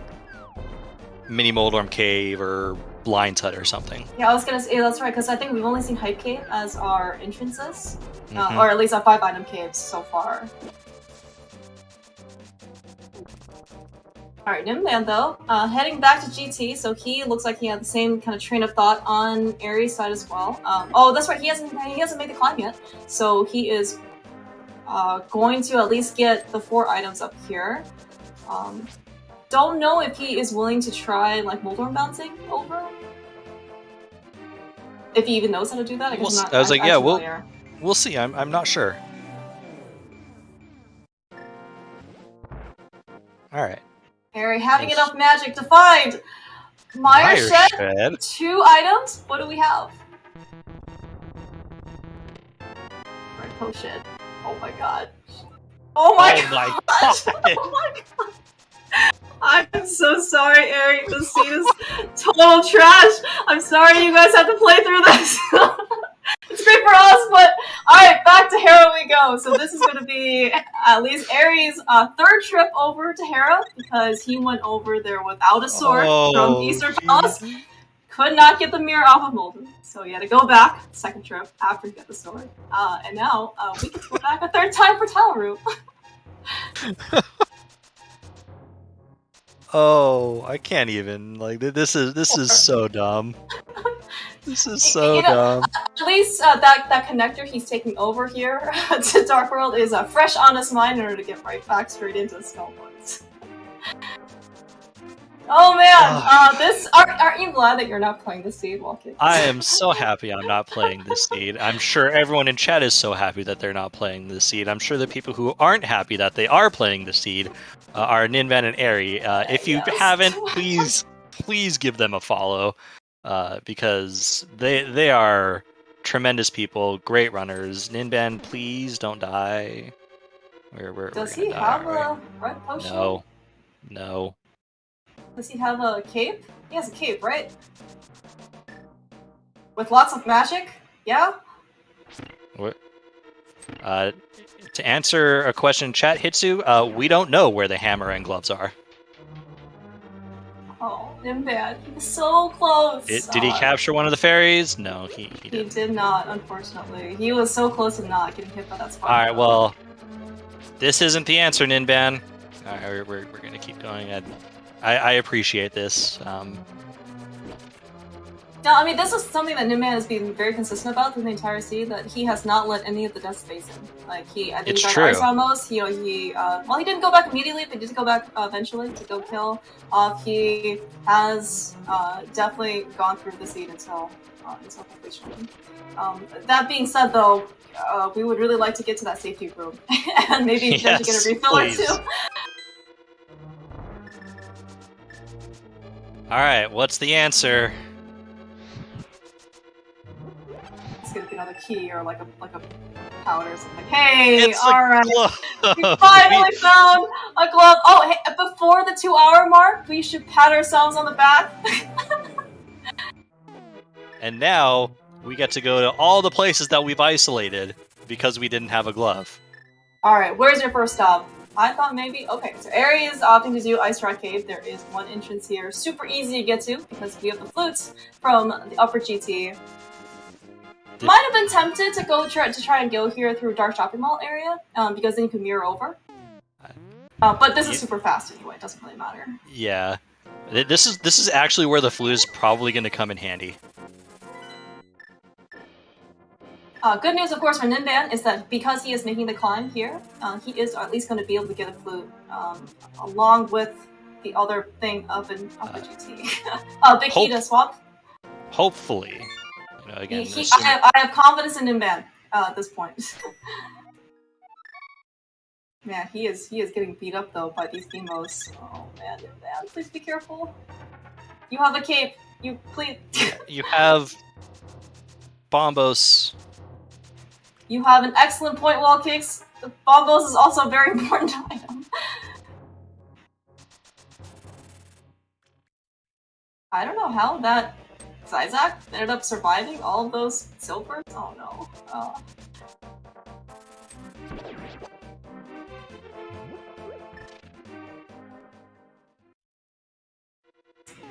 Mini Moldorm Cave or Blind Hut or something. Yeah, I was gonna say that's right, because I think we've only seen Hype Cave as our entrances, or at least our 5-item caves so far. Alright, Ninban though, heading back to GT, so he looks like he had the same kind of train of thought on Aries' side as well. Oh, that's right, he hasn't made the climb yet, so he is going to at least get the 4 items up here. Don't know if he is willing to try like Moldorm bouncing over. If he even knows how to do that, I guess I was like, yeah, we'll see. I'm not sure. All right. Harry having enough magic to find Mire Shed. 2 items. What do we have? Red potion. Oh my god. Oh my god. Oh my god. I'm so sorry, Eric. This scene is total trash. I'm sorry you guys have to play through this. It's great for us, but alright, back to Hera we go. So this is going to be at least Aries' 3rd trip over to Hera, because he went over there without a sword from Eastern Palace. Could not get the mirror off of Molden, so he had to go back 2nd trip after he got the sword. And now we can go back a 3rd time for Talaru. Oh, I can't even. Like, this is so dumb. This is so dumb. At least that connector he's taking over here to Dark World is a fresh on his mind in order to get right back straight into Skull Points. Oh man, aren't you glad that you're not playing this seed while kicking? I am so happy I'm not playing this seed. I'm sure everyone in chat is so happy that they're not playing this seed. I'm sure the people who aren't happy that they are playing the seed are Ninban and Eri. If you haven't, please give them a follow, because they are tremendous people, great runners. Ninban, please don't die. Does he have a red potion? No. Does he have a cape? He has a cape, right? With lots of magic? Yeah? What? To answer a question in chat, Hitsu, we don't know where the hammer and gloves are. Oh, Ninban. He was so close! Did he capture one of the fairies? No, he didn't. He did not, unfortunately. He was so close to not getting hit by that spot. Alright, well, this isn't the answer, Ninban. Alright, we're gonna keep going. I appreciate this. No, I mean, this is something that Ninban has been very consistent about through the entire seed, that he has not let any of the deaths face him. Like, I think he got Ice almost. Well, he didn't go back immediately, but he did go back eventually to go kill. He has definitely gone through the seed until completion. That being said, though, we would really like to get to that safety room and maybe potentially get a refill or two. Alright, what's the answer? It's gonna be another key or like a powder or something. Hey, it's alright. We finally found a glove. Oh, hey, before the 2-hour mark, we should pat ourselves on the back. And now we get to go to all the places that we've isolated because we didn't have a glove. Alright, where's your first stop? I thought maybe... Okay, so Eri is opting to do Ice Rock Cave. There is one entrance here. Super easy to get to because we have the flutes from the upper GT. Might have been tempted to try and go here through Dark Shopping Mall area, because then you can mirror over. But this is super fast anyway. It doesn't really matter. Yeah. This is actually where the flute is probably going to come in handy. Good news, of course, for Ninban is that because he is making the climb here, he is at least going to be able to get a flute along with the other thing up in GT. Big key to swap. Hopefully, you know, again, I have confidence in Ninban at this point. Man, he is getting beat up though by these demos. Oh man, Ninban, please be careful. You have a cape. You please. You have Bombos. You have an excellent point wall kicks. The Bombos is also a very important item. I don't know how that Zizak ended up surviving all of those silvers. Oh no.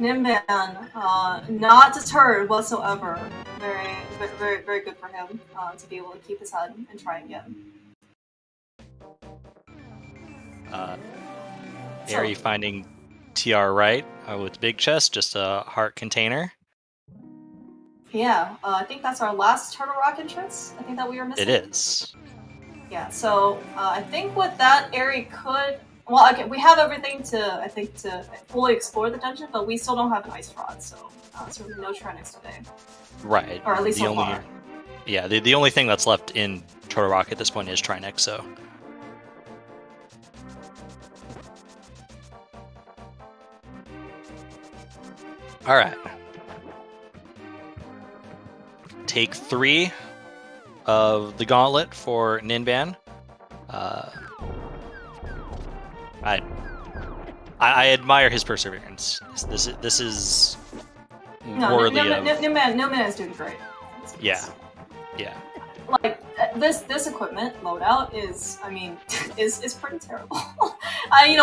Ninban, not deterred whatsoever. Very good for him to be able to keep his head and try again. Eri finding TR right with big chest, just a heart container. Yeah, I think that's our last Turtle Rock entrance. I think that we were missing. It is. Yeah, so I think with that, Eri could. Well, okay, we have everything to fully explore the dungeon, but we still don't have an ice rod, so certainly no Trenix today. Right. Or at least so far. Yeah, the only thing that's left in Turtle Rock at this point is Trinex, so. Alright. Take 3 of the gauntlet for Ninban. I admire his perseverance. This is worthy of... Ninban is doing great. Yeah. Like this equipment loadout is, I mean, is pretty terrible.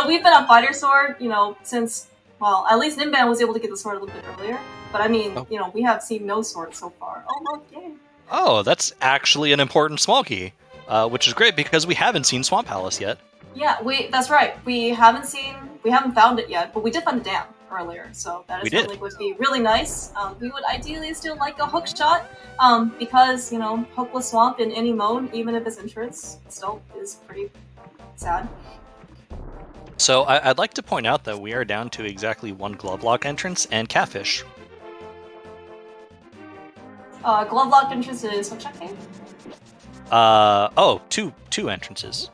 We've been on Fighter Sword, since, well, at least Ninban was able to get the sword a little bit earlier. But I mean, we have seen no sword so far. Oh, look, yay. Oh, that's actually an important small key, which is great because we haven't seen Swamp Palace yet. Yeah, that's right. We haven't found it yet, but we did find a dam earlier, so that is something going to be really nice. We would ideally still like a hook shot, because, hookless swamp in any mode, even if it's entrance, still is pretty sad. So I'd like to point out that we are down to exactly 1 glove lock entrance and catfish. Glove lock entrance is hookshot cave? Two entrances.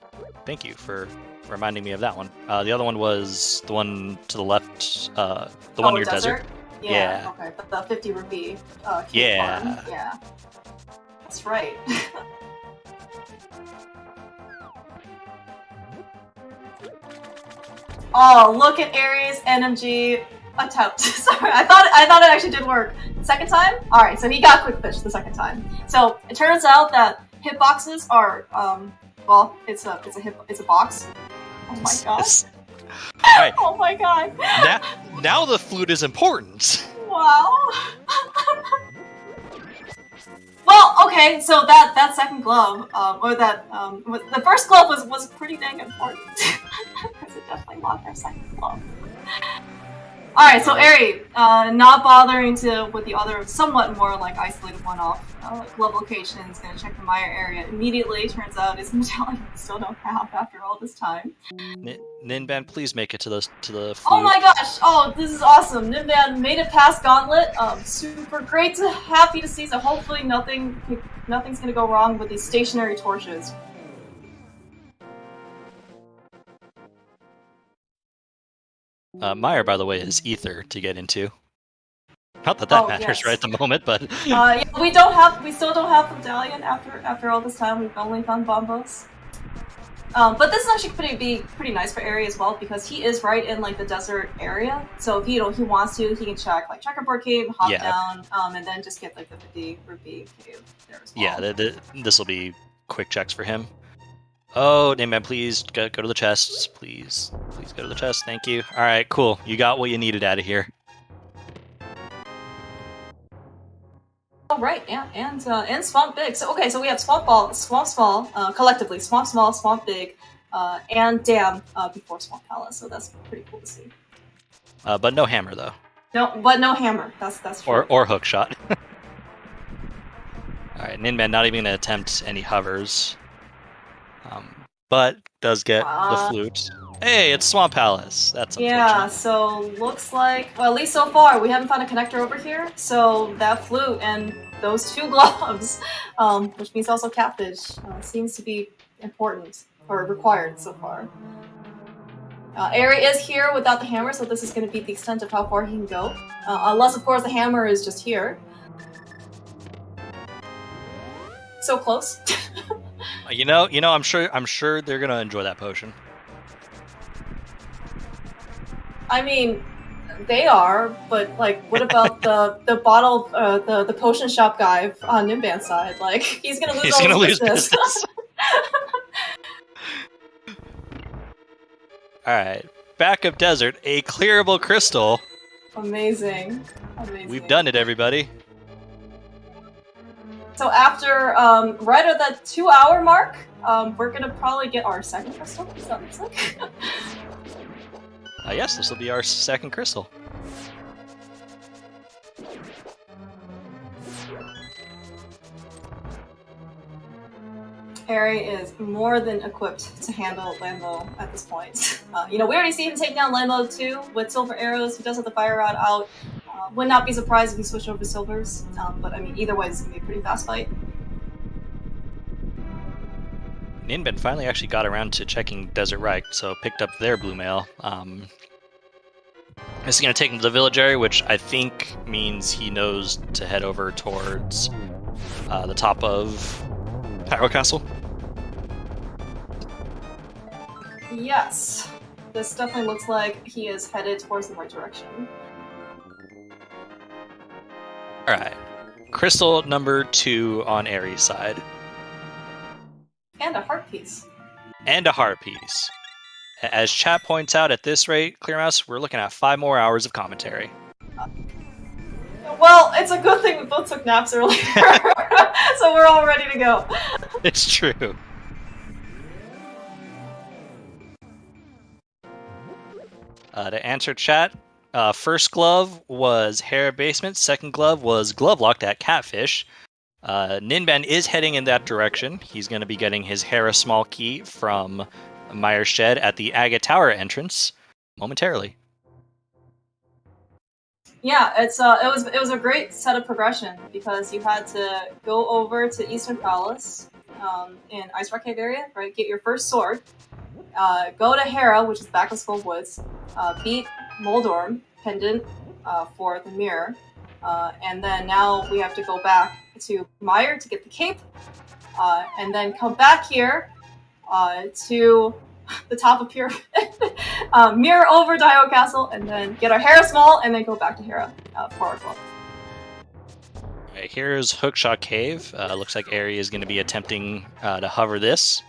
Thank you for reminding me of that one. The other one was the one to the left, the one near desert. Yeah. Okay, but the 50 rupee farm. Yeah. That's right. Oh, look at Aries NMG attempt. Sorry, I thought it actually did work. Second time? Alright, so he got quick fish the second time. So it turns out that hitboxes are well, it's a box. Oh my god. Right. Oh my god. Now the flute is important. Wow. Well, okay, so that second glove, the first glove was pretty dang important. Because it definitely locked our second glove. Alright, so Eri, not bothering with the other somewhat more like isolated one-off glove locations, gonna check the Maya area immediately. Turns out it's a medallion we still don't have after all this time. Ninban, please make it to the flute. Oh my gosh! Oh, this is awesome! Ninban made it past Gauntlet. Super great happy to see. So hopefully nothing's gonna go wrong with these stationary torches. Meyer, by the way, is ether to get into. Not that matters right at the moment, but yeah, we still don't have medallion after all this time. We've only found Bombos. But this is actually pretty nice for Eri as well because he is right in like the desert area. So if he wants to, he can check like checkerboard cave, hop down, and then just get like the 50 rupee cave there as well. Yeah, this will be quick checks for him. Oh, Ninban, please go to the chests. Please go to the chest. Thank you. All right, cool. You got what you needed out of here. Oh right, yeah, and Swamp Big. So okay, so we have Swamp Small, collectively Swamp Small, Swamp Big, and Dam before Swamp Palace. So that's pretty cool to see. But no hammer though. No hammer. That's true. Or hook shot. All right, Ninban not even gonna attempt any hovers. But does get the flute. Hey, it's Swamp Palace. That's unfortunate. Yeah, so looks like, well, at least so far, we haven't found a connector over here. So that flute and those 2 gloves, which means also catfish, seems to be important, or required so far. Eri is here without the hammer, so this is going to be the extent of how far he can go. Unless, of course, the hammer is just here. So close. You know, I'm sure they're gonna enjoy that potion. I mean, they are, but like, what about the bottle, the potion shop guy on Ninban's side? Like, he's gonna lose business. All right, backup desert, a clearable crystal. Amazing. We've done it, everybody. So after right at that 2-hour mark, we're gonna probably get our 2nd crystal. Does that make sense? Yes, this will be our 2nd crystal. Harry is more than equipped to handle Lambo at this point. We already see him take down Lambo too with silver arrows. He does have the fire rod out. Would not be surprised if he switched over to silvers. But I mean, either way, it's gonna be a pretty fast fight. Ninban finally actually got around to checking Desert Right, so picked up their blue mail. This is going to take him to the village area, which I think means he knows to head over towards the top of Pyro Castle. Yes. This definitely looks like he is headed towards the right direction. Alright. Crystal number 2 on Aries' side. And a heart piece. And a heart piece. As chat points out, at this rate, Clearmouse, we're looking at 5 more hours of commentary. Well, it's a good thing we both took naps earlier, so we're all ready to go. It's true. To answer chat, first glove was Hera Basement, 2nd glove was Glove Locked at Catfish. Ninban is heading in that direction. He's going to be getting his Hera small key from Meyer's Shed at the Agate Tower entrance momentarily. Yeah, it was a great set of progression because you had to go over to Eastern Palace in Ice Rock Cave area, right? Get your first sword, go to Hera, which is back of Skull Woods, beat Moldorm Pendant for the mirror, and then now we have to go back to Meyer to get the cape, and then come back here to the top of Pyramid, mirror over Dio Castle, and then get our Hera small, and then go back to Hera for our glove. Right, here's Hookshot Cave. Looks like Aerie is going to be attempting to hover this.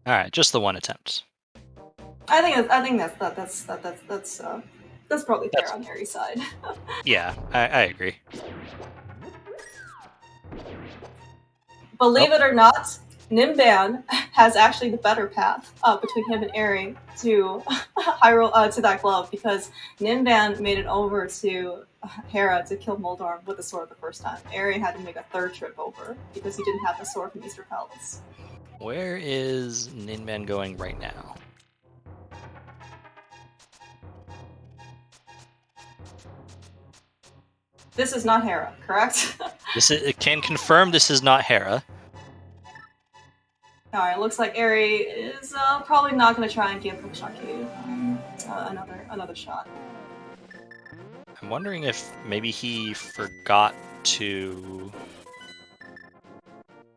All right, just the one attempt. I think that's probably fair on Harry's side. Yeah, I agree. Believe it or not, Ninban has actually the better path between him and Eri to Hyrule to that glove because Ninban made it over to Hera to kill Moldorm with the sword the first time. Eri had to make a 3rd trip over because he didn't have the sword from Eastern Palace. Where is Ninban going right now? This is not Hera, correct? It can confirm this is not Hera. Alright, looks like Eri is probably not going to try and give Hookshot Cave another shot. I'm wondering if maybe he forgot to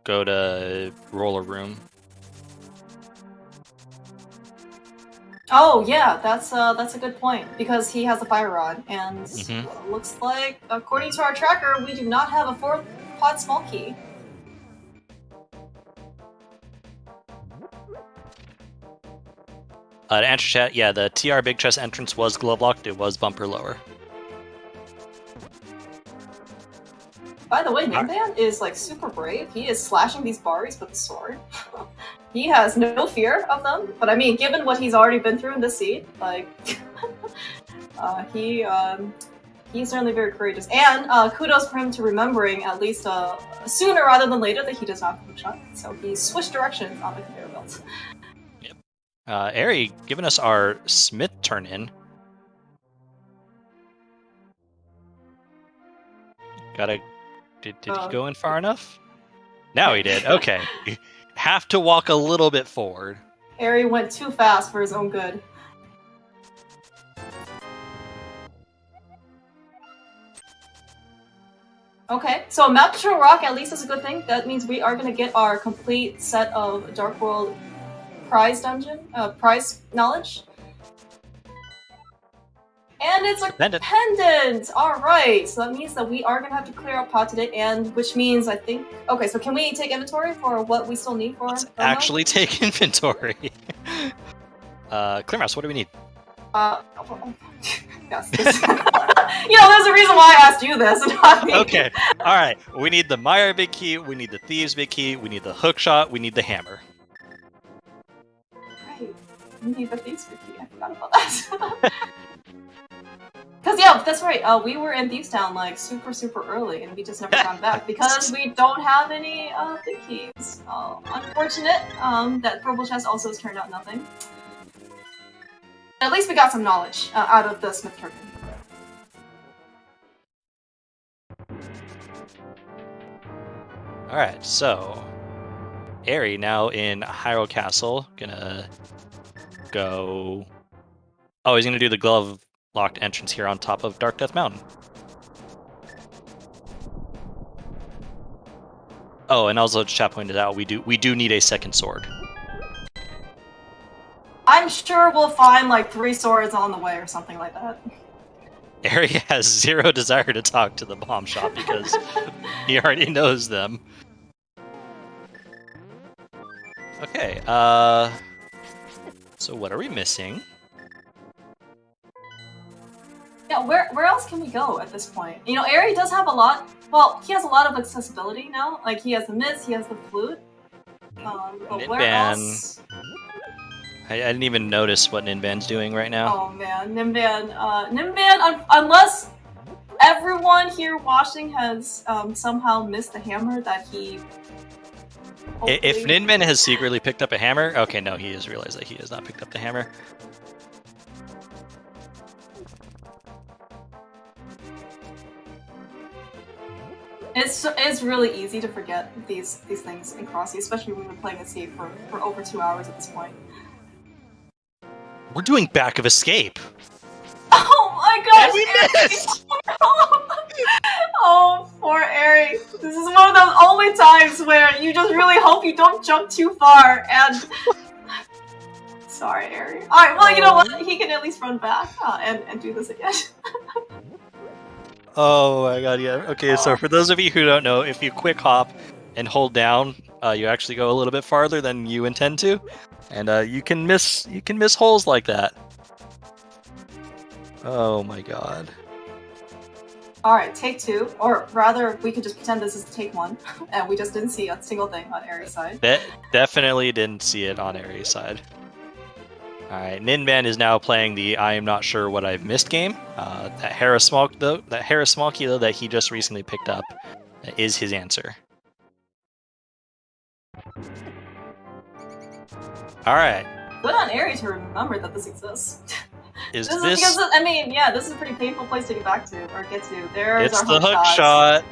go to Roller Room. Oh yeah, that's a good point because he has a fire rod, and looks like according to our tracker, we do not have a 4th pod small key. To answer chat, yeah, the TR Big Chest entrance was glove locked. It was bumper lower. By the way, Ninban is like super brave. He is slashing these Baris with the sword. He has no fear of them. But I mean, given what he's already been through in this seed, like, He's certainly very courageous, and kudos for him to remembering at least sooner rather than later that he does not have a hookshot. So he switched directions on the conveyor belt. Yep. Eri giving us our Smith turn in. Did he go in far enough? Now he did. Okay. Have to walk a little bit forward. Eri went too fast for his own good. Okay, so map control rock at least is a good thing. That means we are going to get our complete set of Dark World prize knowledge. And it's a pendant! Alright, so that means that we are going to have to clear up pot today, and which means I think... Okay, so can we take inventory for what we still need for... Let's actually take inventory. Clearmouse, what do we need? Yes, this... You know, there's a reason why I asked you this, and not me. Okay, alright. We need the Meyer big key, we need the Thieves big key, we need the hookshot, we need the hammer. Right, we need the Thieves big key, I forgot about that. Because, yeah, that's right, we were in Thieves Town, like, super early, and we just never gone back, because we don't have any, big keys. Unfortunate, that purple chest also has turned out nothing. At least we got some knowledge, out of the Smith token. Alright, so... Eri now in Hyrule Castle, gonna go... Oh, he's gonna do the glove-locked entrance here on top of Dark Death Mountain. Oh, and also, chat pointed out, we do need a second sword. I'm sure we'll find, like, 3 swords on the way or something like that. Eri has zero desire to talk to the bomb shop because he already knows them. Okay, so what are we missing? Yeah, where else can we go at this point? You know, Eri does have a lot. Well, he has a lot of accessibility now. Like, he has the mist, he has the flute. But where else? I didn't even notice what Ninban's doing right now. Oh man, Ninban, unless everyone here watching has somehow missed the hammer that he... If Ninban has secretly picked up a hammer... Okay, no, he has realized that he has not picked up the hammer. It's really easy to forget these things in Crosskeys, especially when we've been playing Escape for over 2 hours at this point. We're doing Back of Escape! Oh my gosh! And we missed! Oh, poor Eri. This is one of those only times where you just really hope you don't jump too far, and... Sorry, Eri. Alright, well, you know what? He can at least run back and do this again. Oh my god, yeah. Okay, so for those of you who don't know, if you quick hop and hold down, you actually go a little bit farther than you intend to, and you can miss holes like that. Oh my god. Alright, take 2, or rather, we could just pretend this is take 1, and we just didn't see a single thing on Eri's side. Definitely didn't see it on Eri's side. Alright, Ninban is now playing the I am not sure what I've missed game. That Harris Small Key though that he just recently picked up is his answer. Alright. Good on Eri to remember that this exists. Is this this... Because, I mean, yeah, this is a pretty painful place to get back to, or get to. There's it's our the hook shot.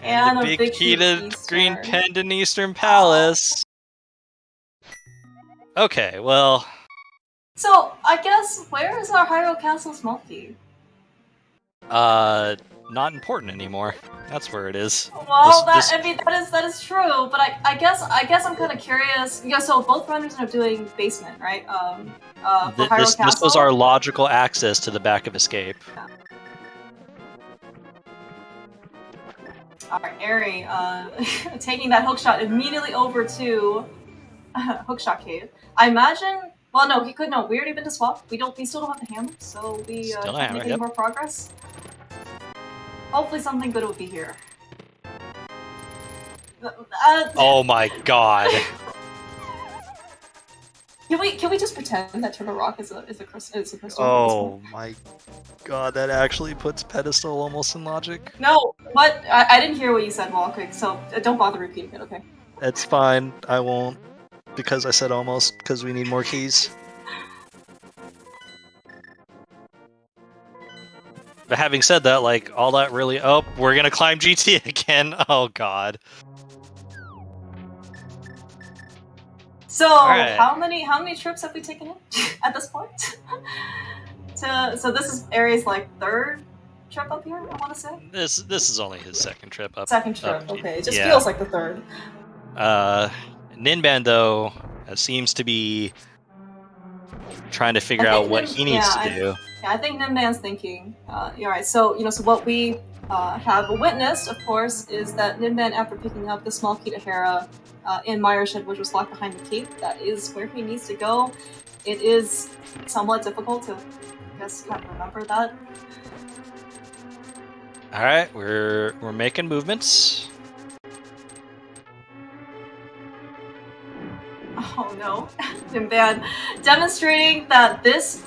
And the a big heated green pendant Eastern Palace. Okay, well... So, I guess, where is our Hyrule Castle small key? Not important anymore. That's where it is. Well, I mean, that is true, but I guess I'm kind of curious. Yeah, so both runners are doing basement, right? For Hyrule Castle? This was our logical access to the Back of Escape. Yeah. Alright, Eri, taking that hookshot immediately over to Hookshot Cave. I imagine... Well, no, we already been to swap. We still don't have the hammer, so we can't make any more progress. Hopefully something good will be here. Oh my god. Yo, Can we just pretend that Turtle Rock is a crystal? Oh my god, that actually puts Pedestal almost in logic. No, what? I didn't hear what you said, Walker, so don't bother repeating it, okay? It's fine, I won't. Because I said almost, because we need more keys. But having said that, like, all that really... Oh, we're gonna climb GT again. Oh god. So, right. how many trips have we taken in at this point? So this is Aries' like third trip up here, I want to say. This is only his second trip up. Second trip, up, okay. It just feels like the third. Ninban though seems to be trying to figure out what he needs to do. Yeah, I think Ninban's thinking. All right. So so what we have witnessed, of course, is that Ninban, after picking up the small key to Hera in Myershed, which was locked behind the cape, that is where he needs to go. It is somewhat difficult to, I guess, kind of remember that. All right, we're making movements. Oh no, Ninban demonstrating that this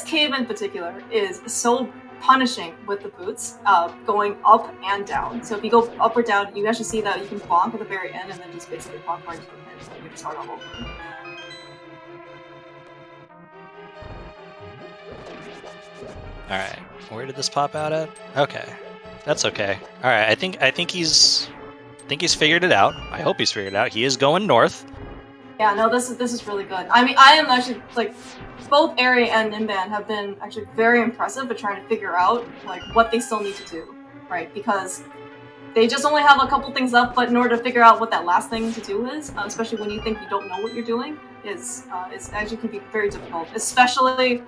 cave in particular is so punishing with the boots, going up and down. So if you go up or down, you actually see that you can bonk at the very end and then just basically bonk right to the pin, so you just start all over. All right, where did this pop out at? Okay, that's okay. All right, I think he's figured it out. I hope he's figured it out. He is going north. Yeah, no, this is really good. I mean, I am actually, like, both Eri and Ninban have been actually very impressive at trying to figure out, like, what they still need to do, right? Because they just only have a couple things up, but in order to figure out what that last thing to do is, especially when you think you don't know what you're doing, is actually can be very difficult, especially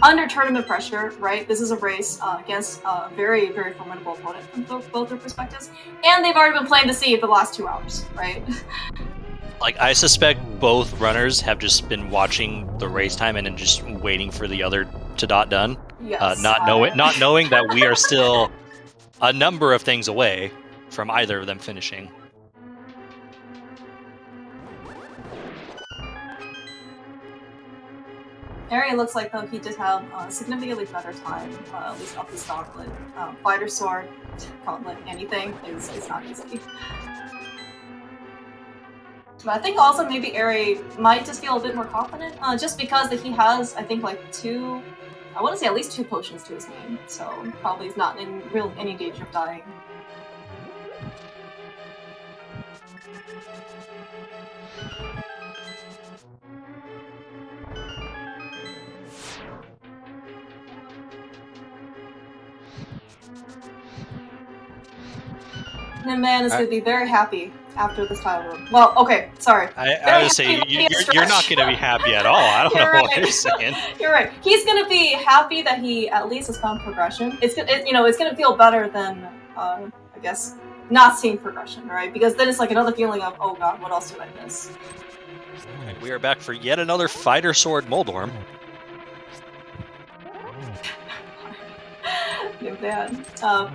under tournament pressure, right? This is a race against a very, very formidable opponent from both their perspectives, and they've already been playing the sea for the last 2 hours, right? Like, I suspect both runners have just been watching the race time and then just waiting for the other to done. Yes. Not knowing that we are still a number of things away from either of them finishing. Eri looks like, though, he did have a significantly better time, at least up his gauntlet. Fighter sword, gauntlet, anything is not easy. But I think also maybe Eri might just feel a bit more confident, just because that he has, I think, like I want to say at least 2 potions to his name, so probably is not in any danger of dying. Ninban is going to be very happy after this title run. Well, okay, sorry. I would say you're not going to be happy at all. I don't know right. what you're saying. You're right. He's going to be happy that he at least has found progression. It's going to feel better than I guess not seeing progression, right? Because then it's like another feeling of, oh god, what else did I miss? Right, we are back for yet another fighter sword Moldorm. Ninban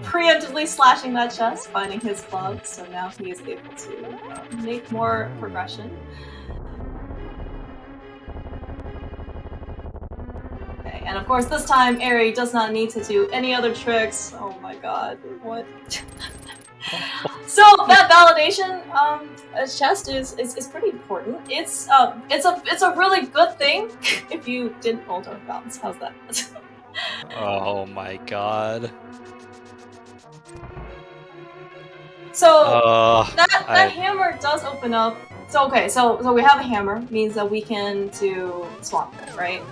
preemptively slashing that chest, finding his club, so now he is able to make more progression. Okay, and of course this time Eri does not need to do any other tricks. Oh my god, what? So that validation chest is pretty important. It's a really good thing if you didn't hold our bounce. How's that? Oh my god. So that hammer does open up. So okay, so we have a hammer, means that we can do swamp, right?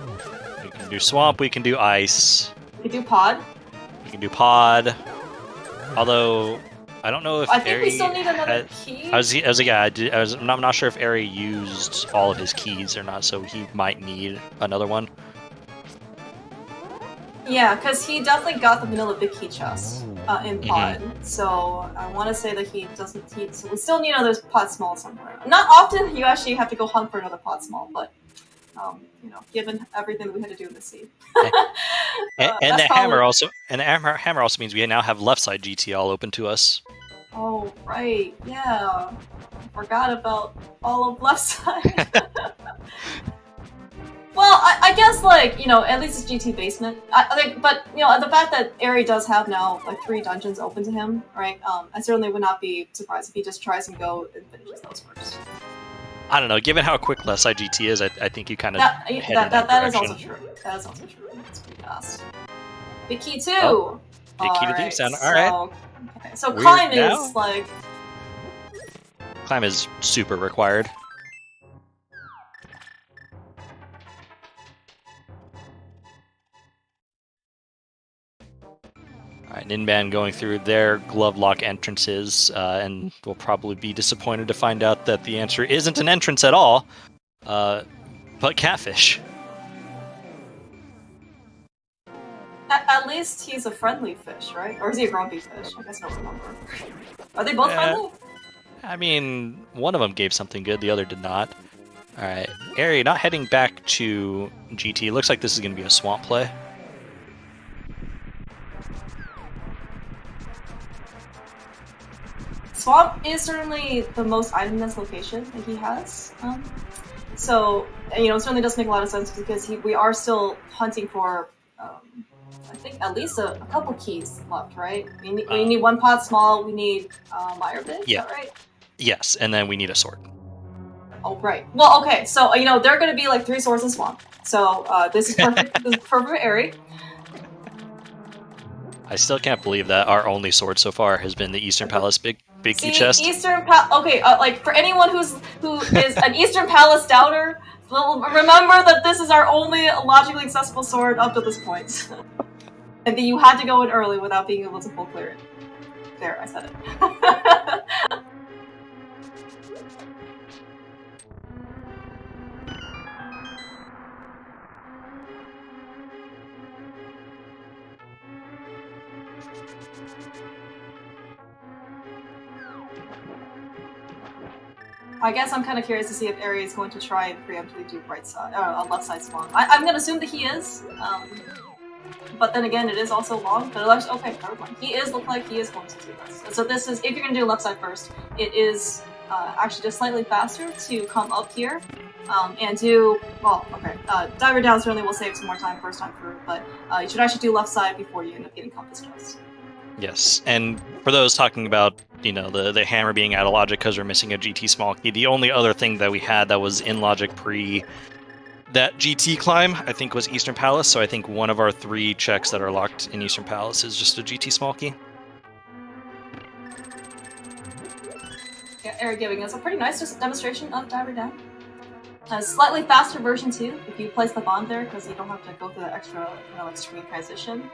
We can do swamp, we can do ice. We can do pod. We can do pod. Although I don't know if I think we still need another key. I'm not sure if Eri used all of his keys or not, so he might need another one. Yeah, because he definitely got the vanilla big key chest in pod. So I want to say that he doesn't. So we still need another pod small somewhere. Not often you actually have to go hunt for another pod small, but given everything that we had to do in the sea. and the hammer also means we now have left side GT all open to us. Oh right, yeah. Forgot about all of left side. Well, I guess like at least it's GT basement. I think, but the fact that Eri does have now like 3 dungeons open to him, right? I certainly would not be surprised if he just tries and go and finishes those first. I don't know. Given how quick left side GT is, I think you kind of that is also true. That is also true. It's pretty fast. Big key 2. Oh, big key to Thieves Town. All right. Okay, so climb is like. Climb is super required. Alright, Ninban going through their glove lock entrances, and will probably be disappointed to find out that the answer isn't an entrance at all, but catfish. At least he's a friendly fish, right? Or is he a grumpy fish? I guess I don't remember. Are they both friendly? I mean, one of them gave something good, the other did not. Alright, Eri, not heading back to GT. Looks like this is going to be a swamp play. Swamp is certainly the most item-dense location that he has. So, it certainly does make a lot of sense because we are still hunting for, I think, at least a couple keys left, right? We need 1 pot small, we need Mire big, yeah. Is that right? Yes, and then we need a sword. Oh, right. Well, okay, so, there are going to be like 3 swords in Swamp. So, this is perfect. This is perfect for Eri. I still can't believe that our only sword so far has been the Eastern Palace big key chest. Eastern Palace. Okay, like for anyone who is an Eastern Palace doubter, remember that this is our only logically accessible sword up to this point, and that you had to go in early without being able to full clear it. There, I said it. I guess I'm kind of curious to see if Eri is going to try and preemptively do right side, left side spawn. I'm gonna assume that he is, but then again, it is also long. But okay, never mind. He is look like he is going to do this. So this is if you're gonna do left side first, it is actually just slightly faster to come up here and do diver down certainly will save some more time first time through, but you should actually do left side before you end up getting compass just. Yes, and for those talking about, the hammer being out of logic because we're missing a GT small key, the only other thing that we had that was in logic pre that GT climb, I think, was Eastern Palace, so I think one of our 3 checks that are locked in Eastern Palace is just a GT small key. Yeah, Eri giving us a pretty nice demonstration of diver down. A slightly faster version too, if you place the bond there, because you don't have to go through that extra, extreme transition.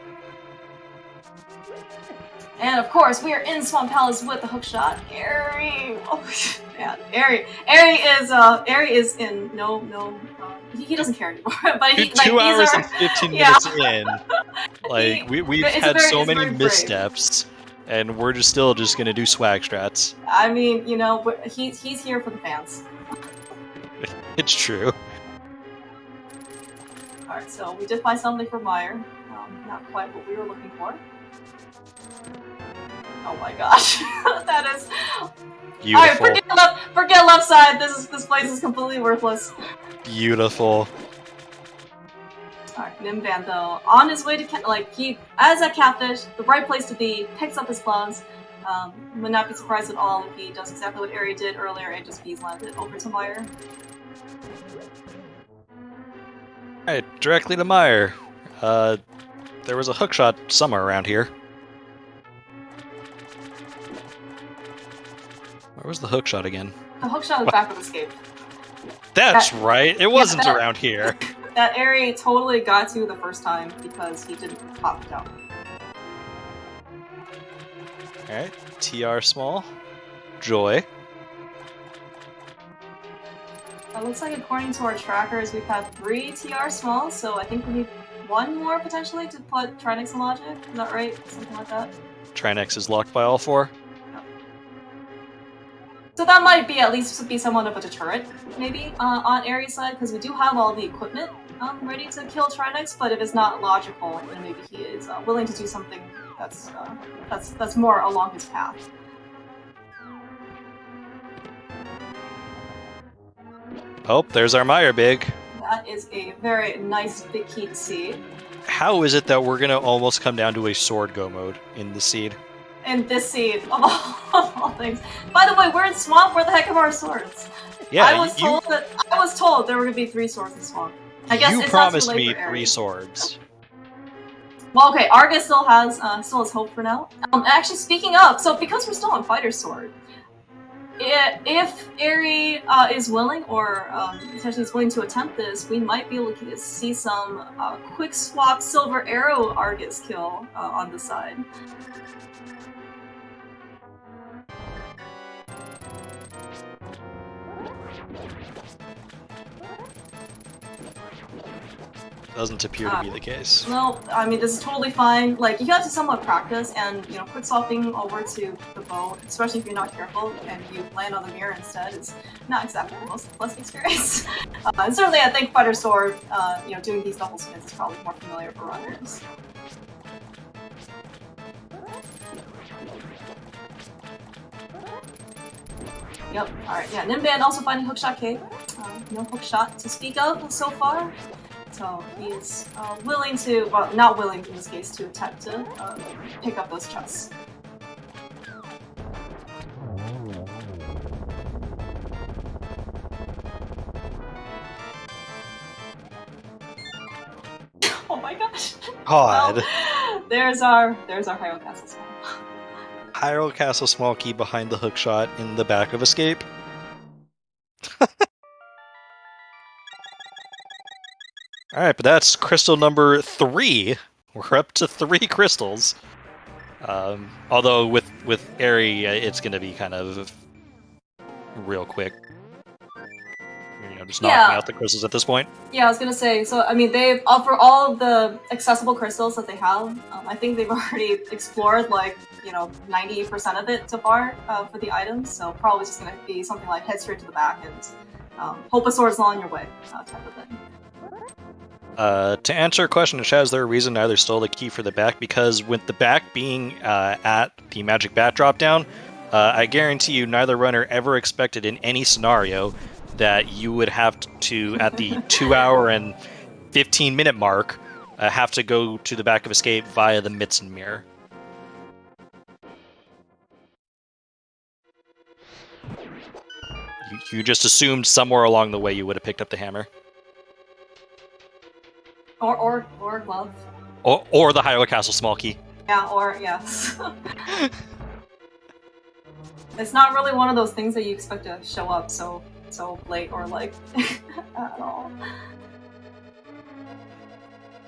And of course, we are in Swamp Palace with the hook shot. Eri, oh man, Eri is in he doesn't care anymore. But he 2 hours and 15 minutes in, like we've had so many missteps, and we're still just gonna do swag strats. I mean, he's here for the fans. It's true. All right, so we did find something for Mire. Not quite what we were looking for. Oh my gosh, that is beautiful. Alright, forget left side. This place is completely worthless. Beautiful. Alright, Ninban though, on his way to he as a catfish, the right place to be, picks up his gloves. Would not be surprised at all if he does exactly what Eri did earlier and just beeslands it over to Mire. Alright, directly to Mire. There was a hookshot somewhere around here. Where was the hookshot again? The hookshot was back with escape. That's right. It wasn't around here. That Eri totally got to the first time because he didn't pop it out. Alright, TR small. Joy. It looks like according to our trackers, we've had 3 TR small, so I think we need 1 more potentially to put Trinex in logic. Is that right? Something like that. Trinex is locked by all 4. So that might be at least be somewhat of a deterrent, maybe, on Eri's side, because we do have all the equipment ready to kill Trinex, but if it's not logical, then maybe he is willing to do something that's more along his path. Oh, there's our Mire big. That is a very nice big key to see. How is it that we're gonna almost come down to a sword go mode in the seed? In this seed, of all things. By the way, we're in Swamp. Where the heck are our swords? Yeah, I was told there were gonna be 3 swords in Swamp. I guess you it's promised not too late me for 3 swords. Well, okay, Argus still has hope for now. Actually, speaking of, so because we're still on Fighter Sword, if Eri is willing, or essentially is willing to attempt this, we might be able to see some quick swap Silver Arrow Argus kill on the side. Doesn't appear to be the case. No, I mean, this is totally fine. Like, you have to somewhat practice, and, you know, quick swapping over to the bow, especially if you're not careful and you land on the mirror instead, is not exactly the most pleasant experience. And certainly, I think Fighter Sword, you know, doing these double spins is probably more familiar for runners. Yep, alright, yeah, Ninban also finding Hookshot Cave. No hookshot to speak of so far. So he's willing to, well, not willing in this case, to attempt to pick up those chests. Oh my gosh! God. Well, there's our Hyrule Castle Small. Hyrule Castle Small Key behind the hookshot in the back of Escape. Alright, but that's crystal number 3. We're up to 3 crystals. Although with Eri, it's going to be kind of real quick. You know, just knocking out the crystals at this point. Yeah, I was going to say, so I mean, they've offered all of the accessible crystals that they have. I think they've already explored, like, you know, 90% of it so far for the items, so probably just going to be something like head straight to the back and hope a sword's not on your way type of thing. To answer a question, Chaz, there a reason neither stole the key for the back? Because with the back being at the magic bat drop down, I guarantee you neither runner ever expected in any scenario that you would have to, at the 2-hour and 15-minute mark, have to go to the back of Escape via the Mitsun Mirror. You just assumed somewhere along the way you would have picked up the hammer. Or glove. Or the Hyrule Castle Small Key. Yeah, or, yes. It's not really one of those things that you expect to show up so late or, like, at all.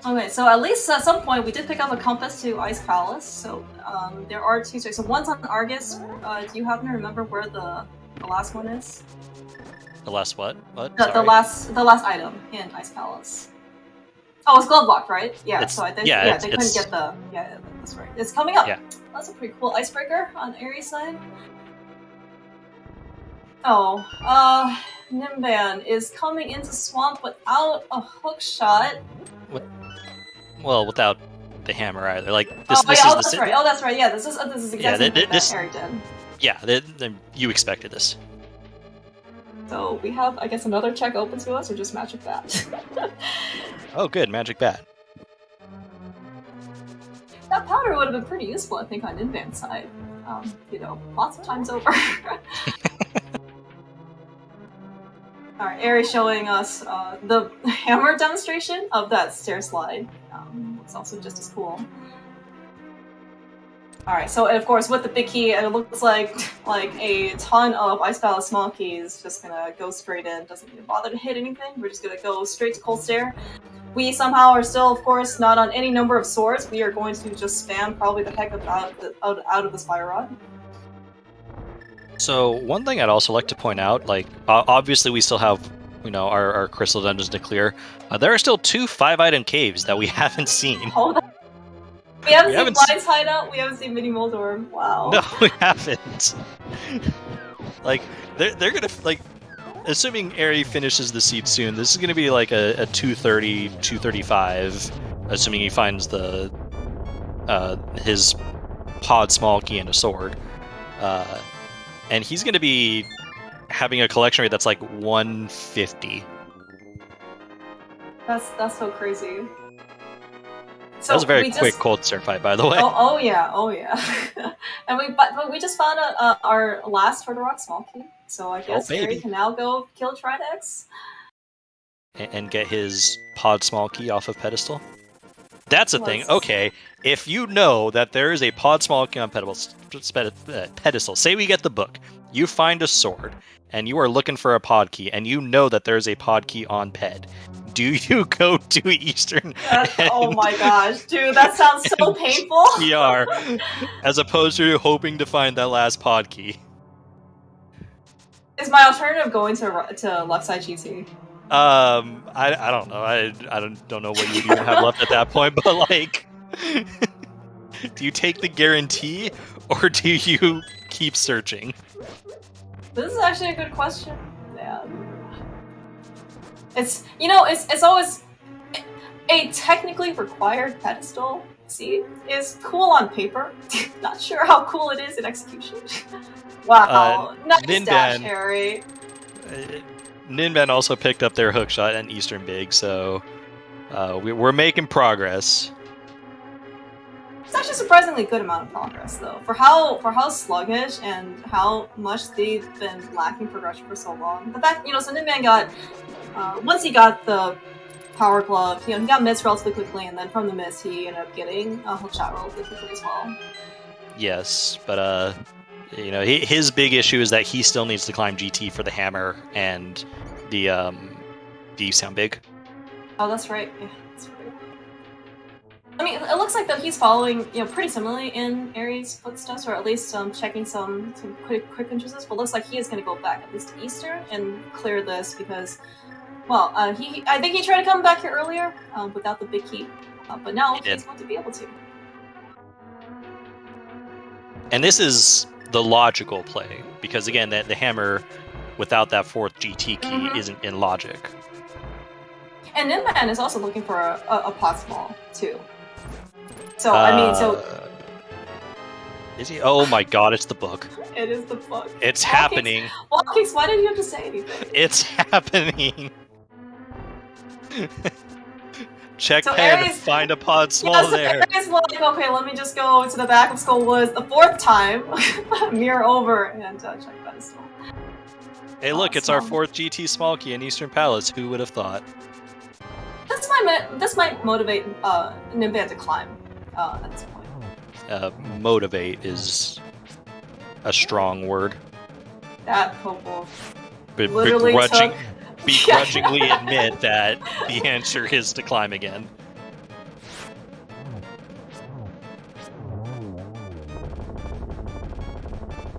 Okay, so at least at some point we did pick up a compass to Ice Palace, so there are 2 tricks. So one's on Argus. Do you happen to remember where the last one is? The last what? What? The last item in Ice Palace. Oh, it's glove locked, right? Yeah, so I think they couldn't get the... Yeah, that's right. It's coming up. Yeah. That's a pretty cool icebreaker on Eri's side. Oh, Ninban is coming into Swamp without a hook shot. Well, without the hammer either. Like this. That's right. Oh, that's right. Yeah, this is exactly what Eri did. Yeah, you expected this. So we have, I guess, another check open to us, or just Magic Bat. Oh, good, Magic Bat. That powder would have been pretty useful, I think, on Ninban's side. You know, lots of times over. Alright, Eri showing us the hammer demonstration of that stair slide. It's also just as cool. Alright, so of course with the big key, and it looks like a ton of Ice Palace small keys just gonna go straight in, doesn't even bother to hit anything, we're just gonna go straight to Cold Stair. We somehow are still, of course, not on any number of swords, we are going to just spam probably the heck out of this Fire Rod. So one thing I'd also like to point out, like, obviously we still have, you know, our crystal dungeons to clear. There are still 2 5-item caves that we haven't seen. Hold on. We haven't seen Blind's Hideout, we haven't seen Mini Moldor. Wow. No, we haven't. Like, they're gonna, like, assuming Eri finishes the seed soon, this is gonna be like a 230, 235, assuming he finds the his pod small key and a sword. And he's gonna be having a collection rate that's like 150. That's so crazy. So that was a very quick cold start fight, by the way. Oh yeah. And we just found our last Turtle Rock small key. So I guess Harry can now go kill Tridex. And get his pod small key off of pedestal. That's a thing. Okay, if you know that there is a pod small key on pedestal, say we get the book, you find a sword, and you are looking for a pod key, and you know that there is a pod key on ped. Do you go to Eastern? Oh my gosh, dude, that sounds so painful. PR, as opposed to hoping to find that last pod key. Is my alternative going to left side GT? I don't know. I don't know what you even have left at that point, but like, do you take the guarantee or do you keep searching? This is actually a good question. Yeah. It's it's always a technically required pedestal. See, is cool on paper. Not sure how cool it is in execution. Wow, nice dash, Harry. Ninban also picked up their hookshot and Eastern Big, so we're making progress. It's actually a surprisingly good amount of progress, though, for how sluggish and how much they've been lacking progression for so long. The fact, so Ninban got once he got the Power Glove, he got miss relatively quickly, and then from the miss he ended up getting a hookshot relatively quickly as well. Yes, but his big issue is that he still needs to climb GT for the hammer and the do you sound big? Oh, that's right. Yeah, that's right. I mean, it looks like though he's following, pretty similarly in Aries' footsteps, or at least checking some quick entrances. But it looks like he is going to go back at least to Eastern and clear this because, well, I think he tried to come back here earlier without the big key, but now he's going to be able to. And this is the logical play, because again, the hammer without that fourth GT key isn't in logic. And Ninban is also looking for a pot small too. So is he? Oh my god, it's the book. It is the book. It's happening. Walkings, why didn't you have to say anything? It's happening. Check so pen Aries, and find a pod small there. Aries like, okay, let me just go to the back of Skull Woods the fourth time, mirror over, and check pedestal. Hey, look, it's our fourth GT small key in Eastern Palace. Who would have thought? This might motivate Ninban to climb at this point. Motivate is a strong word. That Popo begrudgingly admit that the answer is to climb again.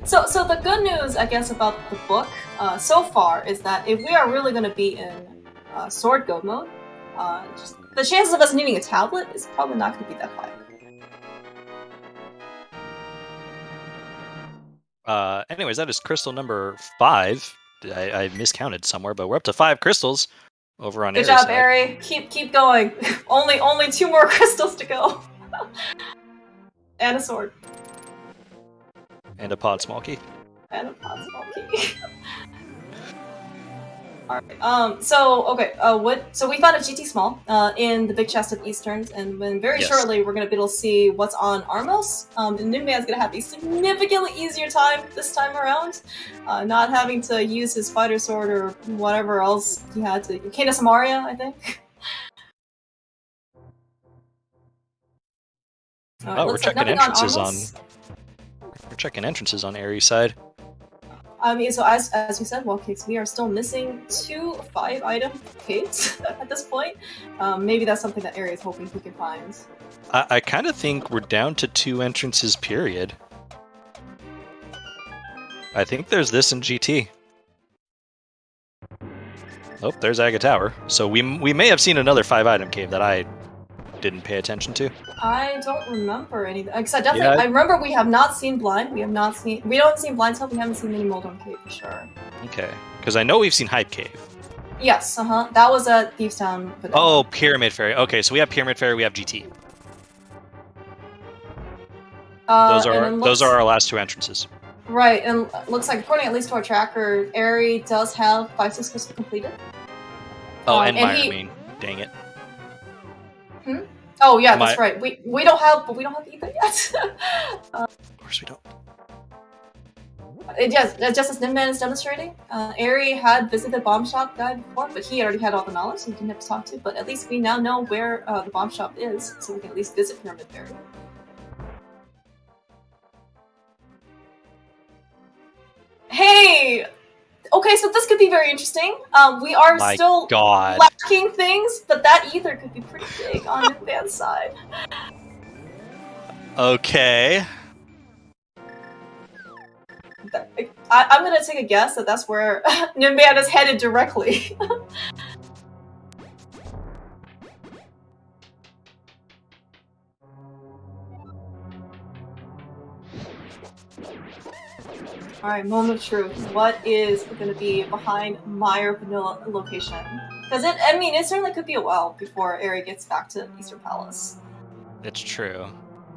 So the good news, I guess, about the book so far is that if we are really going to be in sword go mode, the chances of us needing a tablet is probably not going to be that high. Anyways, that is crystal number 5. I miscounted somewhere, but we're up to 5 crystals over on Aries' side. Good job, Ari. Keep going. only 2 more crystals to go. And a sword. And a pod small key. And a pod small key. Alright, so we found a GT small in the big chest of Easterns, and then very shortly we're going to be able to see what's on Armos, and Ninban's going to have a significantly easier time this time around, not having to use his fighter sword or whatever else he had to. Kena Samaria, I think. We're checking entrances on. We're checking entrances on Aries' side. I mean, so as we said, Walkings, we are still missing 2 5-item caves at this point. Maybe that's something that Ari is hoping he can find. I kind of think we're down to 2 entrances, period. I think there's this in GT. Oh, there's Aga Tower. So we may have seen another 5-item cave that I didn't pay attention to. I don't remember anything. Because I remember we have not seen Blind. We don't see Blind Tunnel. We haven't seen any Moldon Cave for sure. Okay, because I know we've seen Hype Cave. Yes, that was at Thieves Town. Oh, Pyramid Ferry. Okay, so we have Pyramid Ferry. We have GT. Those are our last 2 entrances. Right, and looks like according at least to our tracker, Ari does have 5-6 crystals completed. Oh, and Mire, I mean. Dang it. Hmm? Oh yeah, that's right. We don't have either yet. Of course we don't. Just as Ninban is demonstrating, Eri had visited the bomb shop guy before, but he already had all the knowledge, so he didn't have to talk to. But at least we now know where the bomb shop is, so we can at least visit Pyramid Berry. Hey! Okay, so this could be very interesting. We are still lacking things, but that ether could be pretty big on Ninban's side. Okay. I'm gonna take a guess that that's where Ninban is headed directly. Alright, moment of truth. What is gonna be behind Meyer Vanilla location? Because it certainly could be a while before Eri gets back to Eastern Palace. It's true.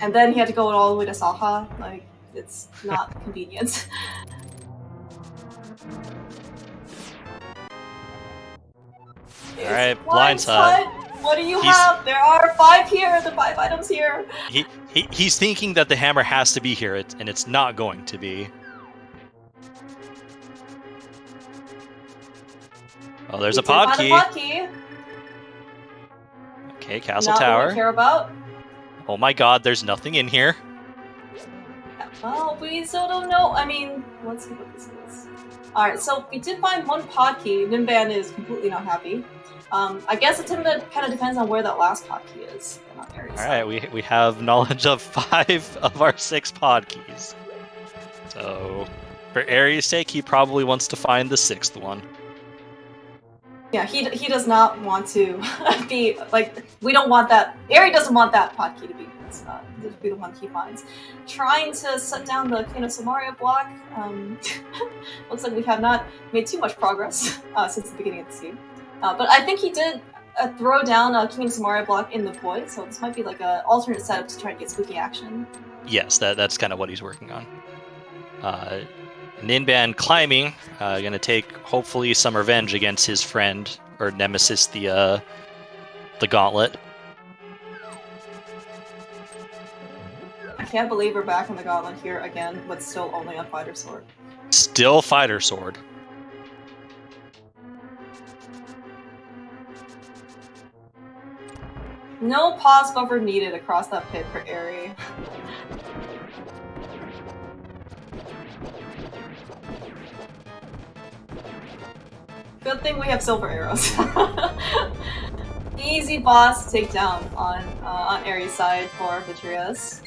And then he had to go all the way to Saha. Like, it's not convenient. Alright, blindside. What do you have? There are 5 here, the 5 items here. He's thinking that the hammer has to be here, and it's not going to be. Oh, there's a pod key. Okay, Castle Tower. What we care about. Oh my god, there's nothing in here. Well, we still don't know. I mean, let's see what this is. Alright, so we did find 1 pod key. Ninban is completely not happy. I guess it kind of depends on where that last pod key is. Alright, we have knowledge of 5 of our 6 pod keys. So, for Eri's sake, he probably wants to find the 6th one. Yeah, he does not want to be, like, we don't want that. Eri doesn't want that pod key to be the one he finds. Trying to set down the Queen of Samaria block. Looks like we have not made too much progress since the beginning of the scene. But I think he did throw down a King of Samaria block in the void, so this might be like an alternate setup to try to get spooky action. Yes, that's kind of what he's working on. Ninban climbing, gonna take hopefully some revenge against his friend or nemesis, the Gauntlet. I can't believe we're back in the Gauntlet here again, but still only a fighter sword. Still fighter sword. No pause buffer needed across that pit for Eri. Good thing we have silver arrows. Easy boss to take down on Eri's side for Vitreous.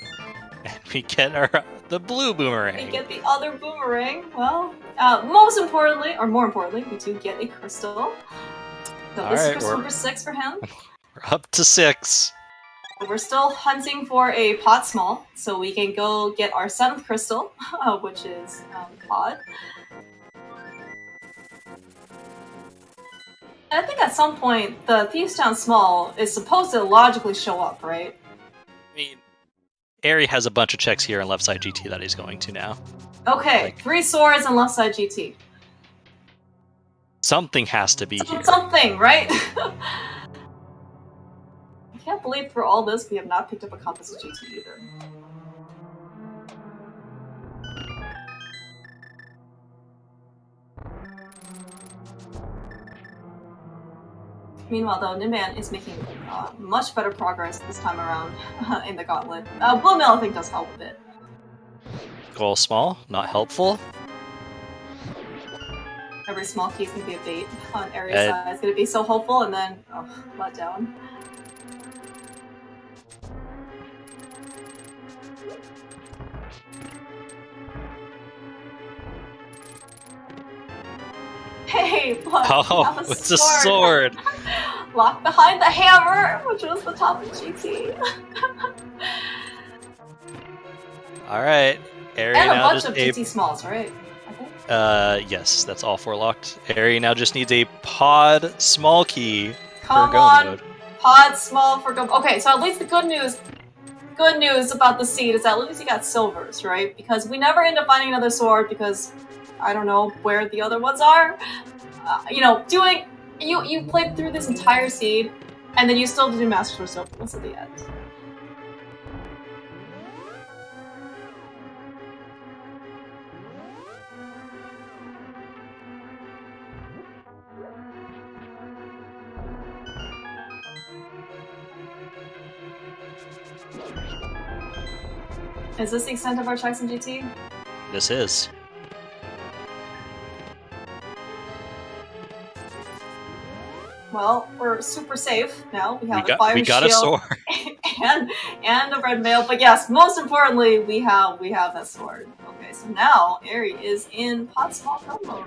And we get the blue boomerang. We get the other boomerang. Well, more importantly, we do get a crystal. So this is crystal number 6 for him. We're up to 6. We're still hunting for a pot small, so we can go get our 7th crystal, which is pod. I think at some point, the Thieves Town Small is supposed to logically show up, right? I mean, Eri has a bunch of checks here on left side GT that he's going to now. Okay, 3 swords and left side GT. Something has to be here. Something, right? I can't believe through all this we have not picked up a composite GT either. Meanwhile, though, Ninban is making much better progress this time around in the Gauntlet. Blue Mill, I think, does help a bit. Goal small, not helpful. Every small key is going to be a bait on Eri's side. It's going to be so hopeful, and then, let down. Hey, look, oh, it's a sword. Locked behind the hammer, which was the top of GT. Alright, Eri and now a bunch of GT smalls, right? I think? Yes, that's all 4 locked. Eri now just needs a pod small key Come for go on, mode. Pod small for go. Okay, so at least the good news about the seed is that at least you got silvers, right? Because we never end up finding another sword because I don't know where the other ones are. You know, you played through this entire seed And then you still do Master Sword once at the end. Is this the extent of our checks in GT? This is. Well, we're super safe now. We have a fire we got shield a sword and a red mail. But yes, most importantly, we have that sword. Okay, so now Eri is in pod small mode.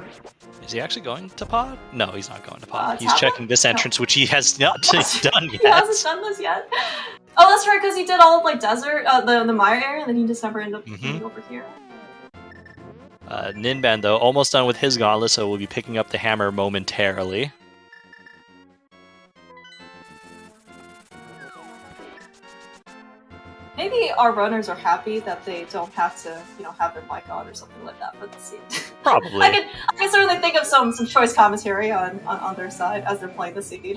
Is he actually going to pod? No, he's not going to pod. He's tablet? checking this entrance, which he has not done yet. He hasn't done this yet. Oh, that's right, because he did all of like desert, the Mire area, and then he just never ended up coming over here. Ninban though, almost done with his gauntlet, so we'll be picking up the hammer momentarily. Maybe our runners are happy that they don't have to, have their mic on or something like that for the scene. Probably. I can certainly think of some choice commentary on their side as they're playing the scene.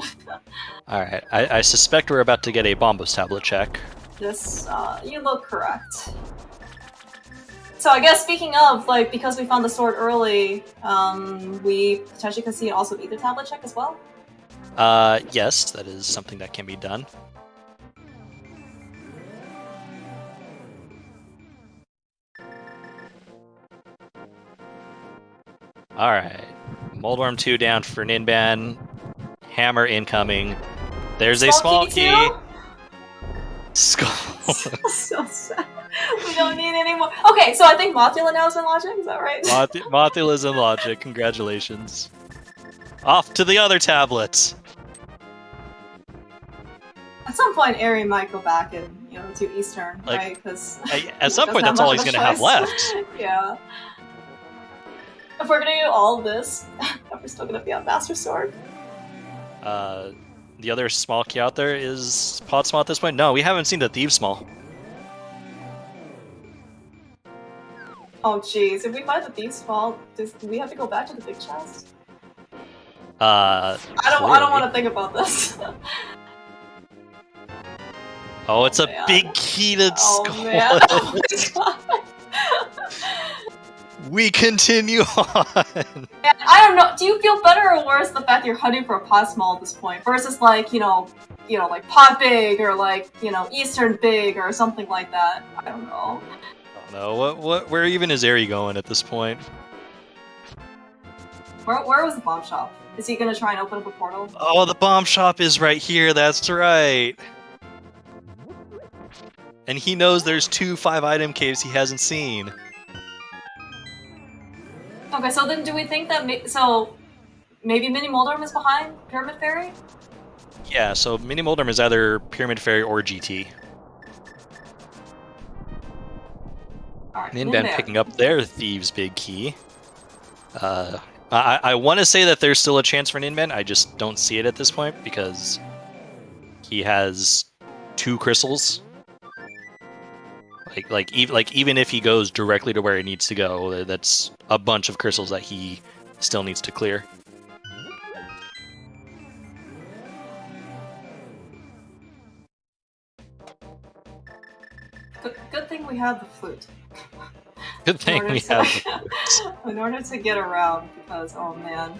Alright, I suspect we're about to get a Bombos tablet check. This, you look correct. So I guess speaking of, because we found the sword early, we potentially could see also the Ether tablet check as well? Yes, that is something that can be done. Alright, Moldworm 2 down for Ninban. Hammer incoming. There's a small key. Skull. So sad. We don't need any more. Okay, so I think Mothula now is in logic, is that right? Mothula's in logic, congratulations. Off to the other tablets. At some point, Eri might go back and, do Eastern, right? Because at some point, that's all he's going to have left. Yeah. If we're going to do all of this, we're still going to be on Master Sword. The other small key out there is Pod Small at this point? No, we haven't seen the Thieves Small. Oh jeez, if we find the Thieves Small, do we have to go back to the big chest? I don't want to think about this. Oh, it's a big key to Skull. Man. Oh my god. We continue on. And I don't know. Do you feel better or worse the fact you're hunting for a pod small at this point versus like pod big or Eastern big or something like that? I don't know. I don't know. Where even is Eri going at this point? Where was the bomb shop? Is he gonna try and open up a portal? Oh, the bomb shop is right here. That's right. And he knows there's 2 5-item caves he hasn't seen. Okay, so then do we think that maybe Mini Moldorm is behind Pyramid Fairy? Yeah, so Mini Moldorm is either Pyramid Fairy or GT. Alright, Ninban picking up their Thieves' big key. I want to say that there's still a chance for Ninban. I just don't see it at this point because he has 2 crystals. Even if he goes directly to where he needs to go, that's a bunch of crystals that he still needs to clear. Good thing we have the flute. Good thing we have the flute. In order to get around, because, oh man.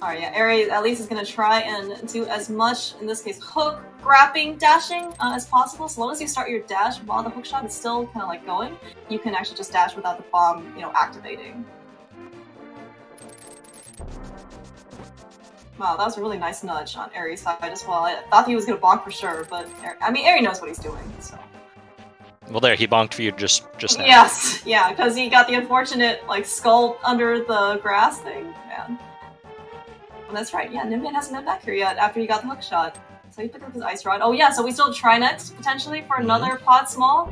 Alright, yeah, Eri at least is going to try and do as much, in this case, hook, grabbing, dashing as possible. So long as you start your dash while the hook shot is still kind of going, you can actually just dash without the bomb, activating. Wow, that was a really nice nudge on Eri's side as well. I thought he was going to bonk for sure, but Eri knows what he's doing, so. Well, there, he bonked for you just now. Yes, yeah, because he got the unfortunate, skull under the grass thing, man. Well, that's right, yeah, Ninban hasn't been back here yet after he got the hook shot. So he picked up his ice rod. Oh yeah, so we still try next, potentially, for another pod small.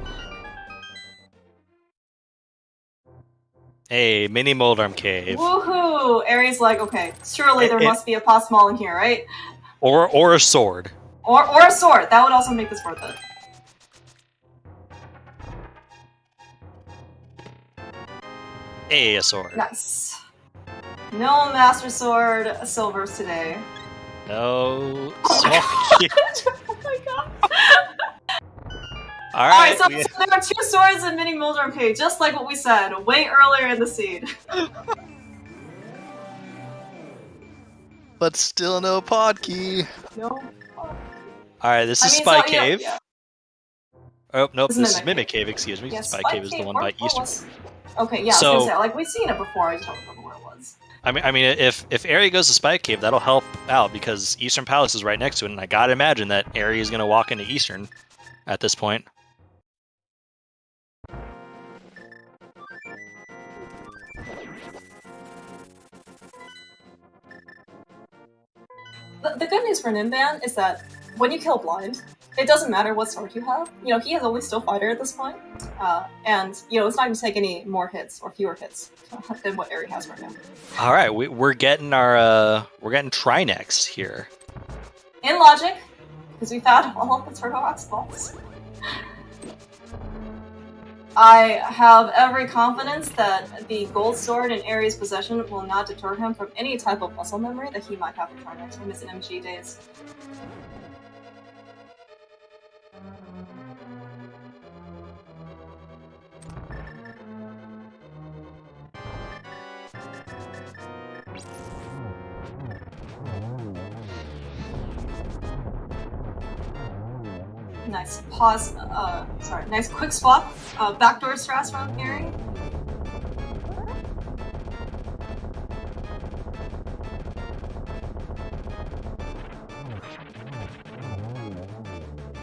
Hey, Mini Moldorm Cave. Woohoo! Eri's like, okay, surely there must be a pod small in here, right? Or a sword. Or a sword. That would also make this worth it. Hey, a sword. Nice. No Master Sword silvers today. No. So cute. Oh my god. Alright, so there are 2 swords in Mini Mulder and Page, just like what we said way earlier in the scene. but still no pod key. No. Alright, this is Spy Cave. Yeah. Oh, nope, This this is is Mimic Mimic Cave, excuse me. Yeah, Spy Cave is the one by Eastern. Okay, yeah, So- I was gonna say, like, we've seen it before, I just don't remember where it was. I mean, if Eri goes to Spy Cave, that'll help out because Eastern Palace is right next to it, and I gotta imagine that Eri is gonna walk into Eastern at this point. The good news for Ninban is that when you kill blind, it doesn't matter what sword you have. You know, he is only still fighter at this point, and you know it's not going to take any more hits or fewer hits than what Eri has right now. All right, we're getting our Trinex here. In logic, because we found all of the Turbo Rocks balls. I have every confidence that the gold sword in Eri's possession will not deter him from any type of muscle memory that he might have in Trinex from his MG days. Nice pause, nice quick swap, backdoor strats from Eri.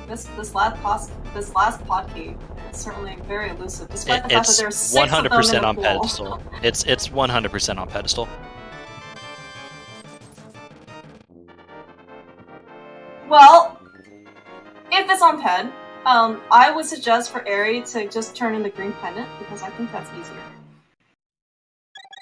This last pod key is certainly very elusive, despite the fact that there's 6 of them in 100% the on pool. pedestal. It's 100% on pedestal. Well, if it's on ped, I would suggest for Eri to just turn in the green pendant, because I think that's easier.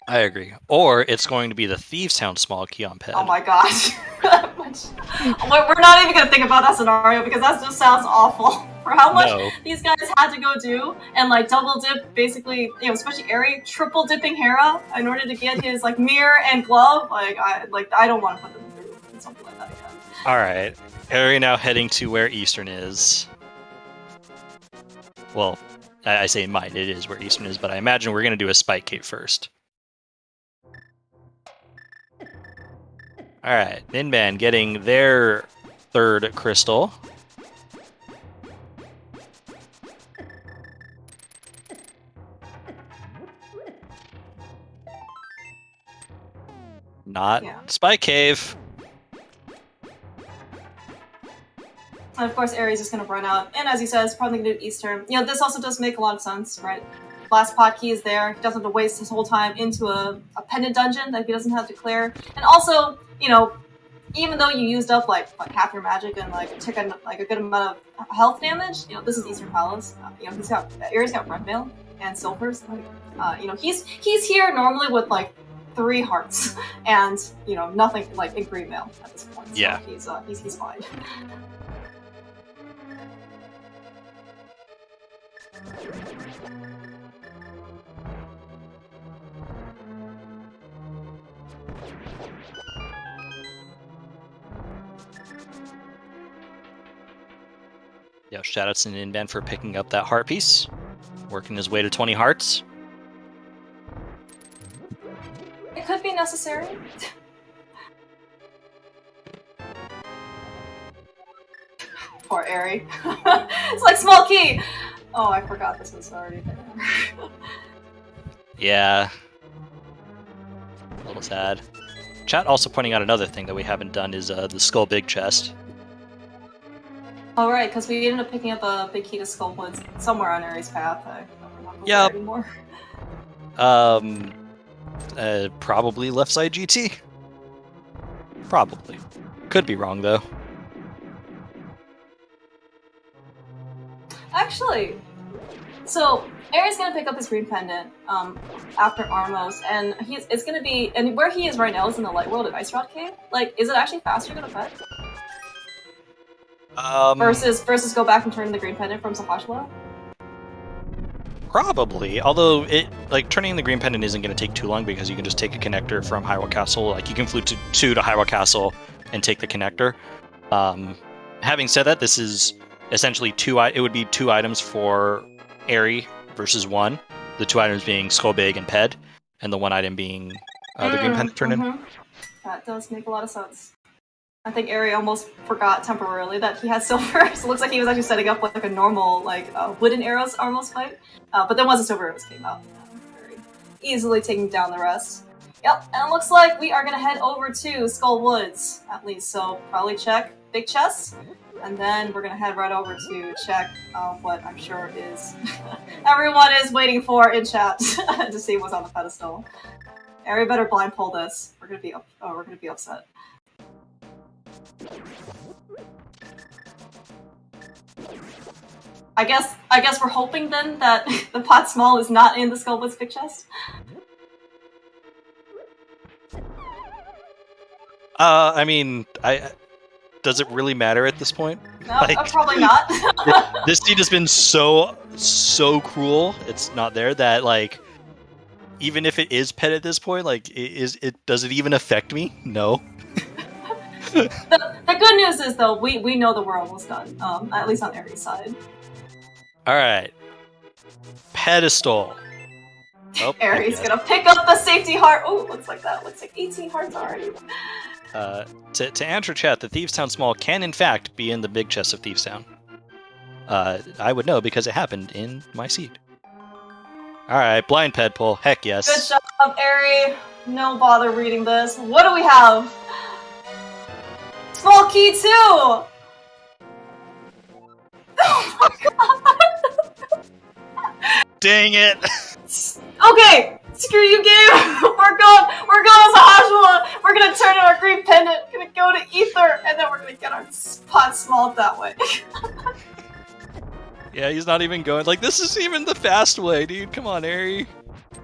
I agree. Or it's going to be the Thieves Hound small key on ped. Oh my gosh. We're not even gonna think about that scenario, because that just sounds awful. For how much these guys had to go do, and like double dip, basically, you know, especially Eri, triple dipping Hera in order to get his like mirror and glove, I don't want to put them through something like that again. Alright. Eri now heading to where Eastern is. Well, I say might, it is where Eastern is, but I imagine we're going to do a Spike Cave first. Alright, Ninban getting their 3rd crystal. Not Spike Cave. And of course, Eri's just gonna run out, and as he says, probably gonna do Eastern. You know, this also does make a lot of sense, right? Last pot key is there. He doesn't have to waste his whole time into a pendant dungeon that he doesn't have to clear. And also, you know, even though you used up like half your magic and like took a good amount of health damage, you know, this is Eastern Palace. You know, Eri's got red mail and silvers. Like, you know, he's here normally with like 3 hearts and you know nothing like in green mail at this point. So yeah, he's fine. Yeah, shout out to Ninban for picking up that heart piece, working his way to 20 hearts. It could be necessary. Poor Eri. It's like small key! Oh, I forgot this was already there. Yeah. A little sad. Chat also pointing out another thing that we haven't done is the Skull Big Chest. Oh right, because we ended up picking up a big key to Skull Woods somewhere on Eri's path. I don't remember where anymore. Probably left side GT. Probably. Could be wrong though. Actually, so Eri's gonna pick up his green pendant after Armos, and it's gonna be, and where he is right now is in the Light World at Ice Rod Cave. Like, is it actually faster to pet? Versus go back and turn the green pendant from Sahajla? Probably, although turning the green pendant isn't going to take too long because you can just take a connector from Hyrule Castle. Like you can flute to Hyrule Castle, and take the connector. Having said that, this is essentially it would be 2 items for Eri versus 1. The 2 items being Skullbig and Ped, and the 1 item being the Green Pendant turn-in. That does make a lot of sense. I think Eri almost forgot temporarily that he had silver, so it looks like he was actually setting up like a normal wooden arrows almost fight. But then once the silver arrows came out, very easily taking down the rest. Yep, and it looks like we are gonna head over to Skull Woods, at least, so probably check big chests, and then we're gonna head right over to check what I'm sure is everyone is waiting for in chat to see what's on the pedestal. Eri better blindfold us. We're gonna be upset. I guess we're hoping then that the pot small is not in the Skullwood's big chest. I mean, does it really matter at this point? No, probably not. This seed has been so cruel. It's not there that like, even if it is pet at this point, like, does it even affect me? No. The good news is though, we know that we're almost done. At least on Eri's side. All right. Pedestal. Oh, Eri's gonna pick up the safety heart. Oh, looks like that. Looks like 18 hearts already. To answer chat, the Thieves Town Small can in fact be in the big chest of Thieves Town. I would know because it happened in my seed. Alright, blind ped pull. Heck yes. Good job, Eri. No bother reading this. What do we have? Small key 2! Oh my god! Dang it! Okay! Screw you, game! We're going as a Hashua! We're gonna turn in our green pendant, gonna go to Ether, and then we're gonna get our pot small that way. Yeah, he's not even going. Like, this is even the fast way, dude. Come on, Eri.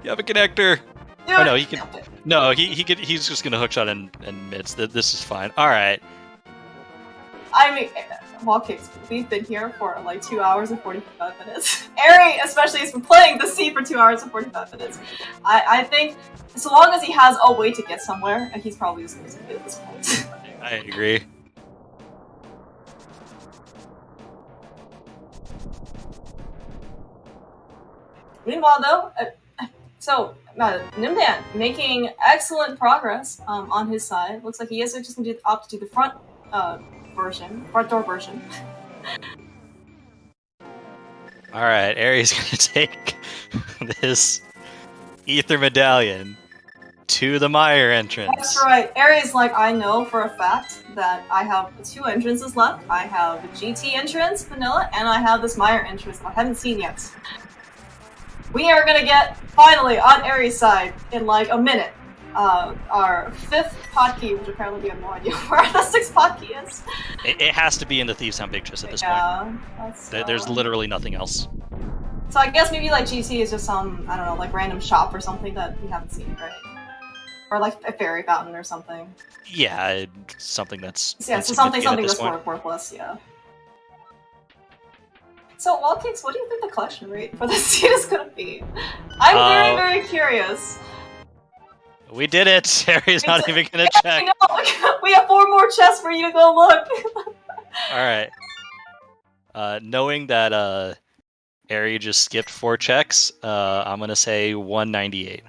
You have a connector. Dude, oh, no, he can. No, he's just gonna hookshot and mids. This is fine. Alright. I mean, wall kicks. We've been here for like 2 hours and 45 minutes. Eri, especially, has been playing the seed for 2 hours and 45 minutes. I think, so long as he has a way to get somewhere, he's probably just going to get at this point. I agree. Meanwhile, though, Ninban making excellent progress on his side. Looks like he is just going to opt to do the front door version. Alright, Eri's gonna take this Ether Medallion to the Mire entrance. That's right. Eri's like, I know for a fact that I have 2 entrances left. I have a GT entrance, vanilla, and I have this Mire entrance I haven't seen yet. We are gonna get, finally, on Eri's side, in like a minute, our 5th hotkey, which apparently we have no idea where the 6th hotkey is. It has to be in the Thieves Town Big Chest at this point. There's literally nothing else. So I guess maybe like GT is just some, I don't know, like random shop or something that we haven't seen, right? Or like a fairy fountain or something. Yeah, something that's... Yeah, so something that's worthless, yeah. So, Wallkicks, what do you think the collection rate for this seed is gonna be? I'm very, very curious. We did it! Harry's not even gonna check. We have 4 more chests for you to go look! Alright. Knowing that Eri just skipped 4 checks, I'm gonna say 198.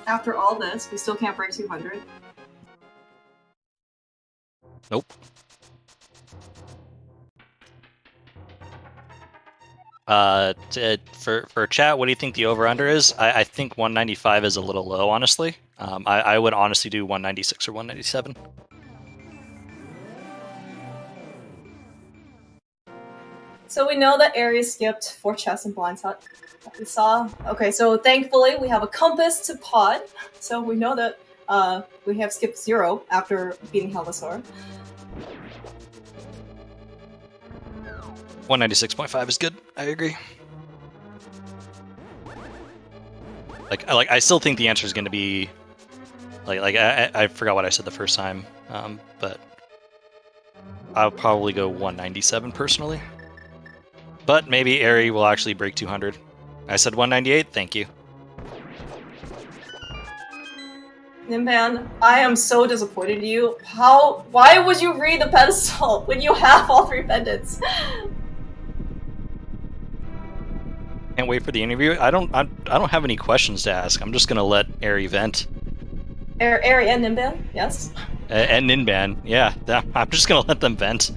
After all this, we still can't break 200. Nope. For chat, what do you think the over-under is? I think 195 is a little low, honestly. I would honestly do 196 or 197. So we know that Eri skipped 4 chests in Blind Hut that we saw. Okay, so thankfully we have a compass to pod. So we know that we have skipped 0 after beating Helvesaur. 196.5 is good. I agree. I still think the answer is going to be I forgot what I said the first time, but I'll probably go 197 personally. But maybe Eri will actually break 200. I said 198, thank you. Ninban, I am so disappointed in you. Why would you read the pedestal when you have all 3 pendants? Can't wait for the interview. I don't have any questions to ask. I'm just gonna let Eri vent. Eri and Ninban, yes. And Ninban, yeah. I'm just gonna let them vent.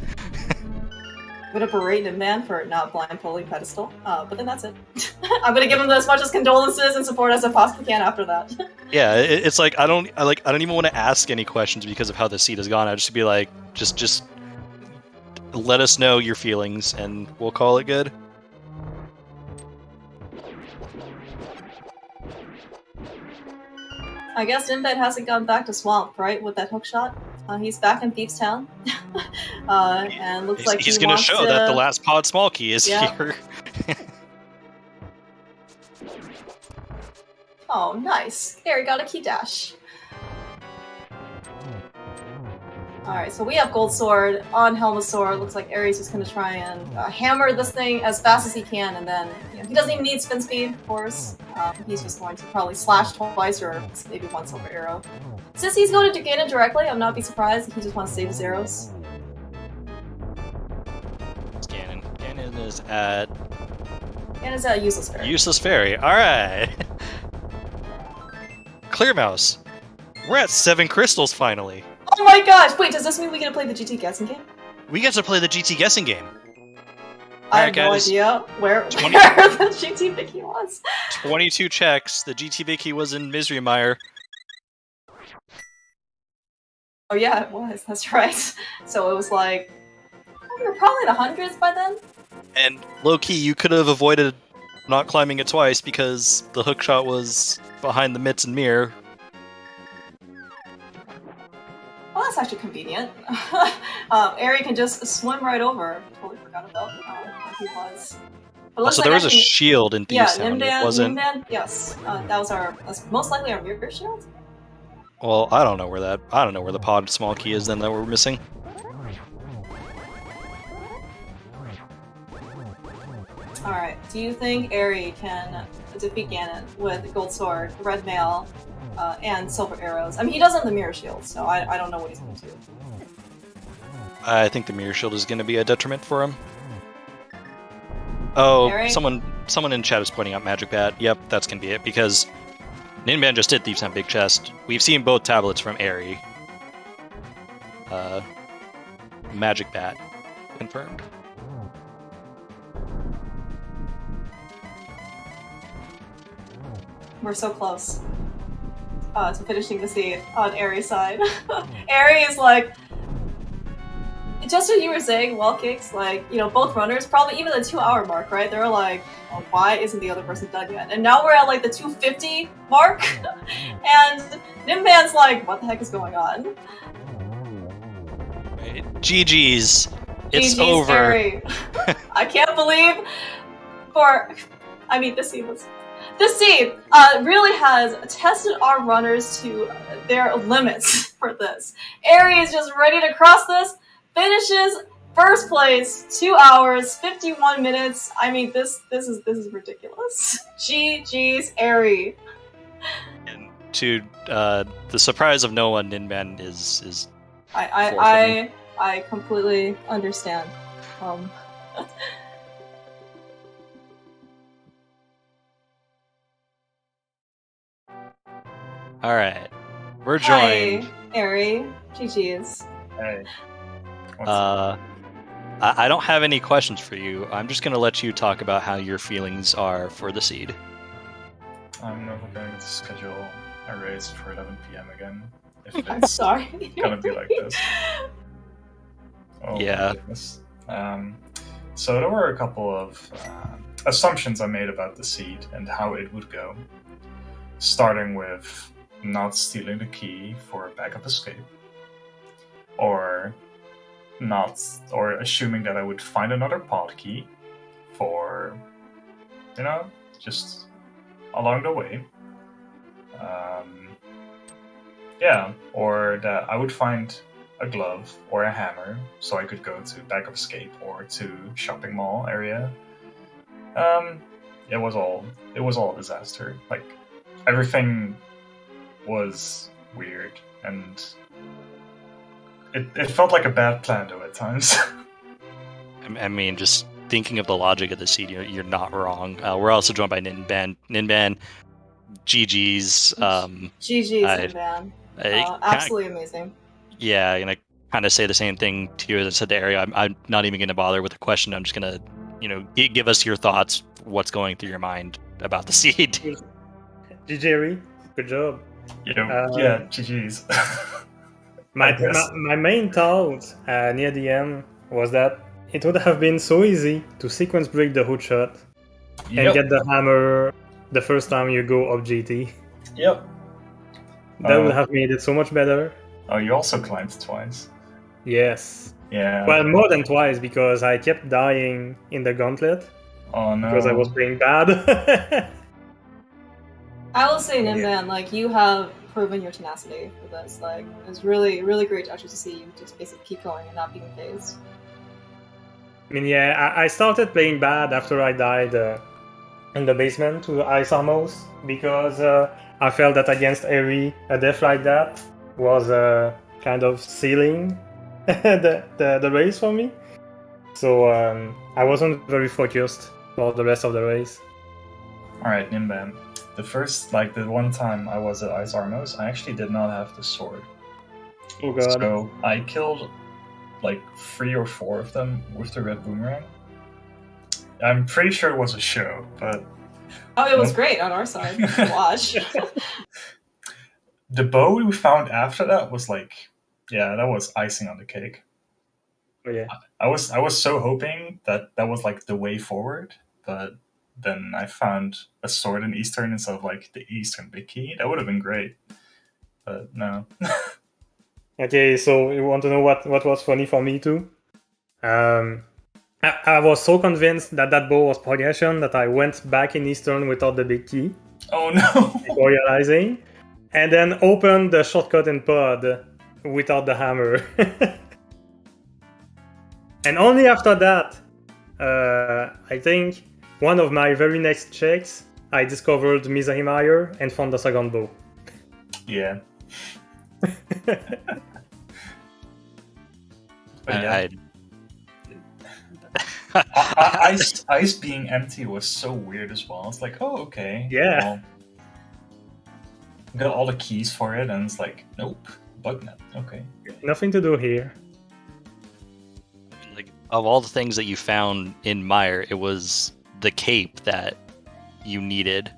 I'm gonna berate Ninban for not blind pulling pedestal, but then that's it. I'm gonna give him as much as condolences and support as I possibly can after that. Yeah, it's like I don't even want to ask any questions because of how the seed has gone. I just be like, just let us know your feelings and we'll call it good. I guess Ninban hasn't gone back to Swamp, right, with that hook shot? He's back in Thieves Town. And looks like he's gonna show that the last pod small key is here. Oh, nice. There, he got a key dash. Alright, so we have Gold Sword on Helmasaur. Looks like Ares is going to try and hammer this thing as fast as he can, and then he doesn't even need spin speed, of course. He's just going to probably slash twice or maybe one silver arrow. Since he's going to Ganon directly, I'm not be surprised if he just wants to save his arrows. It's Ganon. Ganon is at... Ganon's at Useless Fairy. Useless Fairy, alright! Clear Mouse. We're at 7 crystals finally. Oh my gosh! Wait, does this mean we get to play the GT guessing game? We get to play the GT guessing game. I have no idea where the GT Vicky was. 22 checks. The GT Vicky was in Misery Mire. Oh yeah, it was. That's right. So it was like... we were probably in the hundreds by then? And low-key, you could have avoided not climbing it twice because the hookshot was behind the mitts and mirror. Well, that's actually convenient. Eri can just swim right over. Totally forgot about where he was. So there was a shield in Thieves Town. Ninban, It wasn't... Ninban, yes. That's most likely our mirror shield? Well, I don't know where the pod small key is then that we're missing. Alright, do you think Eri can defeat Ganon with Gold Sword, Red Mail, and Silver Arrows? I mean, he does have the Mirror Shield, so I don't know what he's going to do. I think the Mirror Shield is going to be a detriment for him. Oh, Eri? someone in chat is pointing out Magic Bat. Yep, that's going to be it, because Ninban just did Thieves on Big Chest. We've seen both tablets from Eri. Magic Bat. Confirmed. We're so close to finishing the seed on Eri's side. Eri is like, just as you were saying, wall kicks, like, both runners, probably even the 2-hour mark, right? They were like, oh, why isn't the other person done yet? And now we're at like the 250 mark, and Ninban's like, what the heck is going on? GG's. It's GG's, over. Eri. I can't believe this seed really has tested our runners to their limits for this. Eri is just ready to cross this, finishes first place, 2 hours, 51 minutes. I mean, this is ridiculous. GG's, Eri. And to the surprise of no one, Ninban is I completely understand. Alright. We're joined. Hi, Eri. GG's. Hey. I don't have any questions for you. I'm just gonna let you talk about how your feelings are for the seed. I'm never going to schedule a race for 11 PM again. If I'm it's sorry. gonna be like this. Oh, Yeah. my goodness. So there were a couple of assumptions I made about the seed and how it would go. Starting with not stealing the key for a backup escape. Or assuming that I would find another pod key for, just along the way. Or that I would find a glove or a hammer, so I could go to Back of Escape or to shopping mall area. It was all a disaster. Like, everything was weird, and it felt like a bad plan though at times. I mean, just thinking of the logic of the seed, you're not wrong. We're also joined by Ninban. Ninban, GG's. GG's, Ninban. Absolutely amazing. Yeah, I'm gonna kind of say the same thing to you as I said to Ari. I'm not even gonna bother with a question. I'm just gonna, give us your thoughts. What's going through your mind about the seed? GG, Ari. Good job. Yeah, GG's. My main thought near the end was that it would have been so easy to sequence break the hook shot and get the hammer the first time you go up GT. Yep. That would have made it so much better. Oh, you also climbed twice. Yes. Yeah. Well, more than twice, because I kept dying in the gauntlet. Oh no. Because I was playing bad. I will say, Ninban, like, you have proven your tenacity for this. Like, it's really, really great actually to see you just basically keep going and not being phased. I mean, yeah, I started playing bad after I died in the basement to Ice Armors, because I felt that against Eri, a death like that was kind of sealing the race for me. So I wasn't very focused for the rest of the race. Alright, Ninban. The one time I was at Ice Armors, I actually did not have the sword. Oh god. So I killed like 3 or 4 of them with the red boomerang. I'm pretty sure it was a show, but... Oh, it was great on our side. Watch. The bow we found after that was like... Yeah, that was icing on the cake. Oh yeah. I was so hoping that was like the way forward, but then I found a sword in Eastern instead of like the Eastern big key. That would have been great. But no. Okay, so you want to know what was funny for me too? I was so convinced that bow was progression that I went back in Eastern without the big key. Oh no! Before realizing. And then opened the shortcut in pod without the hammer. And only after that, I think, one of my very next checks, I discovered Mizahimire and found the second bow. Yeah. Ice being empty was so weird as well. It's like, oh, okay. Yeah. Well, got all the keys for it, and it's like, nope, bugnet. Okay. Nothing to do here. Like, of all the things that you found in Mire, it was the cape that you needed,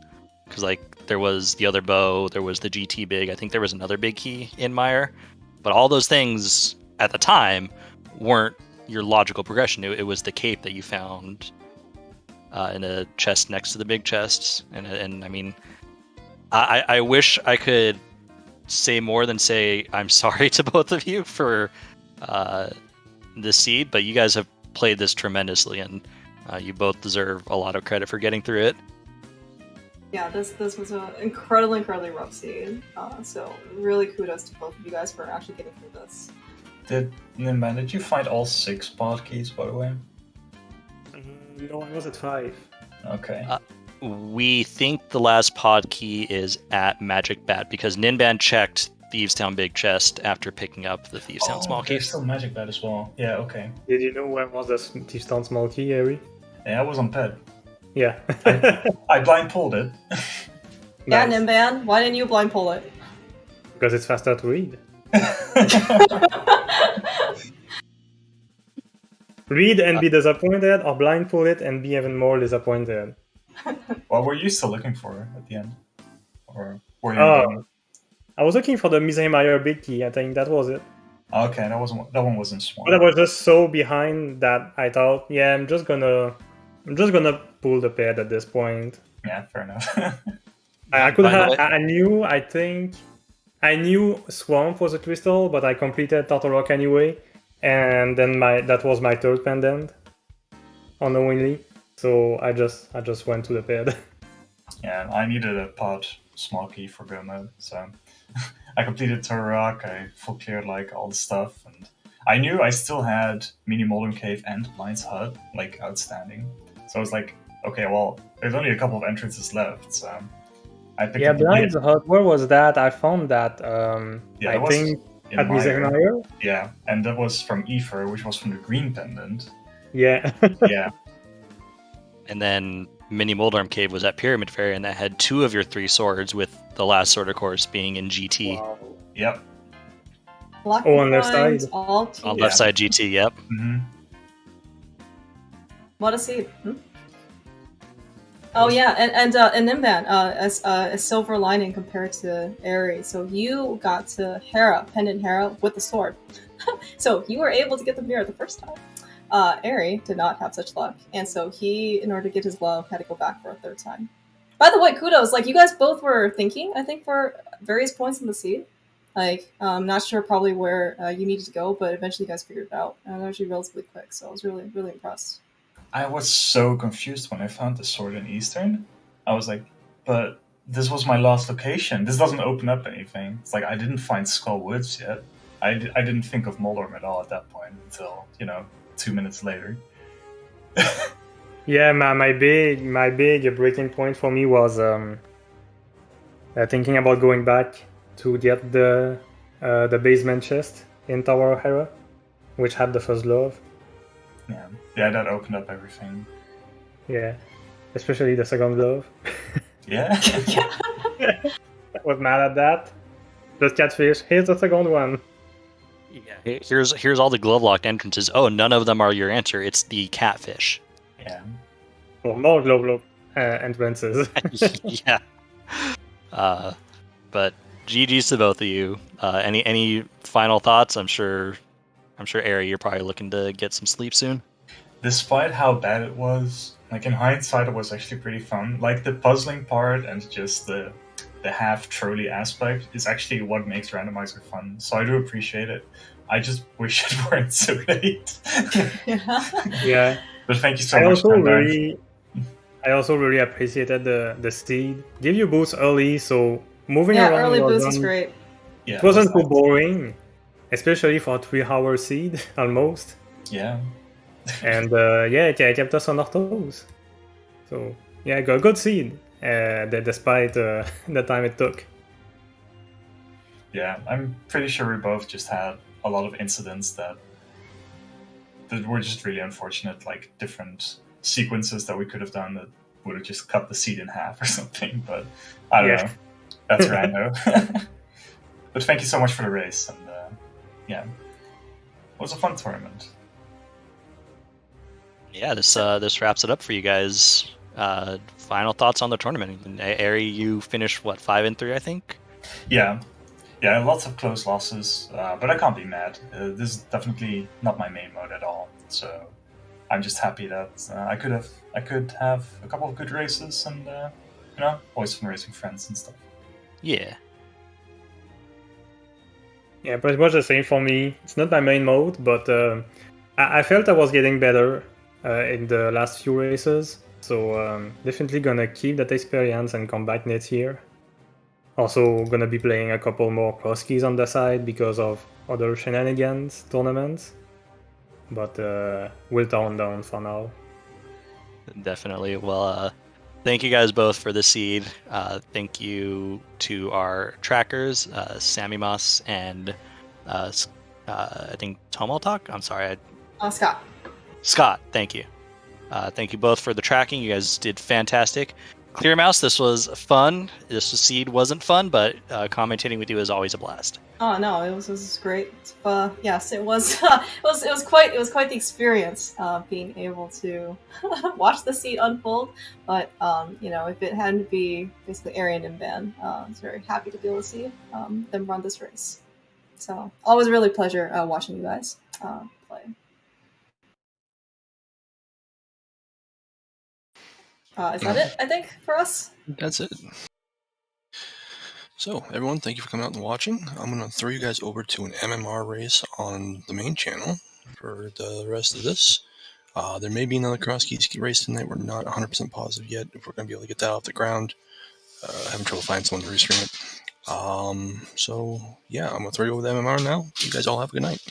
because like there was the other bow, there was the GT big, I think there was another big key in Mire, but all those things at the time weren't your logical progression. It was the cape that you found in a chest next to the big chests, and I mean, I wish I could say more than say I'm sorry to both of you for this seed, but you guys have played this tremendously, and you both deserve a lot of credit for getting through it. Yeah, this was an incredibly rough seed. So really kudos to both of you guys for actually getting through this. Ninban, did you find all 6 pod keys, by the way? No, I was at 5. Okay. We think the last pod key is at Magic Bat, because Ninban checked Thieves Town Big Chest after picking up the Thieves Town Small Key. There's still Magic Bat as well. Yeah, okay. Did you know where was the Thieves Town Small Key, Eri? Yeah, I was on ped. Yeah. I blind pulled it. Yeah, Nice. Ninban, why didn't you blind pull it? Because it's faster to read. Read and be disappointed, or blind pull it and be even more disappointed. What were you still looking for at the end? Or were you I was looking for the Mizahimire big key, I think that was it. Okay, that one wasn't Swan. But I was just so behind that I thought, yeah, I'm just gonna pull the pad at this point. Yeah, fair enough. I knew Swamp was a crystal, but I completed Turtle Rock anyway, and then that was my third pendant, unknowingly. So I just went to the pad. Yeah, I needed a pod small key for go mode. So I completed Turok, I full cleared like all the stuff, and I knew I still had Mini Moldrum Cave and Blind's Hut like outstanding. So I was like, okay, well, there's only a couple of entrances left, so I picked up Blind's Hut, where was that? I found that, I think, at Mizermeyer. Yeah, and that was from Aether, which was from the Green Pendant. Yeah. Yeah. And then Mini Moldrum Cave was at Pyramid Fair, and that had 2 of your 3 swords, with the last sword, of course, being in GT. Wow. Yep. On left side. On left side GT, yep. Mm-hmm. What a seed. Oh yeah, and Ninban, as a silver lining compared to Eri. So you got to Pendant Hera with the sword. So you were able to get the mirror the first time. Eri did not have such luck, and so he, in order to get his love, had to go back for a 3rd time. By the way, kudos. Like, you guys both were thinking, I think, for various points in the seed. Like, I'm not sure probably where you needed to go, but eventually you guys figured it out. And it was actually relatively quick, so I was really, really impressed. I was so confused when I found the sword in Eastern. I was like, but this was my last location. This doesn't open up anything. It's like, I didn't find Skull Woods yet. I didn't think of Moldrum at all at that point until, 2 minutes later. Yeah, my big breaking point for me was thinking about going back to get the basement chest in Tower of Hera, which had the first glove. Yeah, that opened up everything. Yeah, especially the second glove. Yeah. I was mad at that. Just catfish. Here's the second one. Yeah. Here's all the glove locked entrances. Oh, none of them are your answer. It's the catfish. Yeah. Well, more glove lock entrances. Yeah. But GG's to both of you. Any final thoughts? I'm sure Eri, you're probably looking to get some sleep soon. Despite how bad it was, like in hindsight, it was actually pretty fun. Like the puzzling part and just the half trolley aspect is actually what makes Randomizer fun. So I do appreciate it. I just wish it weren't so late. Yeah. But thank you so much. I also really appreciated the seed. Give you boosts early, so moving around. Yeah, early boost is great. Yeah, it wasn't too boring, especially for a 3-hour seed almost. Yeah. And it kept us on our toes. So yeah, got a good seed, despite the time it took. Yeah, I'm pretty sure we both just had a lot of incidents that were just really unfortunate, like different sequences that we could have done that would have just cut the seed in half or something, but I don't know. That's rando. But thank you so much for the race, and it was a fun tournament. Yeah, this wraps it up for you guys. Final thoughts on the tournament. Eri, you finished 5-3, I think. Yeah, lots of close losses, but I can't be mad. This is definitely not my main mode at all, so I'm just happy that I could have a couple of good races, and always fun racing friends and stuff. Yeah. Yeah, pretty much the same for me. It's not my main mode, but I felt I was getting better in the last few races, so definitely gonna keep that experience and come back next year. Also gonna be playing a couple more Crosskeys on the side because of other shenanigans tournaments, but we'll tone down for now. Definitely. Well, thank you guys both for the seed. Thank you to our trackers, Sammy Moss and I think Tomotalk. I'm sorry. Scott. Scott, thank you. Thank you both for the tracking. You guys did fantastic. Clear Mouse, this was fun. This seed wasn't fun, but commentating with you is always a blast. Oh no, it was great. Yes, it was. It was quite the experience being able to watch the seed unfold. But if it hadn't to be basically Eri and Ninban, I was very happy to be able to see them run this race. So always really a pleasure watching you guys play. Is that it, I think, for us? That's it. So, everyone, thank you for coming out and watching. I'm going to throw you guys over to an MMR race on the main channel for the rest of this. There may be another Crosskeys race tonight. We're not 100% positive yet if we're going to be able to get that off the ground. having trouble finding someone to restream it. So yeah, I'm gonna throw you over the MMR now. You guys all have a good night.